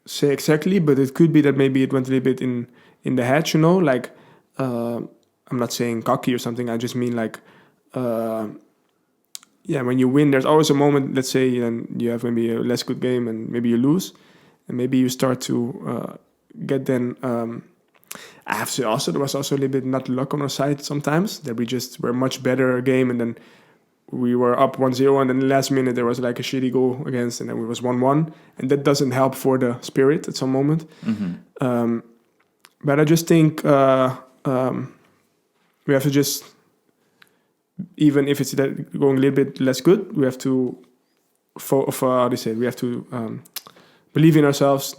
say exactly, but it could be that maybe it went a little bit in the head, like, I'm not saying cocky or something, I just mean like, when you win, there's always a moment, let's say, and you have maybe a less good game and maybe you lose, and maybe you start to get then, I have to say also, there was also a little bit not luck on our side sometimes, that we just were much better game, and then we were up 1-0, and then the last minute there was like a shitty goal against, and then it was 1-1, and that doesn't help for the spirit at some moment. But I just think we have to just, even if it's going a little bit less good, we have to, we have to believe in ourselves,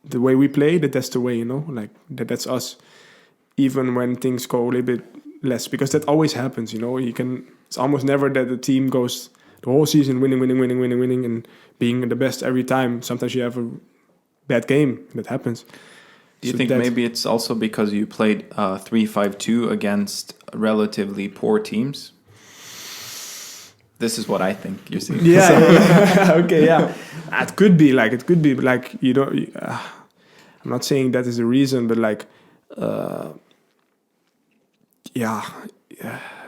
the way we play, that's the way, like that's us, even when things go a little bit less, because that always happens, it's almost never that the team goes the whole season winning and being the best every time. Sometimes you have a bad game, that happens. Do you think maybe it's also because you played 3-5-2 against relatively poor teams? This is what I think you see. Okay, It could be like you don't. I'm not saying that is the reason, but like,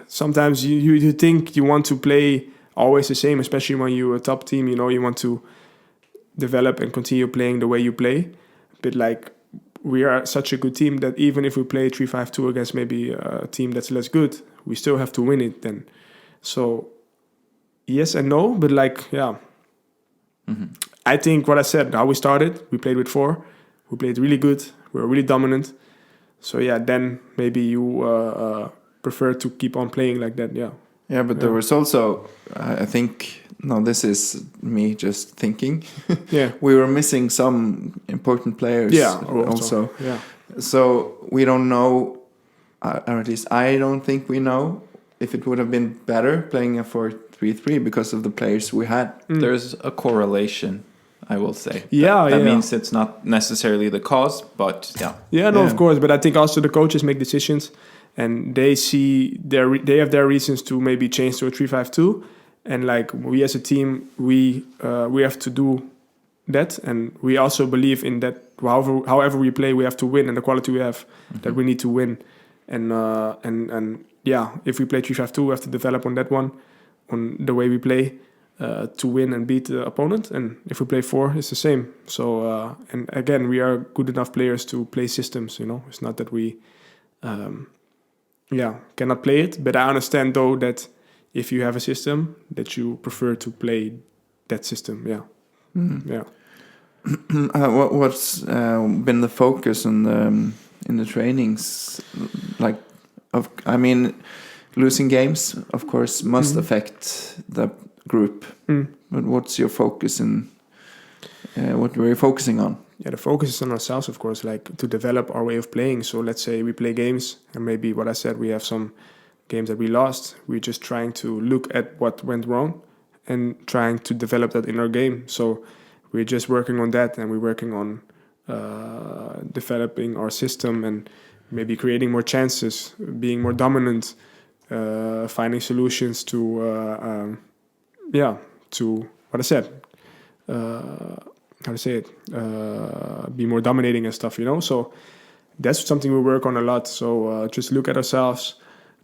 sometimes you think you want to play always the same, especially when you're a top team. You want to develop and continue playing the way you play. But like, we are such a good team that even if we play 3-5-2 against maybe a team that's less good, we still have to win it then. So yes and no, but like, I think what I said, how we started, we played with 4, we played really good, we were really dominant. So then maybe you prefer to keep on playing like that, but there was also, I think, no, this is me just thinking. We were missing some important players. Also. So we don't know, or at least I don't think we know if it would have been better playing a 4-3-3 because of the players we had. There's a correlation. I will say. Yeah, that yeah. means it's not necessarily the cause, but yeah. Yeah, no, of course. But I think also the coaches make decisions, and they see they have their reasons to maybe change to a 3-5-2, and like we as a team, we have to do that, and we also believe in that. However we play, we have to win, and the quality we have, that we need to win, and yeah, if we play 3-5-2, we have to develop on that one, on the way we play. To win and beat the opponent, and if we play 4, it's the same. So and again, we are good enough players to play systems. It's not that we, cannot play it. But I understand though that if you have a system, that you prefer to play that system. Yeah, yeah. What's been the focus in the trainings? Like, losing games, of course, must affect the group. But what's your focus in? What were you focusing on? Yeah, the focus is on ourselves, of course, like to develop our way of playing. So let's say we play games, and maybe what I said, we have some games that we lost. We're just trying to look at what went wrong and trying to develop that in our game. So we're just working on that, and we're working on developing our system and maybe creating more chances, being more dominant, finding solutions to what I said. How to say it? Be more dominating and stuff, So that's something we work on a lot. So just look at ourselves.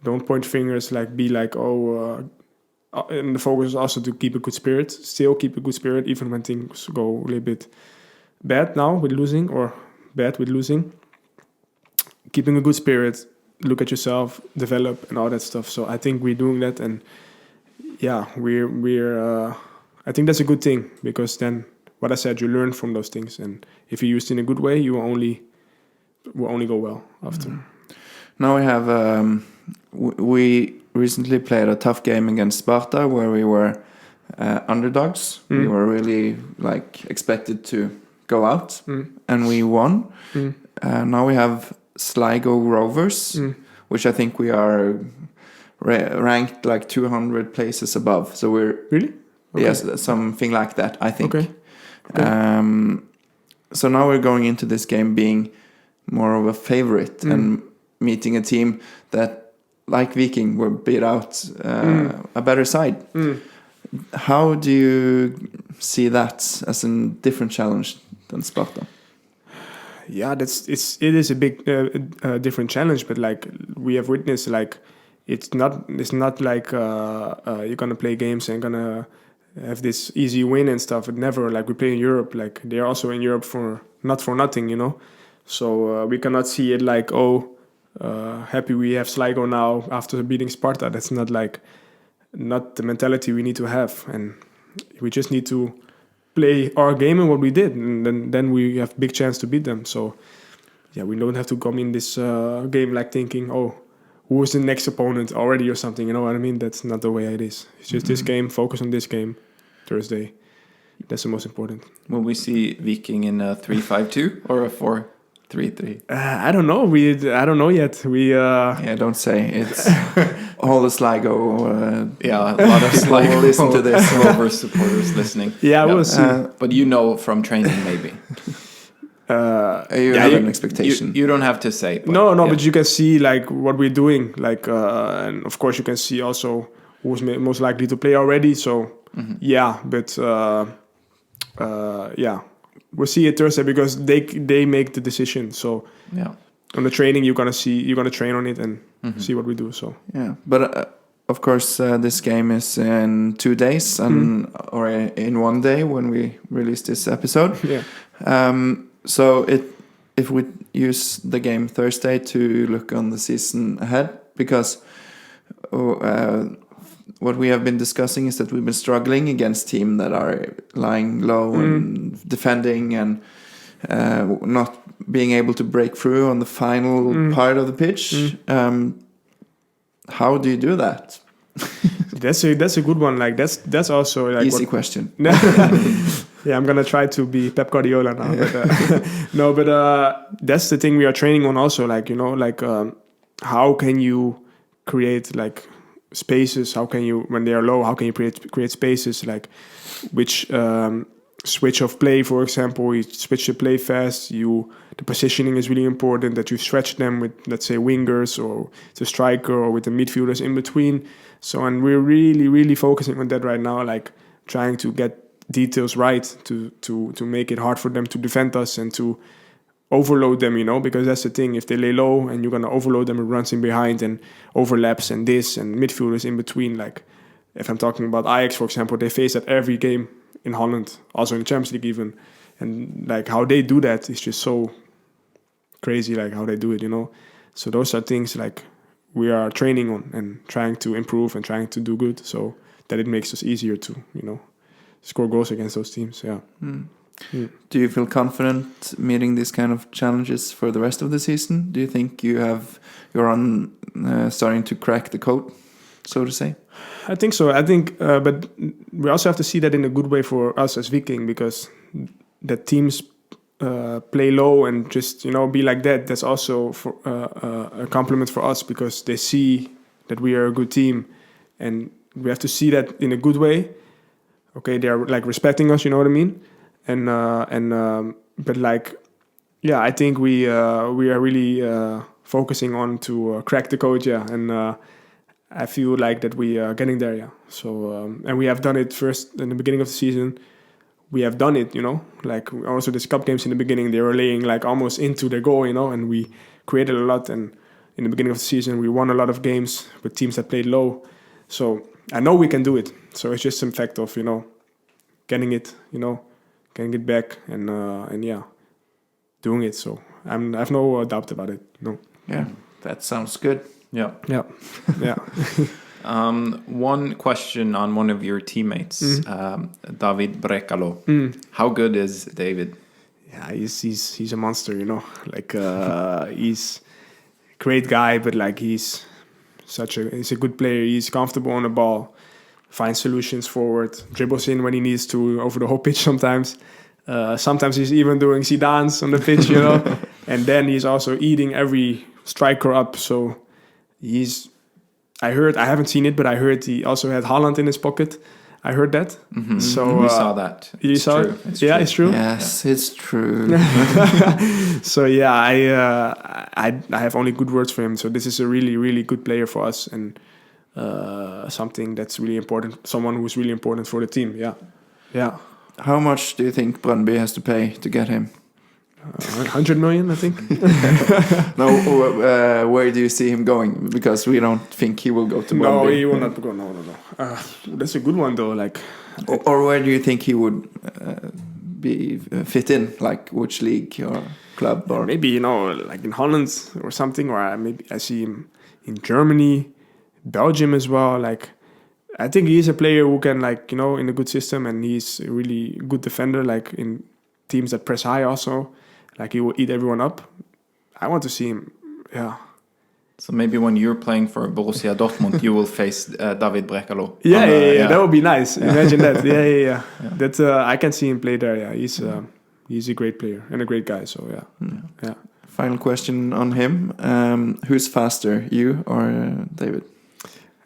Don't point fingers. Be like, and the focus is also to keep a good spirit. Still keep a good spirit even when things go a little bit bad now with losing, or bad with losing. Keeping a good spirit. Look at yourself, develop, and all that stuff. So I think we're doing that, and yeah, we're. I think that's a good thing, because then, what I said, you learn from those things, and if you use it in a good way, you will only go well after. Now we have. We recently played a tough game against Sparta, where we were underdogs. We were really expected to go out, and we won. Now we have Sligo Rovers, which I think we are ranked 200 places above. So we're really. Okay. Yes, something like that, I think. Okay. So now we're going into this game being more of a favorite and meeting a team that, like Viking, were beat out a better side. How do you see that as a different challenge than Sparta? Yeah, it is a big different challenge, but we have witnessed, it's not like you're gonna play games and gonna have this easy win and stuff. It never, we play in Europe, they're also in Europe not for nothing, So we cannot see it happy we have Sligo now after beating Sparta. That's not not the mentality we need to have, and we just need to play our game and what we did, and then we have big chance to beat them. So yeah, we don't have to come in this game thinking, who is the next opponent already or something, you know what I mean? That's not the way it is. It's just this game, focus on this game, Thursday. That's the most important. Will we see Viking in a 3-5-2 or a 4-3-3? I don't know. I don't know yet. Yeah, don't say. It's all the Sligo. A lot of Sligo listen to this. Rover supporters listening. Yeah, we'll see. But from training, maybe. You have an expectation. You don't have to say. But, but you can see what we're doing, and of course you can see also who's most likely to play already. So we'll see it Thursday, because they make the decision. So on the training you're gonna train on it and see what we do. So but of course this game is in 2 days or in 1 day when we release this episode. So if we use the game Thursday to look on the season ahead, because what we have been discussing is that we've been struggling against teams that are lying low and defending and not being able to break through on the final part of the pitch. How do you do that? That's a good one. That's also easy question. Yeah, I'm gonna try to be Pep Guardiola now. But that's the thing we are training on also. How can you create spaces? How can you, when they are low, how can you create spaces which switch of play, for example. You switch the play fast. The positioning is really important, that you stretch them with, let's say, wingers or the striker or with the midfielders in between. So, and we're really, really focusing on that right now, like trying to get details right to make it hard for them to defend us and to overload them, because that's the thing. If they lay low and you're going to overload them, it runs in behind and overlaps and midfielders in between. Like if I'm talking about Ajax, for example, they face that every game in Holland, also in the Champions League even. And like how they do that is just so crazy, like how they do it, So those are things like we are training on and trying to improve and trying to do good so that it makes us easier to, score goals against those teams, yeah. Do you feel confident meeting these kind of challenges for the rest of the season? Do you think you're starting to crack the code, so to say? I think so. But we also have to see that in a good way for us as Viking, because the teams play low and just be like that. That's also a compliment for us, because they see that we are a good team, and we have to see that in a good way. Okay, they are like respecting us. You know what I mean? But like, yeah, I think we are really focusing on to crack the code. Yeah, and I feel like that we are getting there. Yeah. So and we have done it first in the beginning of the season. We have done it, like also these cup games in the beginning, they were laying like almost into their goal, and we created a lot. And in the beginning of the season, we won a lot of games with teams that played low. So I know we can do it. So it's just some fact of, getting it, getting it back and yeah, doing it. So I have no doubt about it. No. Yeah, that sounds good. Yeah. Yeah. Yeah. One question on one of your teammates, David Brekalo. How good is David? Yeah, he's a monster, Like he's a great guy, but like he's a good player. He's comfortable on the ball, finds solutions forward, dribbles in when he needs to over the whole pitch sometimes. Sometimes he's even doing Zidane's on the pitch, And then he's also eating every striker up. So I haven't seen it, but I heard he also had Haaland in his pocket. I heard that. Mm-hmm. So we saw that. You saw it? Yeah, it's true. Yes, it's true. So yeah, I have only good words for him. So this is a really, really good player for us, and something that's really important. Someone who's really important for the team. Yeah, yeah. How much do you think Brøndby has to pay to get him? 100 million, I think. No, where do you see him going? Because we don't think he will go to Brøndby. No, he will not go. No. That's a good one though. Like, or where do you think he would be fit in? Like which league or club? Or maybe like in Holland or something. Or maybe I see him in Germany, Belgium as well. Like, I think he's a player who can in a good system, and he's a really good defender. Like in teams that press high also. Like he will eat everyone up. I want to see him. Yeah. So maybe when you're playing for Borussia Dortmund, you will face David Brekalo. Yeah. That would be nice. Yeah. Imagine that. Yeah. That I can see him play there. Yeah, he's a great player and a great guy. So yeah. Final question on him: who's faster, you or David?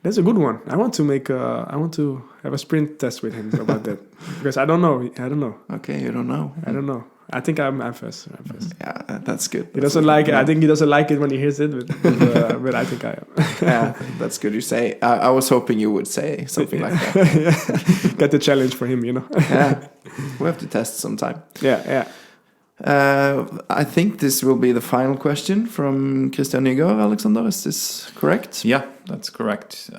That's a good one. I want to have a sprint test with him about that, because I don't know. Okay, you don't know. I don't know. I think I'm faster. Yeah, that's good. He doesn't like it. I think he doesn't like it when he hears it, but I think I am. Yeah, that's good you say. I was hoping you would say something like that. Got the challenge for him, Yeah, we have to test sometime. Yeah. I think this will be the final question from Christian Nygaard. Alexander, is this correct? Yeah, that's correct.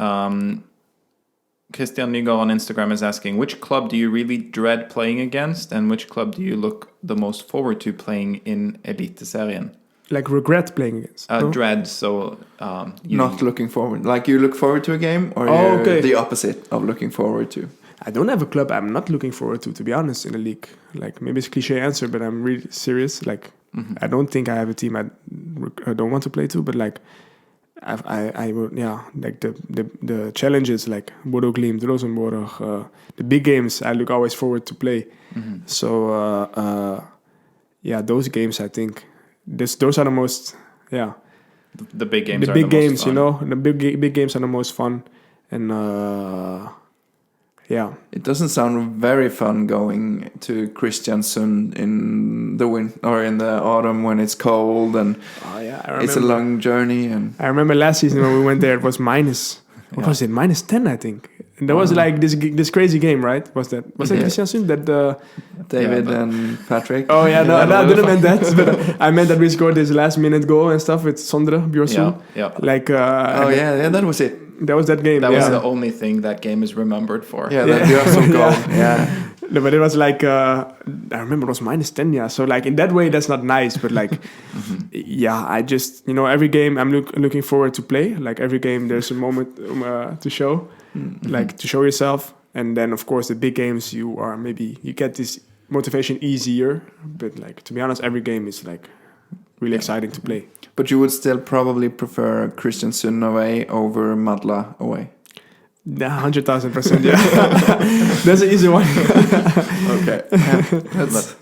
Christian Nygaard on Instagram is asking, which club do you really dread playing against, and which club do you look the most forward to playing in Eliteserien? Like regret playing against? No? Dread, so... Not looking forward. Like you look forward to a game, or you're the opposite of looking forward to? I don't have a club I'm not looking forward to be honest, in the league. Like, maybe it's a cliche answer, but I'm really serious. Like, I don't think I have a team I don't want to play to, but like, I would, like the challenges, like Bodo Glimt, Rosenborg, the big games, I look always forward to play. So, those games, I think, those are the most, The big games the are big the games, most fun. the big games are the most fun. And, Yeah. It doesn't sound very fun going to Kristiansund in the winter or in the autumn when it's cold and Oh yeah, I remember. it's a long journey. And I remember last season when we went there, it was minus. What was it? Minus 10, I think. And there was like this crazy game, right? Was that Kristiansund that David and Patrick. Oh yeah, no, I didn't mean that. But I meant that we scored this last minute goal and stuff with Sondre Bjørsund. Yeah. Like. That was it. That was that game. That was the only thing that game is remembered for. Yeah, that Bjørsund goal. Yeah. No, but it was like I remember it was minus 10. Yeah, so like in that way that's not nice. But like, I just every game I'm looking forward to play. Like every game there's a moment to show, like to show yourself. And then of course the big games you get this motivation easier. But like to be honest, every game is like really exciting to play. But you would still probably prefer Kristiansund away over Madla away. Yeah, 100,000%. Yeah, that's an easy one. Okay,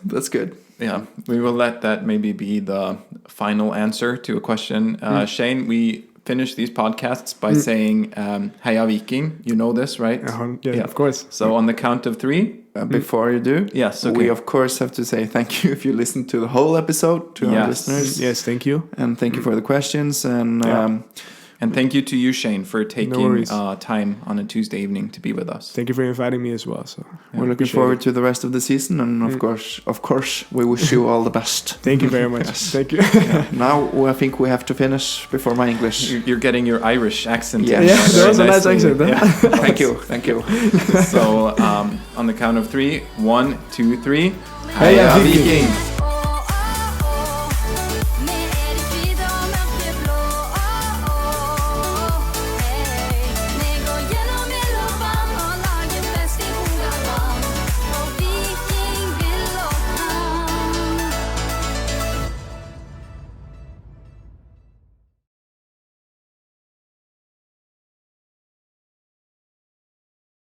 that's good. Yeah, we will let that maybe be the final answer to a question. Shayne, we finish these podcasts by saying Heia Viking. You know this, right? Yeah, of course. So on the count of 3. Before you do, yes, okay. We of course have to say thank you if you listened to the whole episode to our listeners. Yes, thank you, and thank you for the questions and thank you to you, Shayne, for taking time on a Tuesday evening to be with us. Thank you for inviting me as well. So we're looking forward to the rest of the season, and of course, we wish you all the best. Thank you very much. Thank you. Now I think we have to finish before my English. You're getting your Irish accent. Yeah, that was a nice accent. Huh? Yeah. Thank you. So on the count of 3, 1, 2, 3. Heia Viking!